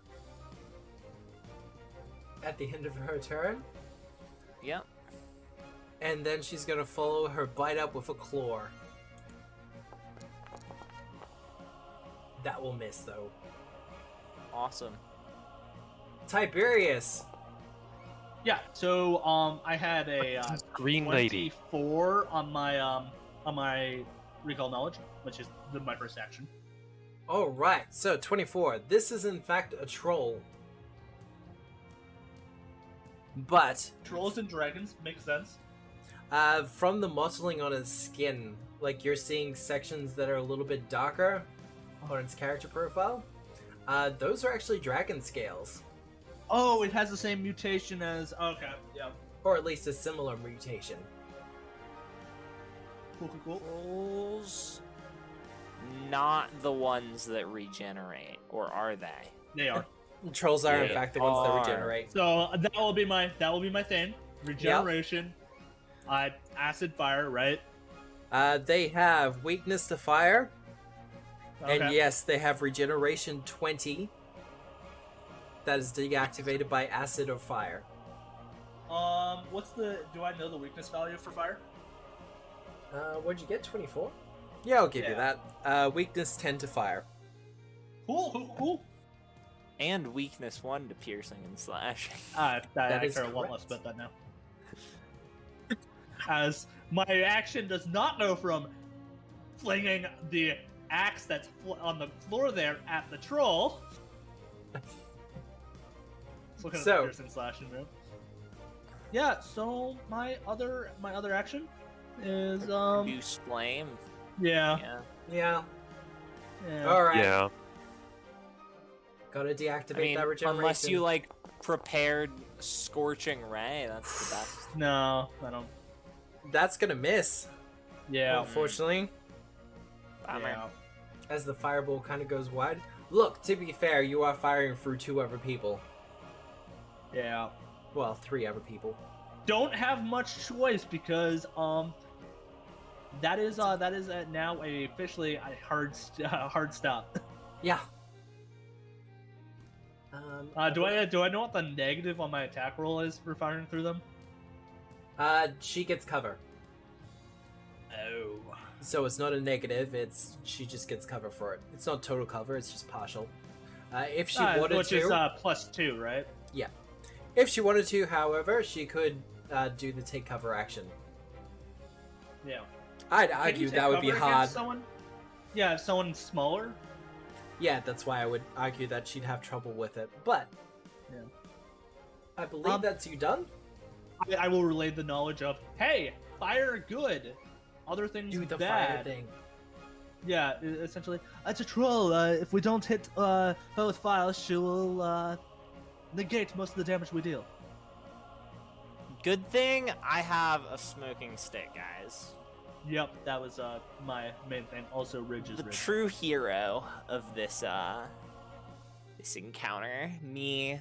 B: at the end of her turn.
D: Yep.
B: And then she's gonna follow her bite up with a claw. That will miss though.
D: Awesome.
B: Tiberius.
A: Yeah, so I had a
C: Green lady.
A: 24 on my recall knowledge, which is my first action.
B: All right, so 24. This is in fact a troll. But
A: Trolls and dragons makes sense.
B: from the mottling on his skin, like you're seeing sections that are a little bit darker on its character profile. Those are actually dragon scales,
A: Oh, it has the same mutation as. Okay, yeah.
B: or at least a similar mutation.
A: Cool.
D: Trolls, not the ones that regenerate, or are they?
A: They are.
B: Trolls are in
C: Yeah.
B: fact the ones that
D: Are.
B: regenerate.
A: So that will be my thing. Regeneration. Acid fire, right?
B: They have weakness to fire,
A: Okay.
B: and yes, they have regeneration 20. That is deactivated by acid or fire.
A: Do I know the weakness value for fire?
B: What'd you get? 24? Yeah, I'll give you
A: Yeah.
B: that. Weakness 10 to fire.
A: Cool.
D: And weakness 1 to piercing and slashing.
B: That
A: I
B: is
A: care a lot
B: correct.
A: less about that now. As my action does not go from flinging the axe that's on the floor there at the troll. Looking at
B: So-
A: the piercing slashing room. Yeah. So my other action is
D: Use flame.
A: yeah.
D: Yeah.
B: Alright.
C: Yeah.
B: Gotta deactivate
D: I mean,
B: that regeneration.
D: unless you like prepared scorching ray, that's the best.
A: No, I don't.
B: That's gonna miss,
A: Yeah.
B: unfortunately,
D: Bummer.
A: Yeah.
B: as the fireball kind of goes wide. Look, to be fair, you are firing through 2 other people.
A: Yeah.
B: Well, 3 other people.
A: Don't have much choice because that is now officially a hard stop.
B: Yeah.
A: Do I know what the negative on my attack roll is for firing through them?
B: She gets cover.
A: Oh.
B: So it's not a negative, she just gets cover for it. It's not total cover, it's just partial. If she wanted
A: which
B: to...
A: is +2, right?
B: Yeah. If she wanted to, however, she could do the take cover action.
A: Yeah.
B: I'd
A: Can you
B: argue
A: take
B: that would be
A: cover
B: hard.
A: against someone? Yeah, if someone's smaller.
B: Yeah, that's why I would argue that she'd have trouble with it. But...
A: Yeah.
B: I believe that's you done?
A: I will relay the knowledge of, hey, fire good, other things
B: Do the
A: bad.
B: fire thing.
A: Yeah, essentially, it's a troll. If we don't hit both files, she will negate most of the damage we deal.
D: Good thing I have a smoking stick, guys.
A: Yep, that was my main thing. Also, Ridge is
D: The
A: Ridge.
D: true hero of this encounter, me.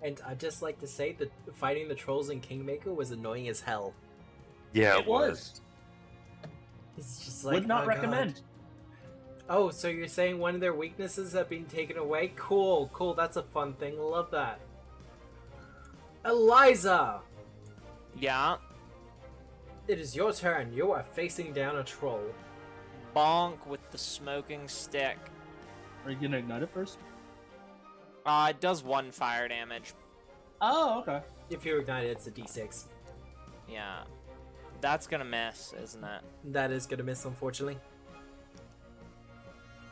B: And I'd just like to say that fighting the trolls in Kingmaker was annoying as hell.
C: Yeah,
A: It was.
B: It's just like,
A: Would not
B: oh,
A: recommend.
B: God. Oh, so you're saying one of their weaknesses have been taken away? Cool, that's a fun thing. Love that. Eliza!
D: Yeah.
B: It is your turn. You are facing down a troll.
D: Bonk with the smoking stick.
A: Are you gonna ignite it first?
D: It does 1 fire damage.
A: Oh, okay.
B: If you ignite it, it's a d6.
D: Yeah. That's gonna miss, isn't it?
B: That is gonna miss, unfortunately.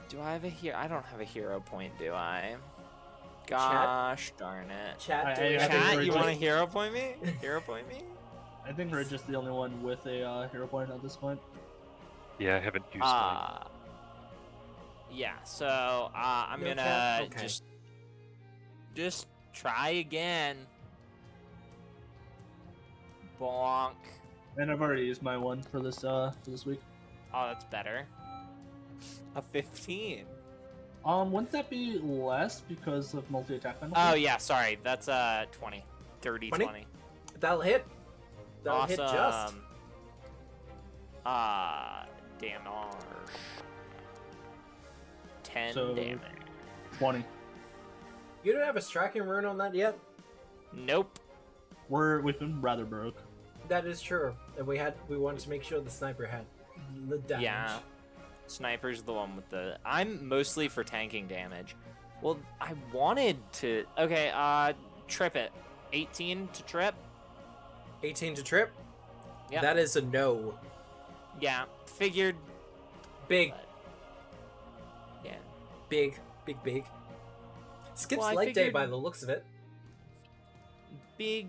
D: Do I have a hero? I don't have a hero point, do I? Gosh darn it.
B: Chat, do
A: I
B: we have
A: think
D: Chat,
A: we're
D: you want to
A: just-
D: hero point me? Hero point me?
A: I think Ridge is the only one with a hero point at this point.
C: Yeah, I haven't used mine.
D: Yeah, so I'm
B: No
D: gonna
B: cap? Okay.
D: just try again. Bonk.
A: And I've already used my one for this week.
D: Oh, that's better. A 15.
A: Wouldn't that be less because of multi-attack penalty?
D: Oh yeah, sorry. That's 20. 30,
B: 20?
D: 20.
B: That'll hit. That'll
D: Awesome.
B: hit just.
D: Damage. 10
A: So-
D: damage.
A: 20.
B: You don't have a striking rune on that yet?
D: Nope.
A: We've been rather broke.
B: That is true. And we wanted to make sure the sniper had the damage.
D: Yeah. Sniper's the one with the... I'm mostly for tanking damage. Well, I wanted to... Okay, trip it. 18 to trip?
B: 18 to trip?
D: Yeah.
B: That is a no.
D: Yeah, figured...
B: Big.
D: But... Yeah.
B: Big. Skips
D: Well, I
B: leg day
D: figured-
B: by the looks of it.
D: Big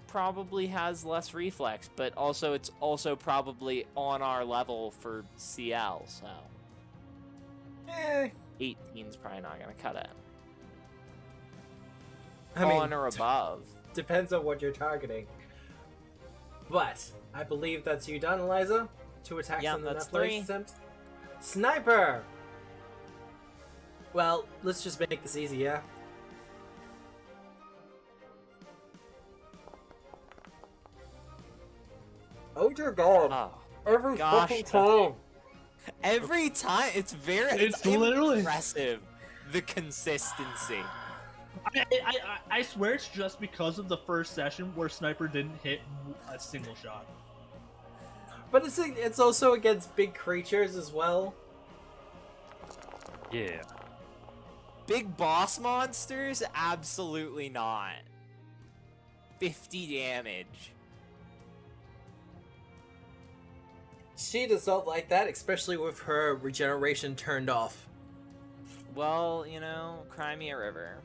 D: probably has less reflex, but also it's also probably on our level for CL, so... 18's probably not gonna cut it.
B: I mean,
D: On or above.
B: depends on what you're targeting. But I believe that's you done, Eliza. 2 attacks
D: Yeah,
B: on the
D: that's
B: athletics
D: 3.
B: attempt. Sniper! Well, let's just make this easy, yeah? Oh dear god.
D: Oh.
B: Every
D: gosh,
B: fucking time.
D: Every time, it's
A: It's literally-
D: impressive, the consistency.
A: I swear it's just because of the first session where Sniper didn't hit a single shot.
B: But it's also against big creatures as well.
C: Yeah.
D: Big boss monsters? Absolutely not. 50 damage.
B: She does not like that, especially with her regeneration turned off.
D: Well, you know, cry me a river.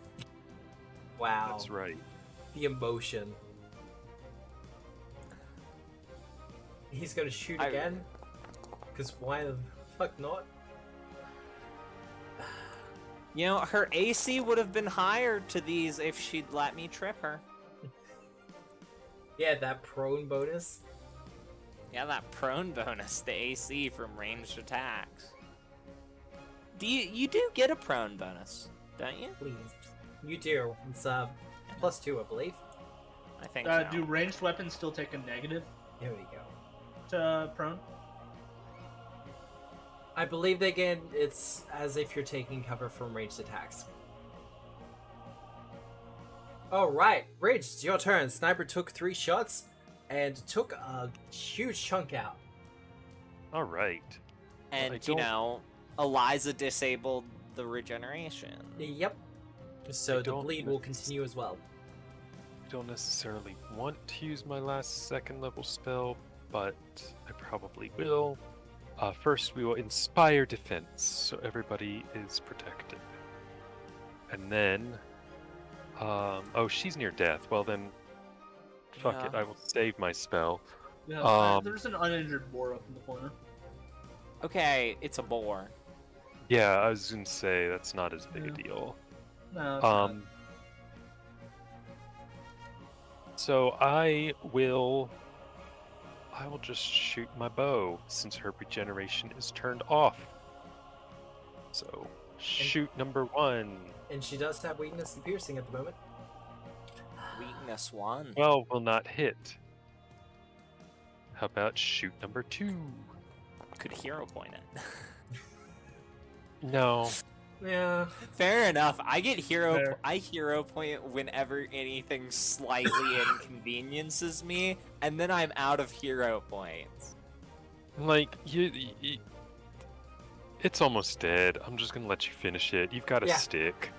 B: Wow.
C: That's right.
B: The emotion. He's gonna shoot again? Because why the fuck not?
D: You know, her AC would have been higher to these if she'd let me trip her.
B: Yeah, that prone bonus.
D: Yeah, that prone bonus, the AC from ranged attacks. You do get a prone bonus, don't you?
B: Please. You do. It's +2, I believe.
D: I think so.
A: Do ranged weapons still take a negative
B: Here we go.
A: to prone?
B: I believe it's as if you're taking cover from ranged attacks. Alright, Rage, it's your turn. Sniper took 3 shots and took a huge chunk out.
C: All right.
D: And,
C: I
D: you
C: don't-
D: know, Eliza disabled the regeneration.
B: Yep. So the
C: don't
B: bleed will continue as well.
C: I don't necessarily want to use my last 2nd level spell, but I probably will. First, we will inspire defense, so everybody is protected. And then, oh, she's near death. Well then, fuck it.
D: Yeah.
C: I will save my spell.
A: Yeah, there's an uninjured boar up in the corner.
D: Okay, it's a boar.
C: Yeah, I was gonna say that's not as big a
A: Yeah.
C: deal.
A: No, it's not.
C: So I will just shoot my bow since her regeneration is turned off. So shoot number 1.
B: And she does have weakness to piercing at the moment.
D: Weakness 1.
C: Well, will not hit. How about shoot number 2?
D: Could hero point it.
C: No.
B: Yeah.
D: Fair enough. I get
A: Fair.
D: I hero point whenever anything slightly inconveniences me, and then I'm out of hero points.
C: Like, you, it's almost dead. I'm just gonna let you finish it. You've got a
B: Yeah.
C: stick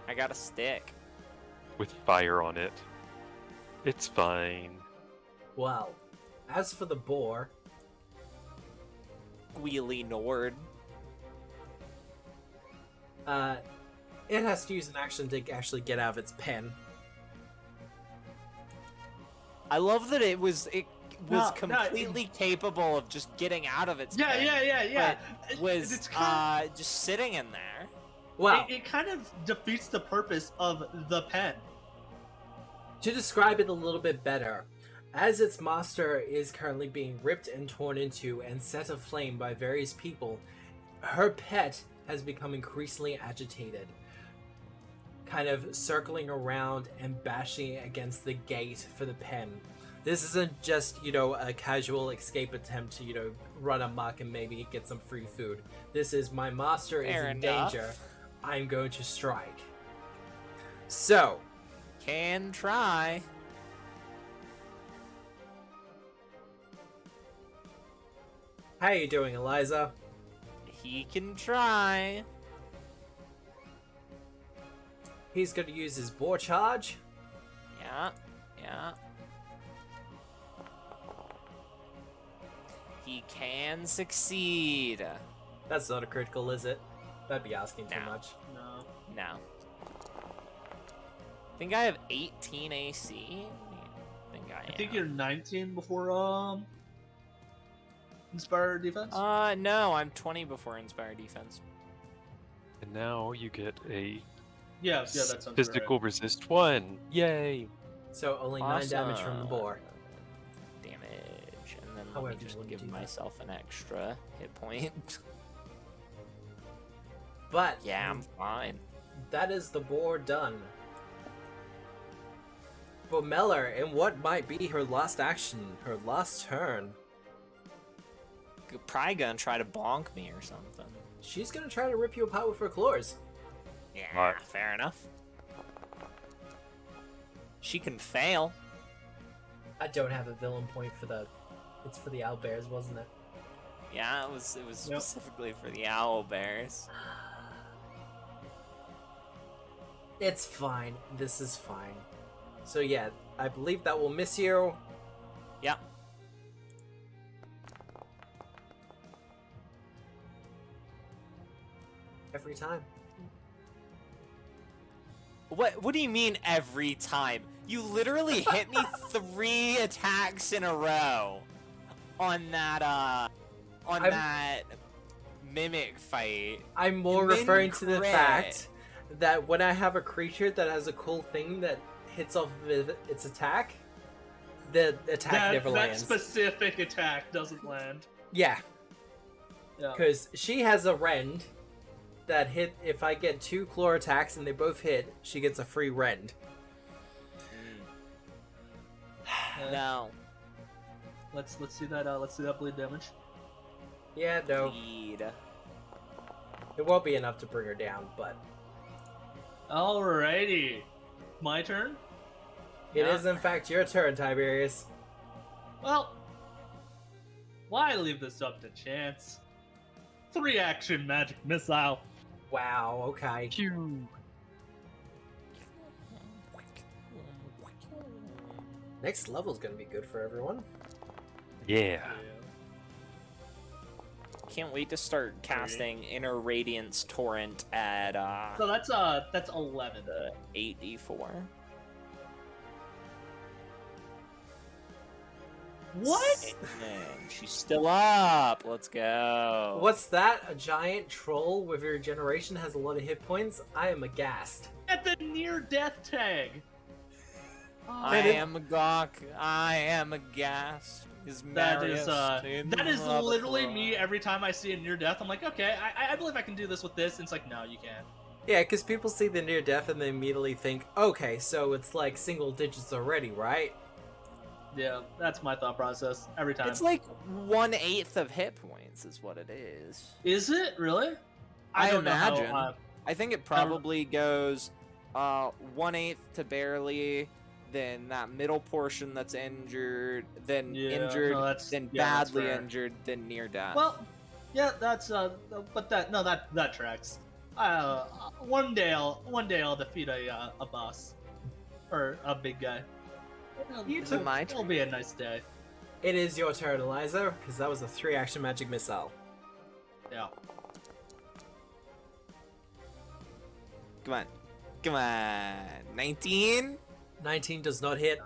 D: I got a stick.
C: with fire on it. It's fine.
B: Well, as for the boar,
D: Wheelie Nord.
B: it has to use an action to actually get out of its pen.
D: I love that it was
A: No,
D: completely capable of just getting out of its
A: Yeah,
D: pen,
A: yeah.
D: but was
A: It's kind
D: just sitting in there.
B: Well,
A: it kind of defeats the purpose of the pen.
B: to describe it a little bit better, as its master is currently being ripped and torn into and set aflame by various people, her pet has become increasingly agitated, kind of circling around and bashing against the gate for the pen. This isn't just, a casual escape attempt to, run amok and maybe get some free food. This is my master
D: Fair
B: is in
D: enough.
B: danger. I'm going to strike. So,
D: Can try.
B: how you doing, Eliza?
D: He can try.
B: He's going to use his boar charge.
D: Yeah. He can succeed.
B: That's not a critical, is it? That'd be asking too
D: No.
B: much.
A: No.
D: No. I think I have 18 AC. I
A: think you're 19 before Inspire Defense?
D: No, I'm 20 before Inspire Defense.
C: And now you get a
A: Yeah, that sounds
C: physical resist 1. Yay!
B: So only 9 damage from the boar.
D: Damage. And then
B: However
D: let me
B: you
D: just
B: wanna
D: give
B: do that.
D: myself an extra hit point.
B: But
D: Yeah, I'm fine.
B: that is the boar done. But Meller, in what might be her last action, her last turn,
D: Probably gonna try to bonk me or something.
B: she's gonna try to rip you apart with her claws.
D: Yeah,
C: Right.
D: fair enough. She can fail.
B: I don't have a villain point for the. It's for the owlbears, wasn't it?
D: Yeah, it was
A: Yep.
D: specifically for the owlbears.
B: It's fine. This is fine. So yeah, I believe that will miss you.
D: Yep.
B: Every time.
D: What do you mean every time? You literally hit me 3 attacks in a row on that that mimic fight.
B: I'm more
D: You made me
B: referring to the
D: crit.
B: fact that when I have a creature that has a cool thing that hits off of its attack, the attack never
A: that
B: lands.
A: specific attack doesn't land.
B: Yeah,
A: Yeah.
B: because she has a rend that hit. If I get 2 claw attacks and they both hit, she gets a free rend.
D: No.
A: Let's see that bleed damage.
B: Yeah, no,
D: Bleed.
B: it won't be enough to bring her down, but
A: Alrighty. My turn?
B: it
D: Yeah.
B: is in fact your turn, Tiberius.
A: Well, why leave this up to chance? 3 action magic missile.
B: Wow. Okay.
C: Phew.
B: Next level's gonna be good for everyone.
C: Yeah.
D: Can't wait to start casting Inner Radiance Torrent at
A: So that's 11.
D: 8d4.
A: What?
D: And she's still up. Let's go.
B: What's that? A giant troll with regeneration has a lot of hit points? I am aghast.
A: At the near death tag.
D: I am a gawk. I am aghast.
A: That is literally me every time I see a near death. I'm like, okay, I believe I can do this with this. And it's like, no, you can't.
B: Yeah, because people see the near death and they immediately think, okay, so it's like single digits already, right?
A: Yeah, that's my thought process every time.
D: It's like 1/8 of hit points is what it is.
A: Is it really?
D: I
A: don't know how,
D: imagine. I think it probably goes 1/8 to barely, then that middle portion that's injured, then injured,
A: no, that's-
D: then
A: yeah, that's
D: badly
A: fair.
D: injured, then near death.
A: Well, yeah, that's but that tracks. One day I'll defeat a boss or a big guy.
D: Is it my
A: It'll
D: turn?
A: be a nice day.
B: It is your turn, Eliza, because that was a 3 action magic missile.
A: Yeah.
D: Come on, 19.
B: 19 does not hit.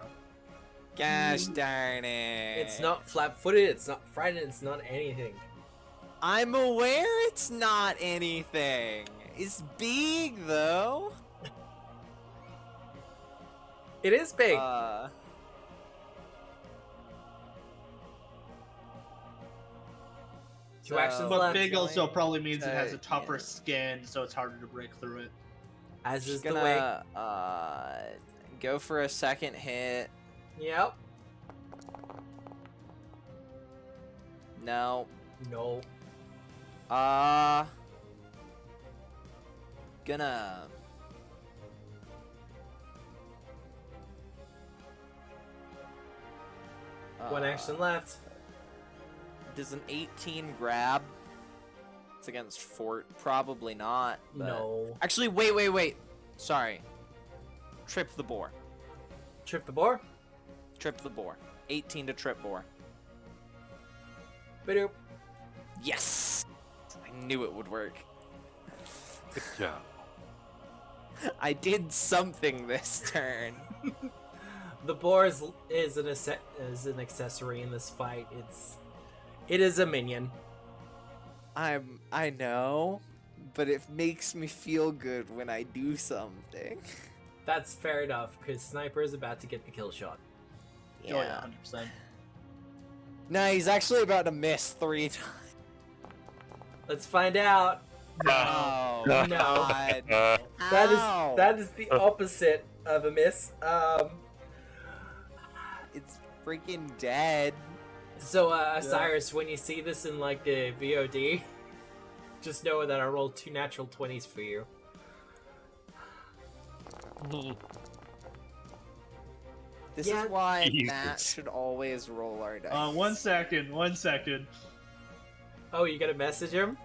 D: Gosh darn it!
B: It's not flat-footed, it's not frightened, it's not anything.
D: I'm aware it's not anything. It's big though.
B: It is big. 2 actions
A: But
B: left.
A: big also probably means it has a tougher
D: yeah.
A: skin, so it's harder to break through it.
B: As is
D: Just
B: the way.
D: gonna go for a second hit.
B: Yep.
D: No.
B: No.
D: Gonna
B: One action left.
D: Does an 18 grab? It's against fort. Probably not. But...
B: No.
D: Actually, wait. Sorry. Trip the boar.
B: Trip the boar?
D: Trip the boar. 18 to trip boar.
B: Ba-doop.
D: Yes! I knew it would work.
C: Good job.
D: I did something this turn.
B: The boar is an accessory in this fight. It is a minion.
D: I know, but it makes me feel good when I do something.
B: That's fair enough, because Sniper is about to get the kill shot.
A: Oh yeah, 100%.
D: No, he's actually about to miss 3 times.
B: Let's find out.
D: Oh,
B: No.
D: God.
B: That is the opposite of a miss.
D: It's freaking dead.
B: So, Cyrus, when you see this in like the VOD, just know that I rolled 2 natural 20s for you.
D: This
B: Yeah.
D: is why
C: Jesus.
D: Matt should always roll our dice.
A: 1 second.
B: Oh, you gotta message him?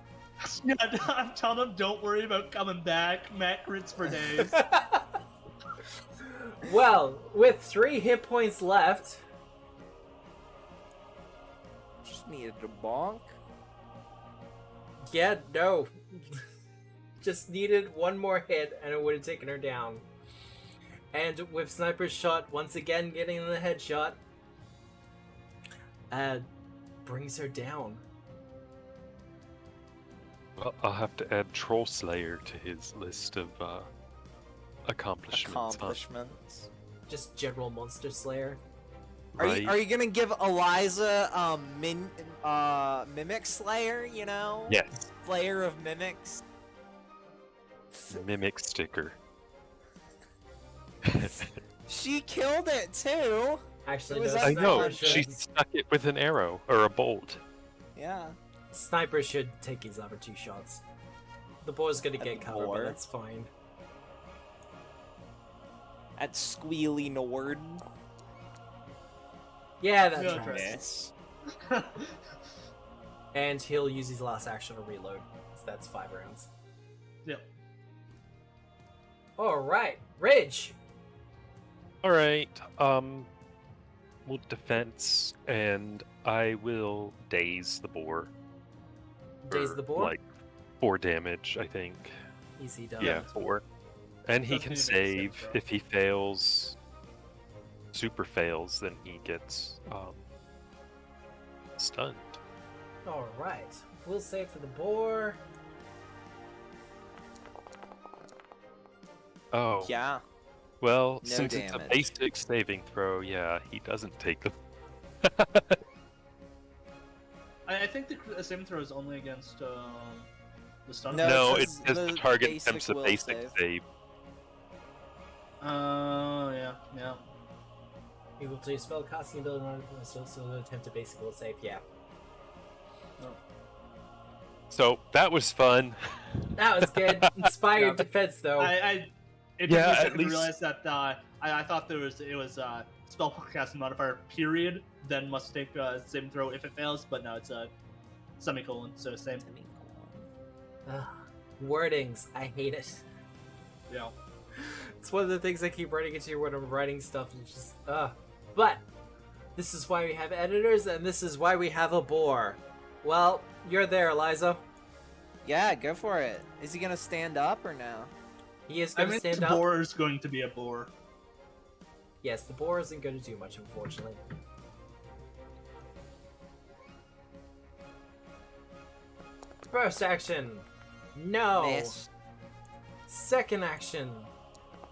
A: Yeah, I'm telling him don't worry about coming back. Matt crits for days.
B: Well, with 3 hit points left,
D: Just needed a bonk.
B: yeah, no. Just needed 1 more hit and it would have taken her down. And with Sniper's shot, once again getting the headshot, brings her down.
C: Well, I'll have to add Troll Slayer to his list of accomplishments.
D: Accomplishments.
B: Just general monster slayer.
D: Are
C: Right?
D: you gonna give Eliza Mimic Slayer? You know?
C: Yes.
D: Slayer of mimics.
C: Mimic sticker.
D: She killed it too.
B: Actually,
D: It was
B: no,
C: I know.
B: Sniper
C: She
B: should,
C: stuck it with an arrow or a bolt.
D: Yeah.
B: Sniper should take his other 2 shots. The boy's gonna
D: At
B: get
D: the
B: covered,
D: boar?
B: but that's fine.
D: At Squealy Nord.
B: Yeah, that's
A: Yeah,
B: right.
D: Miss.
B: And he'll use his last action to reload. So that's 5 rounds.
A: Yep.
B: Alright, Ridge!
C: Alright, we'll defense, and I will daze the boar.
B: Daze
C: for,
B: the boar?
C: Like 4 damage, I think.
B: Easy done.
C: Yeah, 4. And he
A: Doesn't
C: can
A: even
C: save
A: make sense, though.
C: if he fails. Super fails, then he gets stunned.
B: Alright. We'll save for the boar.
C: Oh,
D: Yeah.
C: well,
D: No
C: since it's a
D: damage.
C: basic saving throw, yeah, he doesn't take the.
A: I think the saving throw is only against the stun.
D: No,
C: No,
D: it
C: it
D: says
C: says the
D: the
C: target
D: basic
C: attempts a
D: will
C: basic
D: save.
C: save.
A: Yeah.
B: Equal to your spell casting ability, so attempt to basic will save, yeah.
C: So that was fun.
B: That was good. Inspired
A: Yeah.
B: defense, though.
A: It took
C: Yeah,
A: me a
C: at
A: second to
C: least-
A: realize that I thought it was spellcasting modifier period, then must take saving throw if it fails, but no, it's a semicolon, so same.
B: Ugh, wordings. I hate it.
A: Yeah.
B: It's one of the things I keep running into when I'm writing stuff. And it's just, But this is why we have editors, and this is why we have a boar. Well, you're there, Eliza.
D: Yeah, go for it. Is he gonna stand up or no?
B: He is
A: I
B: going to
A: mean,
B: stand
A: the
B: up.
A: boar is going to be a boar.
B: Yes, the boar isn't going to do much, unfortunately. First action. No.
D: Miss.
B: Second action.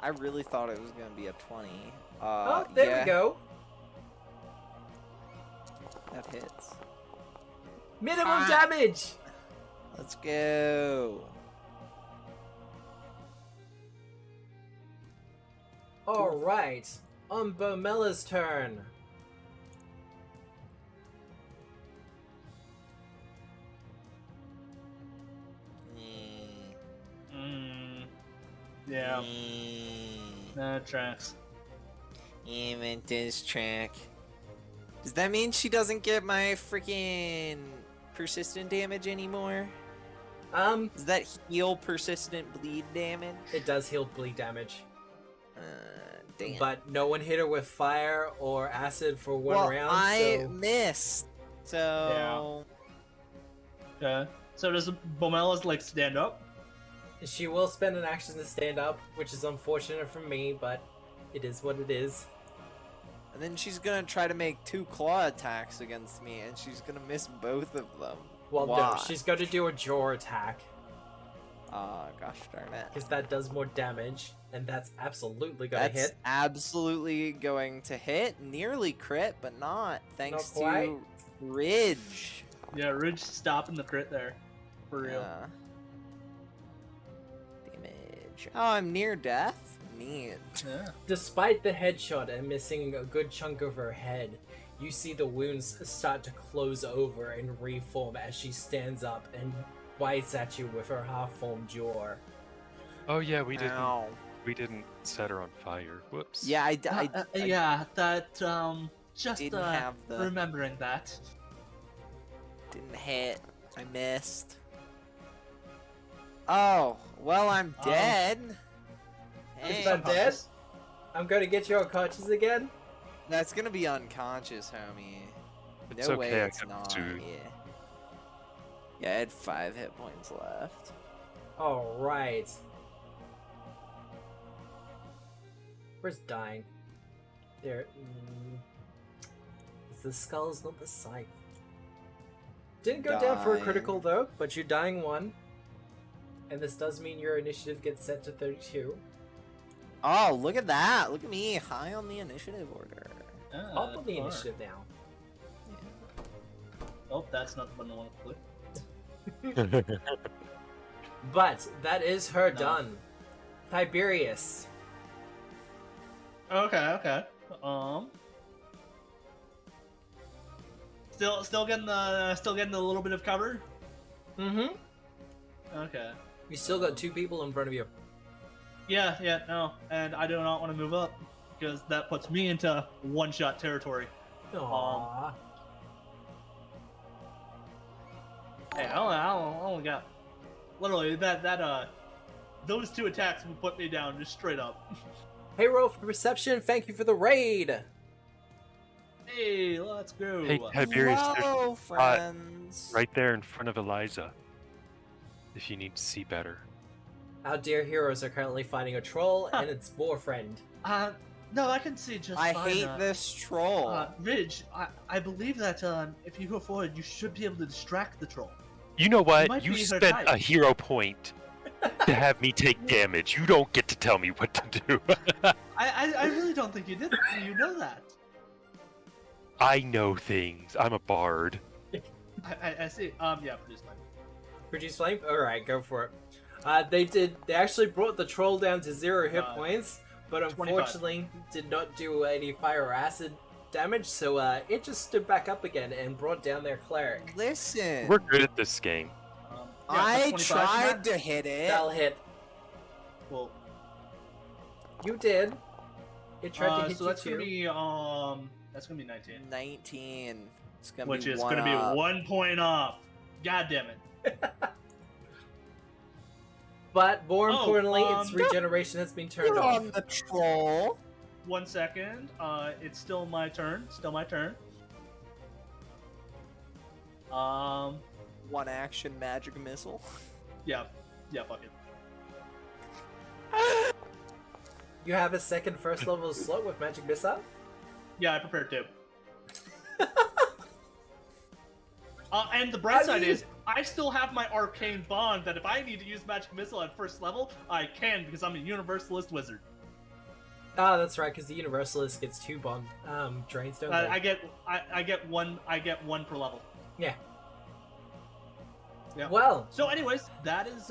D: I really thought it was gonna be a 20.
B: Oh, there
D: yeah,
B: we go.
D: That hits.
B: Minimum
D: Ah.
B: damage.
D: Let's go.
B: All right. Bomela's turn.
A: Yeah, that tracks.
D: Even this track. Does that mean she doesn't get my freaking persistent damage anymore? Does that heal persistent bleed damage?
B: It does heal bleed damage.
D: Damn.
B: But no one hit her with fire or acid for one round.
D: I
B: so...
D: missed. So
A: Okay. So does Bomella's like stand up?
B: She will spend an action to stand up, which is unfortunate for me, but it is what it is.
D: and then she's gonna try to make 2 claw attacks against me, and she's gonna miss both of them.
B: Well,
D: Why?
B: no, she's going to do a jaw attack,
D: Gosh darn it.
B: because that does more damage, and that's absolutely going to
D: That's
B: hit.
D: absolutely going to hit. Nearly crit, but not. Thanks
B: Not quite.
D: to Ridge.
A: Yeah, Ridge stopping the crit there. For real.
D: Damage. Oh, I'm near death? Neat.
A: Yeah.
B: Despite the headshot and missing a good chunk of her head, you see the wounds start to close over and reform as she stands up and bites at you with her half-formed jaw.
C: Oh yeah, we didn't.
D: Ow.
C: We didn't set her on fire. Whoops.
D: Yeah, I
A: Yeah, that just
D: didn't have the
A: remembering that.
D: didn't hit. I missed. Oh, well, I'm dead.
B: Is
D: Hey,
B: that dead? I'm going to get you unconscious again?
D: that's gonna be unconscious, homie.
C: It's
D: No
C: okay,
D: way
C: I
D: it's
C: got
D: not.
C: two.
D: Yeah, I had 5 hit points left.
B: Alright. Where's dying? There. It's the skulls, not the scythe. Didn't go down for a
D: Dying.
B: critical though, but you're dying 1. And this does mean your initiative gets set to 32.
D: Oh, look at that! Look at me, high on the initiative order.
B: Up on the initiative now.
A: Oh, that's not the button I want to click.
B: But that is her
A: No.
B: done. Tiberius.
A: Okay. Still getting a little bit of cover.
B: Mm-hmm.
A: Okay.
B: You still got 2 people in front of you.
A: Yeah, no, and I do not want to move up because that puts me into one-shot territory.
B: Aww.
A: Hey, I only got literally those 2 attacks will put me down just straight up.
B: Hey, roll for perception. Thank you for the raid.
A: Hey, let's go.
C: Hey, Tiberius, there's
D: Hello,
C: a spot
D: friends.
C: right there in front of Eliza. If you need to see better.
B: Our dear heroes are currently fighting a troll and its boyfriend.
A: No, I can see just
D: I
A: fine.
D: hate this troll.
A: Ridge, I believe that if you go forward, you should be able to distract the troll.
C: You know
A: might
C: what? You
A: be her
C: spent
A: type.
C: a hero point to have me take damage. You don't get to tell me what to do.
A: I really don't think you did. You know that.
C: I know things. I'm a bard.
A: I see. Yeah, produce flame.
B: Produce flame? Alright, go for it. They actually brought the troll down to 0 hit points, but
A: 25.
B: unfortunately did not do any fire or acid damage, so it just stood back up again and brought down their cleric.
D: Listen,
C: We're good at this game.
D: I
A: 25
D: tried to hit it.
B: That'll hit.
A: Well,
B: You did. It tried to hit
A: so
B: you
A: that's
B: too.
A: that's gonna be 19,
D: 19. It's gonna
A: which
D: be
A: is
D: one
A: gonna be
D: up.
A: 1 point off. God damn it.
B: But more
A: Oh,
B: importantly, its regeneration has been turned
D: You're
B: off.
D: on the troll.
A: 1 second. It's still my turn.
D: One action magic missile.
A: Yeah, fuck it.
B: You have a second first level slot with magic missile?
A: Yeah, I prepared 2. And the bright side is, I still have my arcane bond that if I need to use magic missile at first level, I can because I'm a universalist wizard.
B: Ah, that's right, because the universalist gets 2 bond drains, don't they?
A: I get one per level.
B: Yeah.
A: Yeah.
B: Well,
A: So, anyways, that is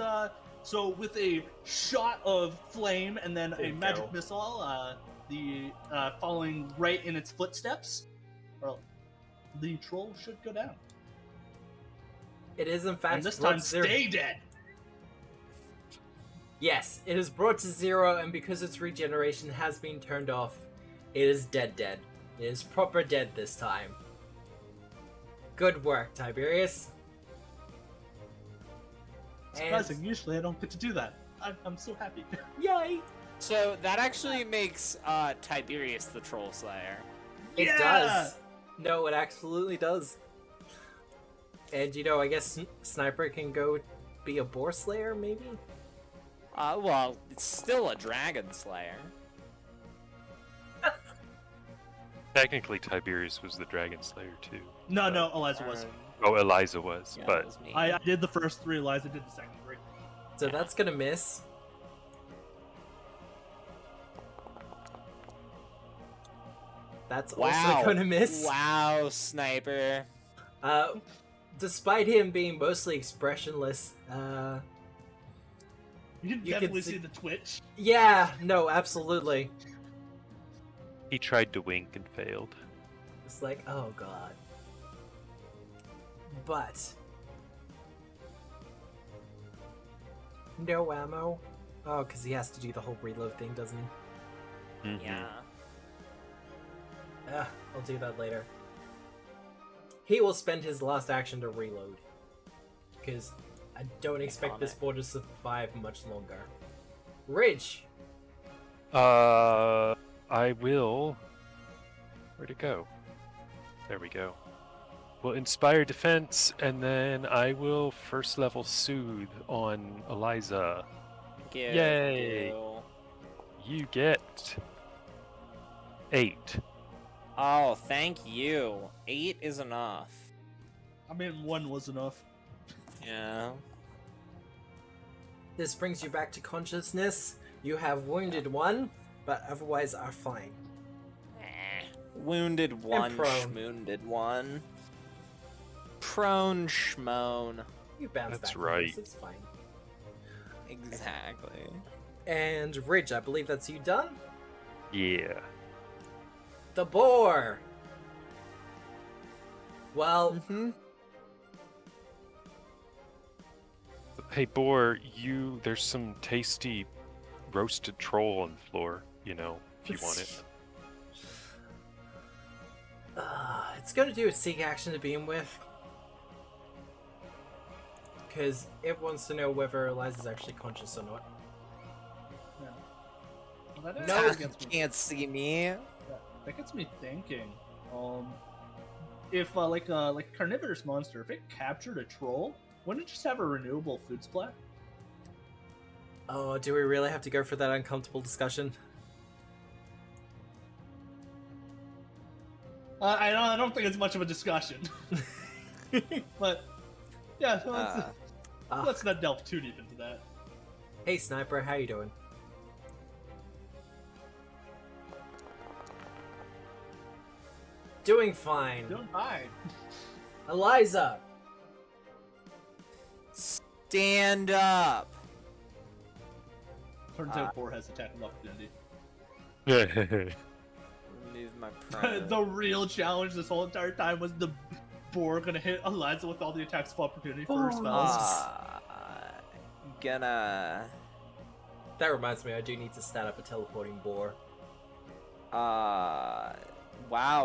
A: so with a shot of flame and then
B: There
A: a
B: you
A: magic
B: go.
A: missile, the following right in its footsteps, well, the troll should go down.
B: it is in fact
A: And this
B: brought
A: time,
B: to 0.
A: stay dead.
B: Yes, it is brought to 0, and because its regeneration has been turned off, it is dead. It is proper dead this time. Good work, Tiberius.
A: Surprising. Usually I don't get to do that. I'm so happy.
B: Yay!
D: So that actually makes Tiberius the Troll Slayer.
B: It
A: Yeah!
B: does. No, it absolutely does. And I guess Sniper can go be a Boar Slayer, maybe?
D: Well, it's still a Dragon Slayer.
C: Technically, Tiberius was the Dragon Slayer too.
A: No, Eliza was.
C: Oh, Eliza was,
D: Yeah,
C: but
D: that was me.
A: I did the first 3. Eliza did the second 3.
B: So that's gonna miss. That's also gonna miss.
D: Wow, Sniper.
B: Despite him being mostly expressionless,
A: You can
B: You can
A: definitely
B: see-
A: see the twitch.
B: yeah, no, absolutely.
C: he tried to wink and failed.
B: It's like, oh god. But no ammo. Oh, because he has to do the whole reload thing, doesn't he?
C: Mhm.
D: Yeah.
B: I'll do that later. He will spend his last action to reload. Because I don't expect this
D: Iconic.
B: board to survive much longer. Ridge!
C: I will. Where'd it go? There we go. Will inspire defense, and then I will first level soothe on Eliza.
D: Give
C: Yay.
D: you-
C: You get 8.
D: Oh, thank you. 8 is enough.
A: I mean, 1 was enough.
D: Yeah.
B: This brings you back to consciousness. You have wounded 1, but otherwise are fine.
D: Wounded 1,
B: prone.
D: schmoonded 1. Prone schmoan.
B: You bounce
C: That's
B: back. from
C: right.
B: this, it's fine.
D: Exactly.
B: And Ridge, I believe that's you done?
C: Yeah.
B: The boar! Well,
D: Mm-hmm.
C: Hey, Boar, there's some tasty roasted troll on the floor, if you want it.
B: it's gonna do a seek action to begin with. Because it wants to know whether Eliza's actually conscious or not.
A: Yeah. Well, that
B: No,
A: actually
D: You
A: gets me,
D: can't see me.
A: that gets me thinking. If like a carnivorous monster, if it captured a troll, wouldn't it just have a renewable food supply?
B: Oh, do we really have to go for that uncomfortable discussion?
A: I don't think it's much of a discussion. But yeah, so let's not delve too deep into that.
B: Hey Sniper, how you doing? Doing fine.
A: Doing fine.
B: Eliza!
D: Stand up.
A: Turns out Boar has attack of opportunity.
D: Remove my prone.
A: The real challenge this whole entire time was the Boar gonna hit Eliza with all the attacks of opportunity for her spells.
D: Gonna.
B: That reminds me, I do need to stat up a teleporting boar.
D: Wow,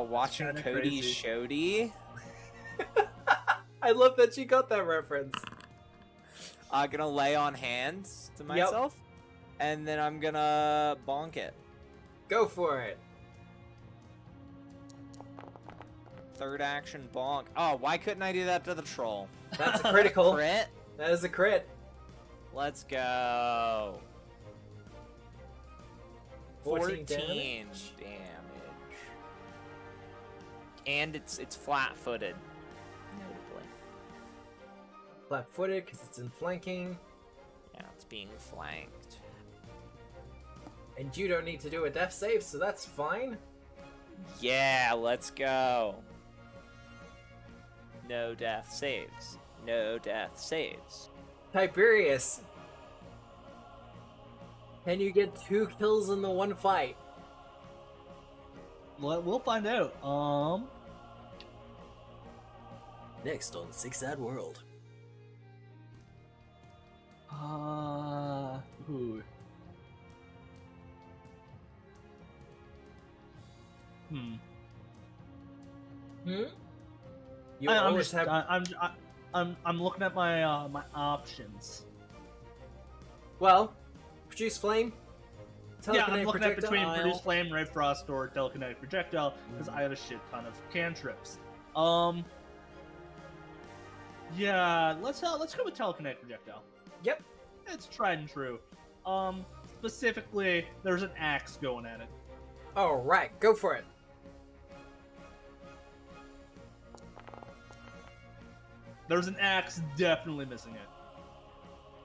D: watching
A: Kinda
D: Cody's
A: crazy.
D: Shody.
B: I love that you got that reference.
D: Gonna lay on hands to myself, and then I'm gonna bonk it.
B: Go for it.
D: Third action bonk. Oh, why couldn't I do that to the troll?
B: That's a critical.
D: Crit.
B: That is a crit.
D: Let's go.
B: 14
D: damage. And it's flat-footed. Notably.
B: Flat-footed because it's in flanking.
D: Yeah, it's being flanked.
B: And you don't need to do a death save, so that's fine.
D: Yeah, let's go. No death saves. No death saves.
B: Tiberius. Can you get 2 kills in the one fight?
A: We'll find out.
B: Next on Six Sad World.
A: Ooh.
B: You
A: I'm
B: always
A: just,
B: have.
A: I'm looking at my my options.
B: Well, produce flame.
A: Yeah, I'm
B: telekinetic
A: looking at between
B: projectile.
A: Produce Flame, Ray Frost, or Telekinetic Projectile, because I have a shit ton of cantrips. Yeah, let's go with Telekinetic Projectile.
B: Yep.
A: It's tried and true. Specifically, there's an axe going at it.
B: All right, go for it.
A: There's an axe definitely missing it.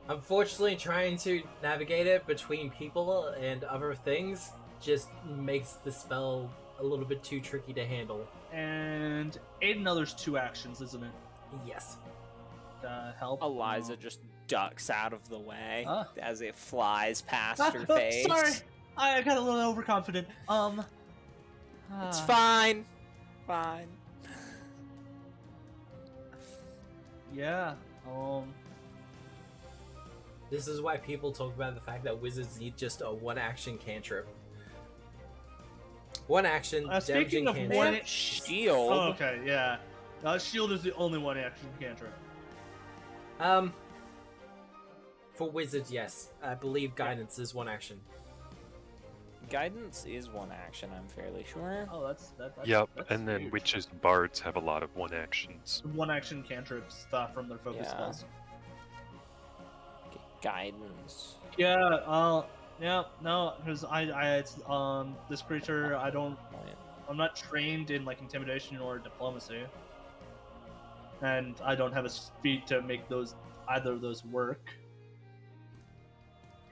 B: Unfortunately, trying to navigate it between people and other things just makes the spell a little bit too tricky to handle.
A: And Aiden, there's 2 actions, isn't it?
B: Yes.
A: Help.
D: Eliza just ducks out of the way
A: Huh?
D: as it flies past her face.
A: Sorry, I got a little overconfident.
D: It's fine. Fine.
A: Yeah.
B: This is why people talk about the fact that wizards need just a 1-action cantrip. 1 action,
A: Speaking
B: damaging
A: of
B: cantrip.
A: one,
D: Shield.
A: Oh, okay, yeah. Shield is the only 1-action cantrip.
B: For wizards, yes. I believe guidance is 1 action.
D: Guidance is 1 action, I'm fairly sure.
A: Oh, that's
C: Yep,
A: that's
C: and then
A: huge.
C: witches and bards have a lot of 1 actions.
A: 1-action cantrips from their focus
D: Yeah.
A: spells.
D: Okay, guidance.
A: Yeah. Yeah. No, because it's this creature. I'm not trained in like intimidation or diplomacy, and I don't have a feat to make either of those work.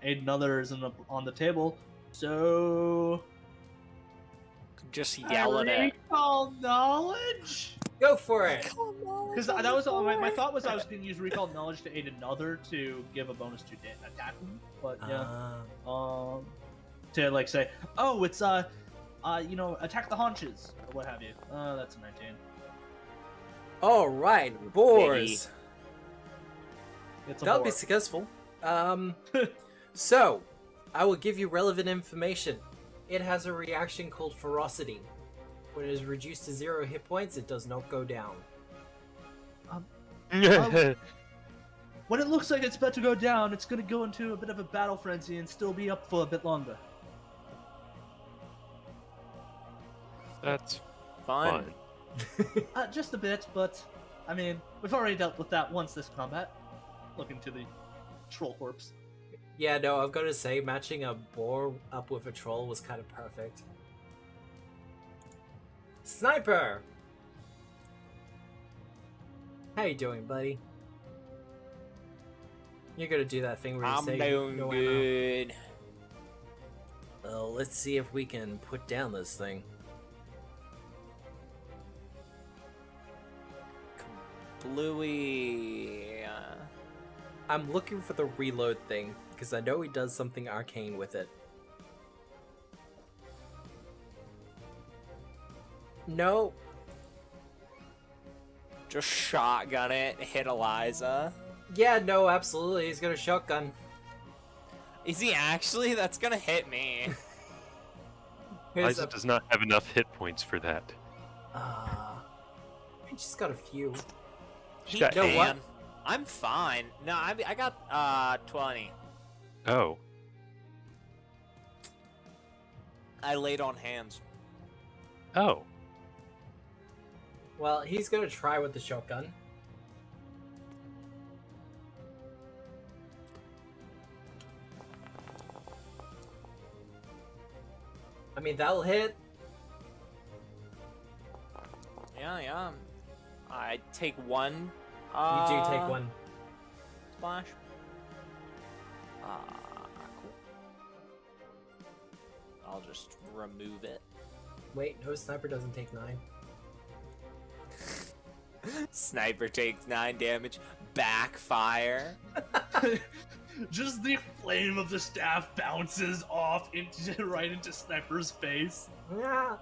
A: Another isn't on the table, so
D: Just yell at it.
A: recall knowledge.
B: Go for it!
A: Because that was my thought was I was going to use recall knowledge to aid another to give a bonus to attack him, but yeah, to like say, oh, it's attack the haunches or what have you. That's a 19.
B: Alright, boars.
A: It's a
B: That'll be
A: boar.
B: successful. So, I will give you relevant information. It has a reaction called Ferocity. When it is reduced to 0 hit points, it does not go down.
A: When it looks like it's about to go down, it's going to go into a bit of a battle frenzy and still be up for a bit longer.
C: That's
D: Fun.
C: fun.
A: Just a bit, but I mean, we've already dealt with that once this combat. Look into the troll corpse.
B: Yeah, no, I've got to say, matching a boar up with a troll was kind of perfect. Sniper! How you doing, buddy? You're gonna do that thing where you
D: I'm
B: say
D: doing
B: no ammo.
D: good.
B: Well, let's see if we can put down this thing.
D: Bluey.
B: I'm looking for the reload thing, because I know he does something arcane with it. No.
D: Just shotgun it, hit Eliza.
B: Yeah, no, absolutely. He's got a shotgun.
D: Is he actually? That's gonna hit me.
B: Here's
C: Liza does not have enough hit points for that.
B: He just got a few.
C: She's got
B: know
C: eight.
B: what?
D: I'm fine. No, I got 20.
C: Oh,
D: I laid on hands.
C: oh.
B: Well, he's gonna try with the shotgun. I mean, that'll hit.
D: Yeah. I take one.
B: You do take one.
D: Splash. Cool. I'll just remove it.
B: Wait, no, sniper doesn't take 9.
D: Sniper takes 9 damage. Backfire.
A: Just the flame of the staff bounces off right into Sniper's face.
B: Yeah.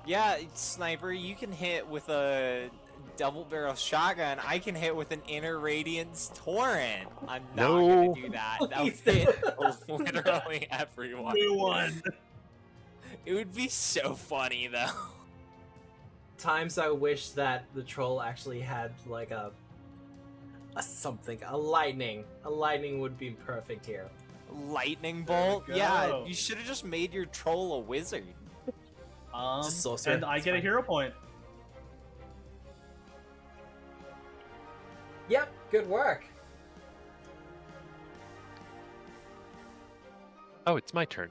D: Yeah, Sniper, you can hit with a double barrel shotgun. I can hit with an Inner Radiance Torrent. I'm not
C: No.
D: gonna do that. That would hit literally everyone.
A: We won.
D: It would be so funny though.
B: Times I wish that the troll actually had like a a lightning. A lightning would be perfect here.
D: Lightning
A: There we
D: bolt?
A: go.
D: Yeah, you should have just made your troll a wizard.
B: Sorcerer,
A: And I
B: it's
A: get a
B: fine.
A: hero point.
B: Yep, good work.
C: Oh, it's my turn.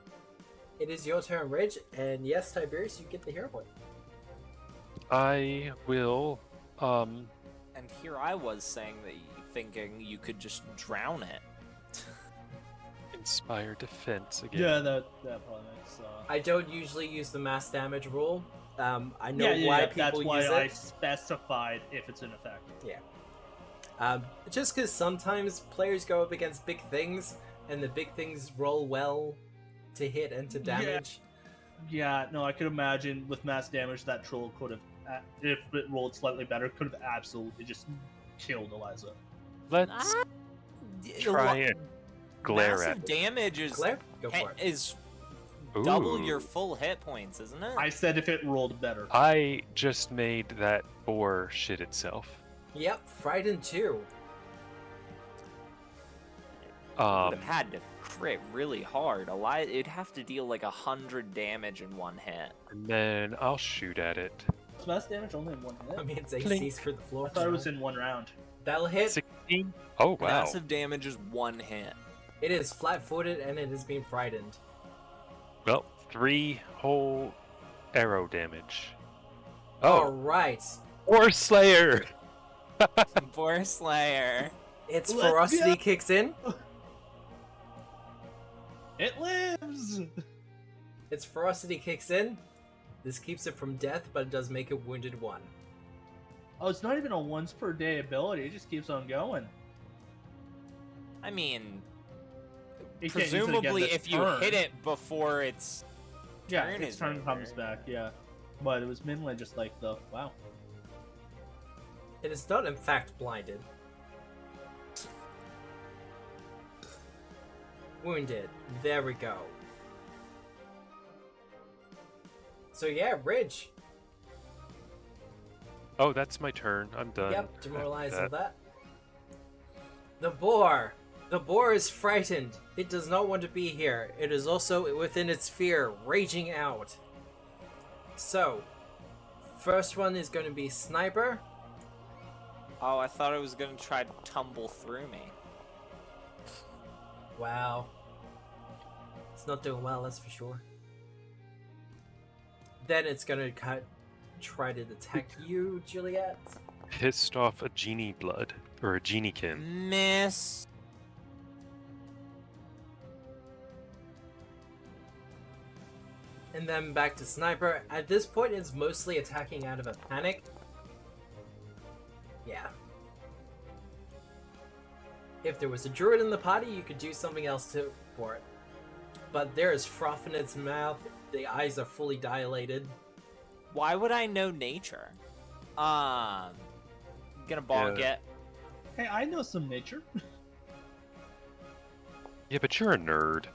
B: It is your turn, Ridge, and yes, Tiberius, you get the hero point.
C: I will.
D: And here I was saying thinking you could just drown it.
C: Inspire defense again.
A: Yeah, that probably makes.
B: I don't usually use the mass damage rule. I know
A: yeah,
B: why
A: yeah,
B: people
A: that's why
B: use
A: I
B: it.
A: specified if it's in effect.
B: Just because sometimes players go up against big things, and the big things roll well to hit and to damage.
A: Yeah, no, I could imagine with mass damage that troll could have, if it rolled slightly better, could have absolutely just killed Eliza.
C: Let's try and glare
D: Massive
C: at it.
D: damage is
B: Claire, go for it.
D: is double
C: Ooh.
D: your full hit points, isn't it?
A: I said if it rolled better.
C: I just made that boar shit itself.
B: Yep, frightened 2.
D: would have had to crit really hard. It'd have to deal like 100 damage in one hit.
C: And then I'll shoot at it.
A: Is mass damage only in one hit?
B: I mean, it's
C: Clink.
B: ACs for the floor.
A: I thought it was in one round.
B: That'll hit.
C: 16. Oh wow.
D: Massive damage is one hit.
B: It is flat-footed, and it is being frightened.
C: Well, 3 whole arrow damage.
B: All
C: Oh,
B: right.
C: Boar Slayer.
D: Boar Slayer.
B: Its
A: Let's
B: ferocity
A: go.
B: kicks in.
A: It lives!
B: Its ferocity kicks in. This keeps it from death, but it does make it wounded 1.
A: Oh, it's not even a once per day ability, it just keeps on going.
D: I mean,
A: It can't use it again
D: presumably
A: this
D: if you
A: turn.
D: hit it before its
A: Yeah,
D: turn
A: its
D: is
A: turn
D: over.
A: comes back, yeah. But it was mainly just like the, wow.
B: It is not, in fact, blinded. Wounded. There we go. So yeah, Ridge.
C: Oh, that's my turn. I'm done.
B: Yep, demoralize all
C: after
B: that. The boar. The boar is frightened. It does not want to be here. It is also within its fear, raging out. So, first one is going to be Sniper.
D: Oh, I thought it was gonna try to tumble through me.
B: Wow. It's not doing well, that's for sure. Then it's going to try to attack you, Juliet.
C: Pissed off a genie blood or a geniekin.
D: Miss.
B: And then back to Sniper. At this point, it's mostly attacking out of a panic. Yeah. If there was a druid in the party, you could do something else for it. But there is froth in its mouth. The eyes are fully dilated.
D: Why would I know nature? Gonna bonk
C: Yeah.
D: it.
A: Hey, I know some nature.
C: Yeah, but you're a nerd.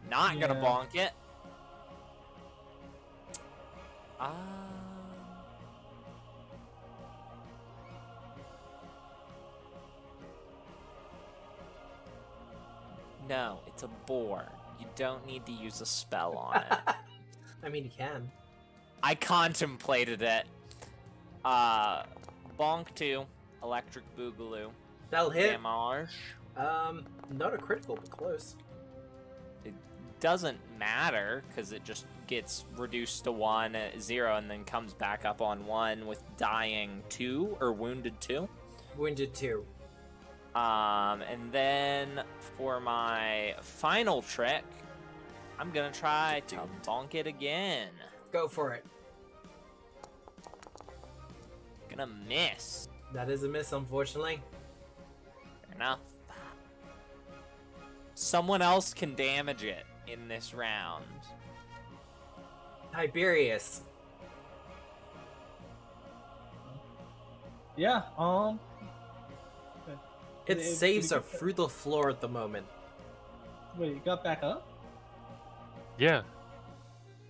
D: Not gonna
A: Yeah.
D: bonk it. No, it's a boar. You don't need to use a spell on it.
B: I mean, you can.
D: I contemplated it. Bonk 2, Electric Boogaloo.
B: That'll hit.
D: Damage.
B: Not a critical, but close.
D: It doesn't matter, because it just gets reduced to 1 at 0 and then comes back up on 1 with dying 2, or wounded 2.
B: Wounded 2.
D: And then for my final trick, I'm gonna try to bonk it again.
B: Go for it.
D: Gonna miss.
B: That is a miss, unfortunately.
D: Fair enough. Someone else can damage it in this round.
B: Tiberius.
A: Yeah,
B: Its saves are through the floor at the moment.
A: Wait, you got back up?
C: Yeah.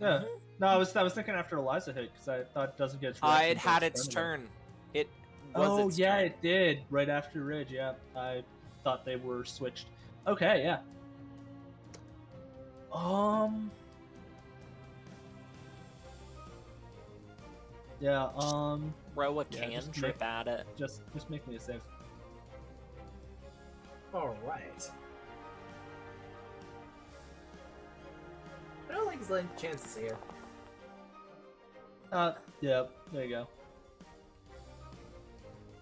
A: Yeah. No, I was thinking after Eliza hit, because I thought it doesn't get its
D: It
A: reaction
D: had
A: until
D: its
A: turn.
D: turn. It was
A: Oh
D: its
A: yeah,
D: turn.
A: it did. Right after Ridge, yeah. I thought they were switched. Okay, yeah. Yeah,
D: Throw a
A: yeah, just
D: cantrip at it.
A: just make me a save.
B: Alright. I don't like his chances here.
A: Yeah, there you go.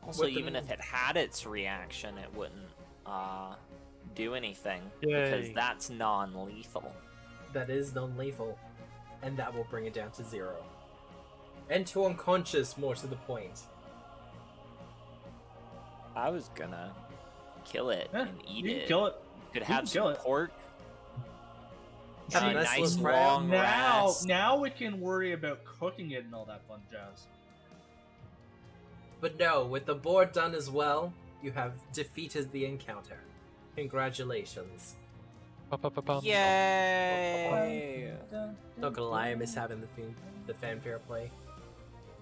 D: Also,
B: With the-
D: even if it had its reaction, it wouldn't do anything because
C: Yay.
D: that's non-lethal.
B: That is non-lethal, and that will bring it down to 0. And to unconscious, more to the point.
D: I was gonna kill it
A: Eh,
D: and eat
A: you can
D: it.
A: kill it.
D: Could
A: can
D: have
A: kill
D: some
A: it.
D: pork.
B: Have a
D: A
B: nice
D: nice
B: little
D: long
A: Now,
D: rest.
A: now we can worry about cooking it and all that fun jazz.
B: But no, with the board done as well, you have defeated the encounter. Congratulations.
C: Ba-ba-ba-bum.
D: Yay!
B: Not gonna lie, I miss having the fanfare play.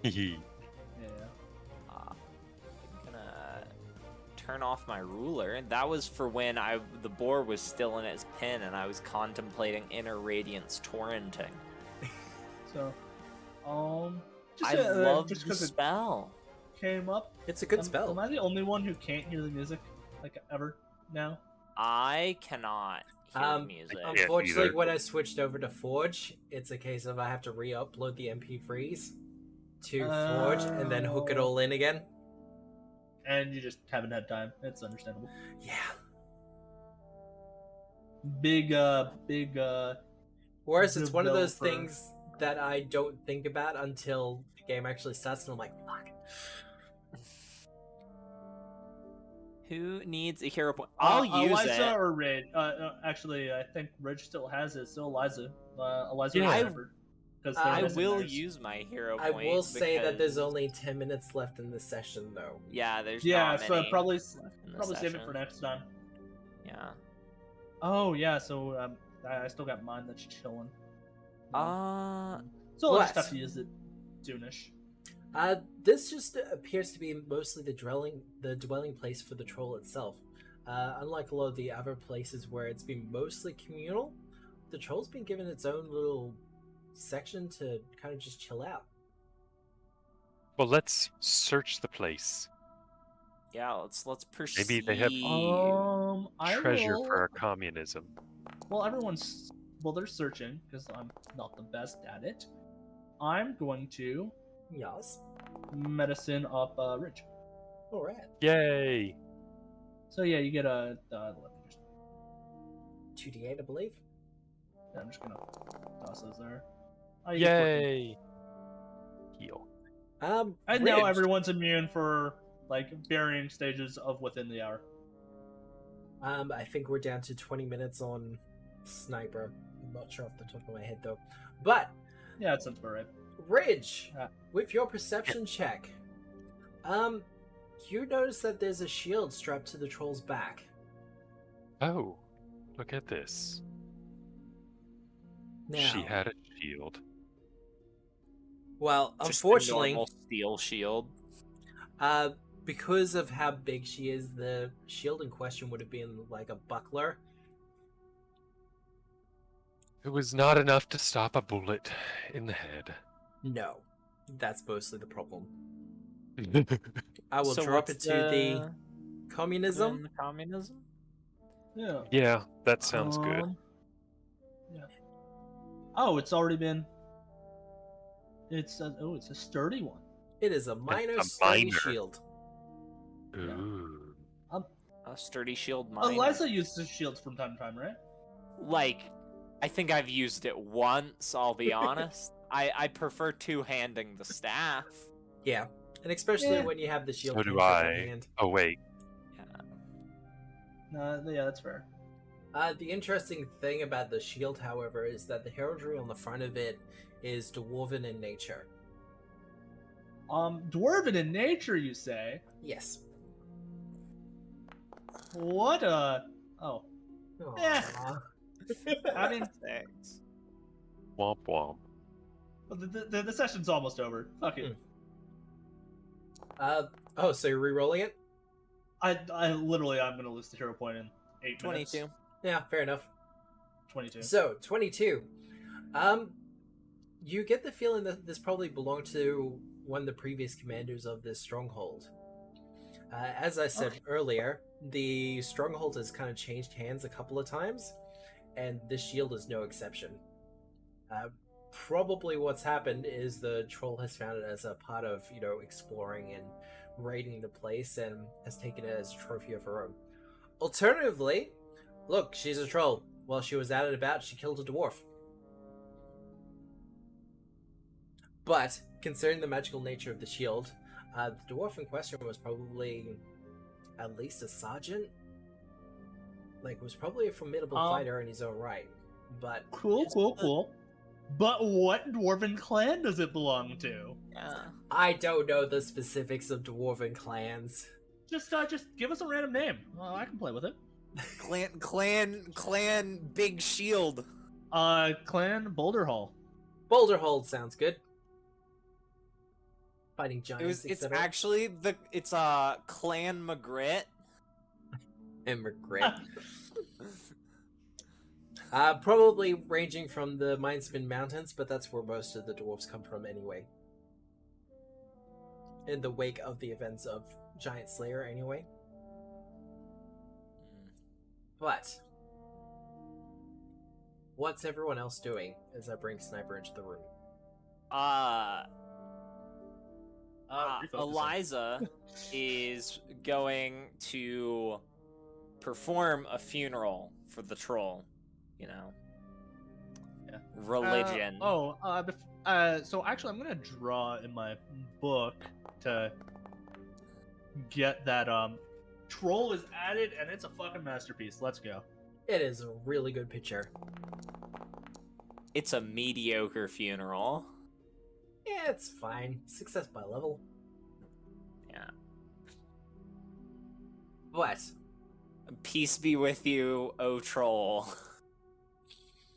A: Yeah.
D: I'm gonna turn off my ruler. That was for when the boar was still in its pin and I was contemplating Inner Radiance torrenting.
A: So, just,
D: I love
A: just
D: the
A: because it
D: spell.
A: came up.
B: It's a good
A: Am
B: spell.
A: I the only one who can't hear the music, like, ever now?
D: I cannot hear the music.
C: Yeah,
B: Unfortunately,
C: either.
B: when I switched over to Forge, it's a case of I have to re-upload the MP3s to Forge and then hook it all in again.
A: And you just haven't had time. It's understandable.
B: Yeah.
A: Big.
B: Whereas it's one of those
A: developer.
B: things that I don't think about until the game actually starts, and I'm like, fuck.
D: Who needs a hero point? I'll use
A: Eliza
D: it.
A: or Ridge? Actually, I think Ridge still has it. Still Eliza. Eliza.
C: Yeah.
A: Because
D: I will use my hero
B: I
D: point.
B: will say that there's
D: because-
B: only 10 minutes left in this session, though.
D: Yeah, there's
A: Yeah,
D: not
A: so
D: many
A: probably
D: left in the
A: save it
D: session.
A: for next time.
D: Yeah.
A: Oh yeah, so I still got mine that's chilling. So I'll just
B: what?
A: have to use it soonish.
B: This just appears to be mostly the dwelling place for the troll itself. Unlike a lot of the other places where it's been mostly communal, the troll's been given its own little section to kind of just chill out.
C: Well, let's search the place.
D: Yeah, let's proceed.
C: Maybe they have
A: I
C: treasure
A: will...
C: for our communism.
A: Well, they're searching because I'm not the best at it. I'm going to
B: Yes.
A: medicine up Ridge.
B: Alright.
C: Yay!
A: So yeah, you get a
B: 2d8, I believe.
A: Yeah, I'm just gonna toss those there. Oh, you get 14.
C: Yay! Heal.
A: I know
B: Ridge.
A: everyone's immune for like varying stages of within the hour.
B: I think we're down to 20 minutes on Sniper. I'm not sure off the top of my head, though. But,
A: Yeah, that sounds about right.
B: Ridge,
A: Yeah.
B: with your perception check, you notice that there's a shield strapped to the troll's back.
C: Oh, look at this.
B: Now,
C: She had a shield.
B: well,
D: Just a
B: unfortunately,
D: normal steel shield.
B: because of how big she is, the shield in question would have been like a buckler.
C: It was not enough to stop a bullet in the head.
B: No, that's mostly the problem. I will
D: So
B: drop
D: what's
B: it to the communism.
D: the communism?
A: Yeah.
C: Yeah, that sounds good.
A: Yeah. Oh, it's already been. It's a sturdy one.
B: It is a minor
C: a
B: sturdy
C: minor.
B: shield.
C: Ooh.
D: A sturdy shield mine.
A: Eliza uses shields from time to time, right?
D: Like, I think I've used it once, I'll be honest. I prefer two-handing the staff.
B: Yeah, and especially
A: Yeah.
B: when you have the shield
C: So do
B: cantrip on
C: I.
B: hand.
C: Oh wait.
A: Yeah, that's fair.
B: The interesting thing about the shield, however, is that the heraldry on the front of it is dwarven in nature.
A: Dwarven in nature, you say?
B: Yes.
A: What a... Oh. Yeah.
B: Aw.
A: I mean,
D: Thanks.
C: Womp womp.
A: the session's almost over. Fuck it.
B: Oh, so you're re-rolling it?
A: I literally, I'm gonna lose the hero point in 8 minutes.
D: 22.
B: Yeah, fair enough.
A: 22.
B: So, 22. You get the feeling that this probably belonged to one of the previous commanders of this stronghold. As I said earlier, the stronghold has kind of changed hands a couple of times, and this shield is no exception. Probably what's happened is the troll has found it as a part of, exploring and raiding the place and has taken it as a trophy of her own. Alternatively, look, she's a troll. While she was out and about, she killed a dwarf. But, considering the magical nature of the shield, the dwarf in question was probably at least a sergeant. Was probably a formidable fighter in his own right. But
A: Cool. But what dwarven clan does it belong to?
B: I don't know the specifics of dwarven clans.
A: Just give us a random name. Well, I can play with it.
D: Clan Big Shield.
A: Clan Boulder Hall.
B: Boulderhold sounds good. Fighting giants,
D: It's
B: etc.
D: actually it's Clan McGrit.
B: And regret. Probably ranging from the Mindspin Mountains, but that's where most of the dwarves come from anyway. In the wake of the events of Giant Slayer, anyway. But what's everyone else doing as I bring Sniper into the room?
D: Eliza is going to perform a funeral for the troll.
A: Yeah.
D: Religion.
A: So actually, I'm gonna draw in my book to get that. Troll is added, and it's a fucking masterpiece. Let's go.
B: It is a really good picture.
D: It's a mediocre funeral.
B: Yeah, it's fine. Success by level.
D: Yeah.
B: But
D: Peace be with you, O troll.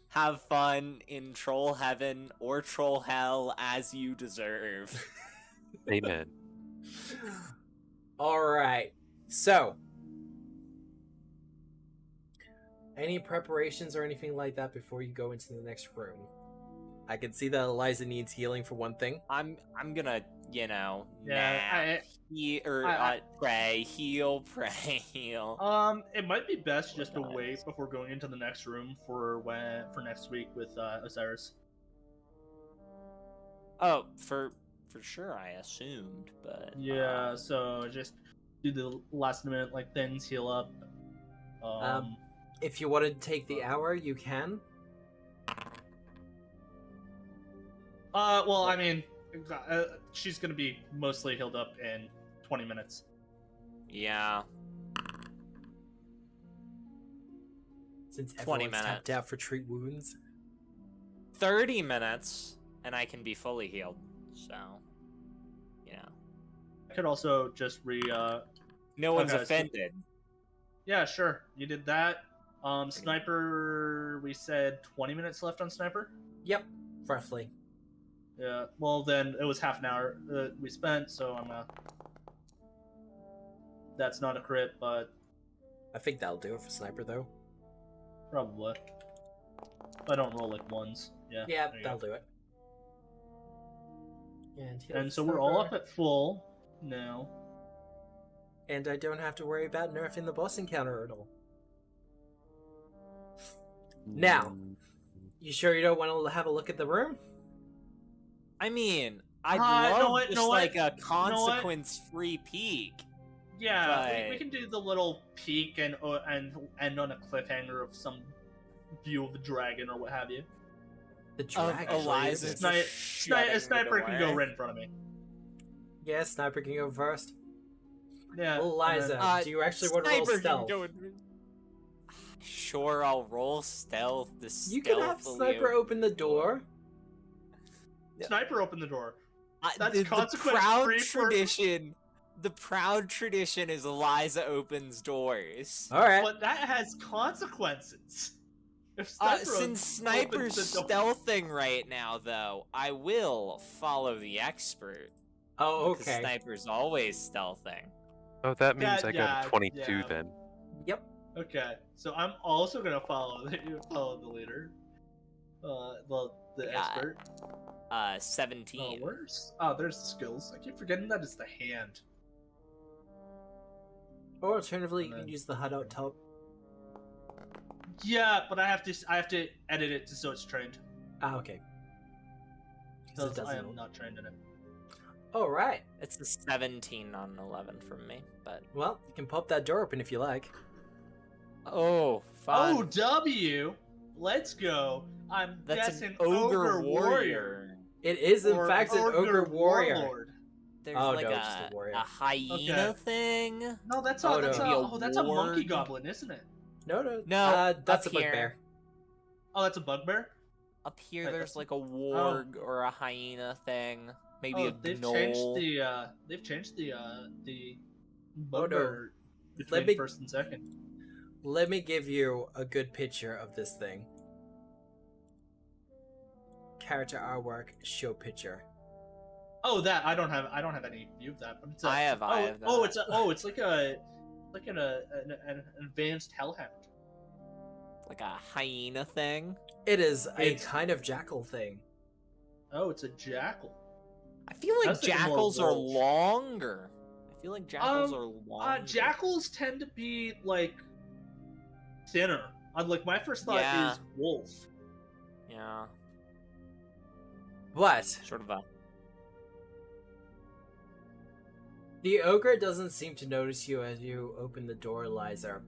D: Have fun in troll heaven or troll hell as you deserve.
C: Amen.
B: Alright. So, any preparations or anything like that before you go into the next room? I can see that Eliza needs healing for one thing.
D: I'm gonna, pray, heal.
A: It might be best just to wait before going into the next room for next week with Osiris.
D: Oh, for sure, I assumed, but
A: yeah. So just do the last minute things, heal up.
B: If you want to take the hour, you can.
A: Well, I mean, she's gonna be mostly healed up in 20 minutes.
D: Yeah.
B: Since
D: 20
B: everyone's
D: minutes.
B: tapped out for treat wounds.
D: 30 minutes, and I can be fully healed. So,
A: I could also just
D: no one's
A: Okay, so-
D: offended.
A: Yeah, sure. You did that. Sniper, we said 20 minutes left on Sniper?
B: Yep, roughly.
A: Yeah, well then, it was half an hour we spent, so I'm that's not a crit, but...
B: I think that'll do it for Sniper, though.
A: Probably. If I don't roll ones. Yeah,
B: Yeah,
A: there you
B: that'll
A: go.
B: do it.
A: And so we're all up at full now.
B: And I don't have to worry about nerfing the boss encounter at all. Now, you sure you don't want to have a look at the room?
D: I mean, I'd
A: know
D: love
A: what,
D: just
A: know what,
D: a consequence-free peek.
A: Yeah,
D: But-
A: we can do the little peek and end on a cliffhanger of some view of the dragon or what have you.
B: The dragon.
D: Eliza
A: Sniper can go right in front of me.
B: Yeah, Sniper can go first.
A: Yeah.
B: Eliza, do you actually want to roll stealth?
D: Sure, I'll roll stealth.
B: You can have Sniper open the door.
A: Sniper opened the door. That's
D: the
A: consequence
D: proud
A: free for-
D: tradition. The proud tradition is Eliza opens doors.
B: Alright.
A: But that has consequences. If Sniper
D: Since Sniper's
A: opens the door-
D: stealthing right now, though, I will follow the expert.
B: Oh,
D: Because
B: okay.
D: sniper's always stealthing.
C: Oh, that means I got
A: yeah,
C: a 22
A: yeah.
C: then.
B: Yep.
A: Okay, so I'm also gonna follow the leader, the
D: I got
A: expert.
D: 17.
A: There's the skills. I keep forgetting that it's the hand.
B: Or alternatively, you
A: And
B: can
A: then-
B: use the HUD out top.
A: Yeah, but I have to edit it so it's trained.
B: Ah, okay. 'Cause it
A: Because I
B: doesn't.
A: am not trained in it.
B: All right.
D: It's a 17 on an 11 from me, but
B: Well, you can pop that door open if you like.
D: oh, fun.
A: Oh, W. Let's go. I'm
D: That's
A: guessing
D: an ogre
A: warrior.
D: warrior.
B: It is, in
A: Or
B: fact, an ogre warrior.
A: warlord.
D: There's
B: Oh,
D: like
B: no, just a warrior.
D: a hyena thing.
A: No, that's
B: Oh,
A: a that's
B: no.
A: a that's a monkey
D: Ward.
A: goblin, isn't it?
B: No,
D: No,
B: that's a
D: up here.
B: bugbear.
A: Oh, that's a bugbear.
D: Up here,
A: Wait,
D: there's
A: that's-
D: like a warg or a hyena thing. Maybe
A: Oh,
D: a
A: they've
D: gnoll.
A: changed the
B: Oh, no.
A: bugbear between
B: me-
A: first and second.
B: Let me give you a good picture of this thing. Character artwork, show picture.
A: Oh, that I don't have any view of that, but it's a,
D: I have that.
A: it's like an advanced hellhound.
D: Like a hyena thing.
B: It is a
A: It's-
B: kind of jackal thing.
A: Oh, it's a jackal.
D: I feel
A: I
D: like
A: was thinking more
D: jackals are
A: wolf.
D: longer. I feel like jackals are
A: Um,
D: longer.
A: Jackals tend to be like thinner. Like my first thought
D: Yeah.
A: is wolf.
D: Yeah,
B: But
D: sort of a.
B: the ogre doesn't seem to notice you as you open the door, Liza.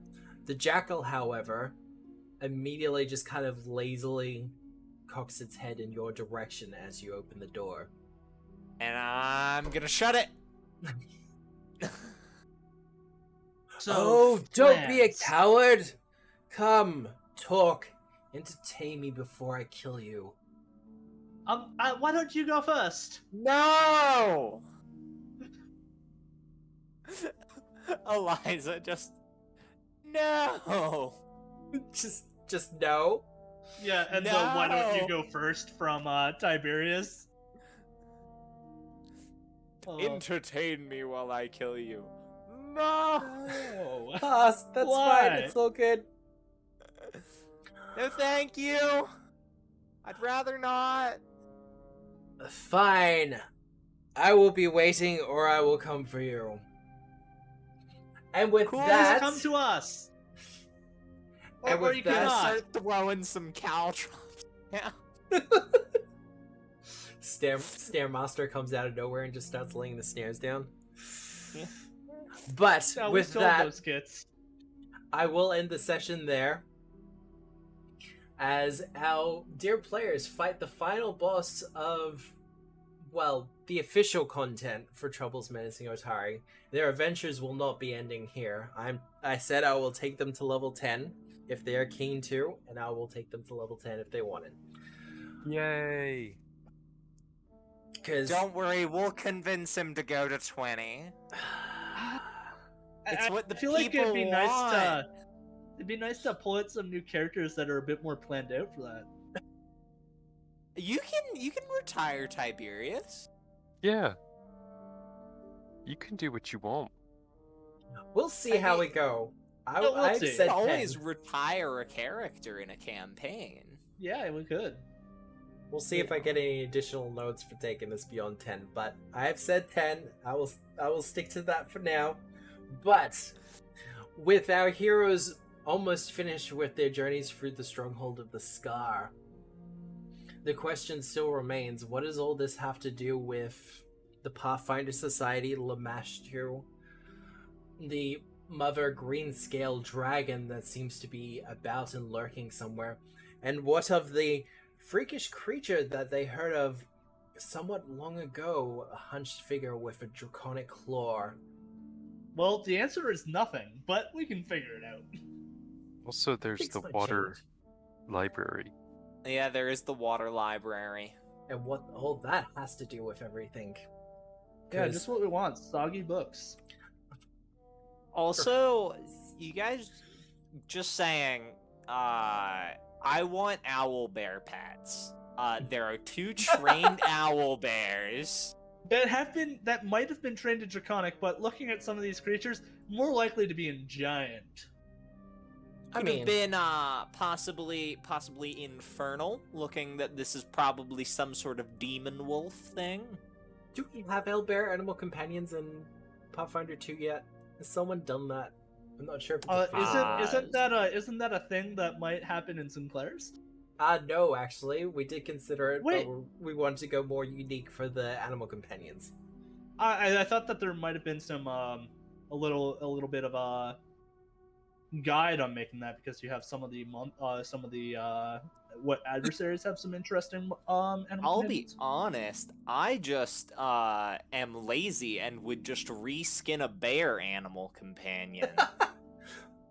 B: The jackal, however, immediately just kind of lazily cocks its head in your direction as you open the door.
D: And I'm gonna shut it.
A: So,
B: Oh, don't be a
A: plans.
B: coward! Come, talk, entertain me before I kill you.
A: Why don't you go first?
D: No. Eliza, just no.
B: Just no.
A: Yeah, and so why don't you
D: No.
A: go first from Tiberius?
D: Entertain me while I kill you. No.
A: No.
B: Pass, that's
A: Why?
B: fine, it's all good.
D: No, thank you. I'd rather not.
B: Fine. I will be waiting or I will come for you. And with
D: Cool.
B: that,
A: Come to us.
B: And
A: Or
B: with
A: you
B: that-
A: cannot.
D: Start throwing some caltrops. Yeah.
B: Stairmaster comes out of nowhere and just starts laying the stairs down.
D: Yeah.
B: But
A: Yeah, we
B: with
A: sold
B: that,
A: those kits.
B: I will end the session there. As our dear players fight the final boss of, well, the official content for Trouble's Menacing Otari. Their adventures will not be ending here. I said I will take them to level 10 if they are keen to, and I will take them to level 10 if they want it.
C: Yay!
B: Because
D: Don't worry, we'll convince him to go to 20. It's what the
A: I feel like it'd
D: people
A: be
D: want.
A: nice to. It'd be nice to pull in some new characters that are a bit more planned out for that.
D: You can retire Tiberius.
C: Yeah. You can do what you want.
B: we'll see
D: I
B: how
D: mean-
B: we go.
A: We'll
B: I've
A: see.
D: You
B: said
D: can
B: 10.
D: always retire a character in a campaign.
A: Yeah, we could.
B: We'll see if I get any additional notes for taking this beyond 10, but I've said 10. I will stick to that for now. But with our heroes almost finished with their journeys through the stronghold of the Scar, the question still remains, what does all this have to do with the Pathfinder Society, Lamashtan, the mother green scale dragon that seems to be about and lurking somewhere, and what of the freakish creature that they heard of somewhat long ago, a hunched figure with a draconic claw?
A: Well, the answer is nothing, but we can figure it out.
C: Also, there's
B: Things
C: the
B: might
C: water
B: change.
C: library.
D: Yeah, there is the water library.
B: And what all that has to do with everything.
A: Yeah,
B: 'Cause-
A: just what we want. Soggy books.
D: Also, you guys, just saying, I want owlbear pets. There are 2 trained owlbears.
A: that might have been trained in Draconic, but looking at some of these creatures, more likely to be in Giant.
D: Could have been possibly infernal, looking that this is probably some sort of demon wolf thing.
B: Do we have owlbear animal companions in Pathfinder 2 yet? Has someone done that? I'm not sure if it's
A: isn't that a thing that might happen in Sinclair's?
B: No, actually, we did consider it,
A: Wait.
B: but we wanted to go more unique for the animal companions.
A: I thought that there might have been some a little bit of a guide on making that, because you have some of the what adversaries have some interesting animal
D: I'll be
A: companions.
D: honest, I just am lazy and would just reskin a bear animal companion.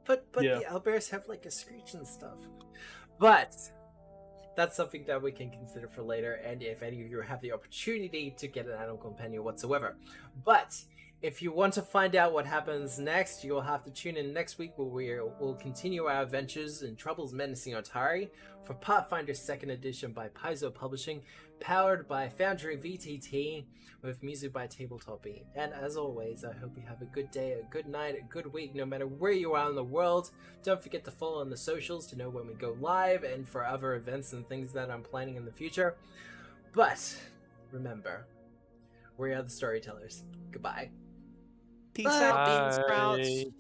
B: But
A: Yeah.
B: the owlbears have like a screech and stuff. But that's something that we can consider for later, and if any of you have the opportunity to get an animal companion whatsoever. But if you want to find out what happens next, you'll have to tune in next week, where we'll continue our adventures in Troubles Menacing Otari for Pathfinder 2nd Edition by Paizo Publishing, powered by Foundry VTT, with music by Tabletop. And as always, I hope you have a good day, a good night, a good week, no matter where you are in the world. Don't forget to follow on the socials to know when we go live and for other events and things that I'm planning in the future. But remember, we are the storytellers. Goodbye.
D: Peace out, bean sprouts.
C: Bye.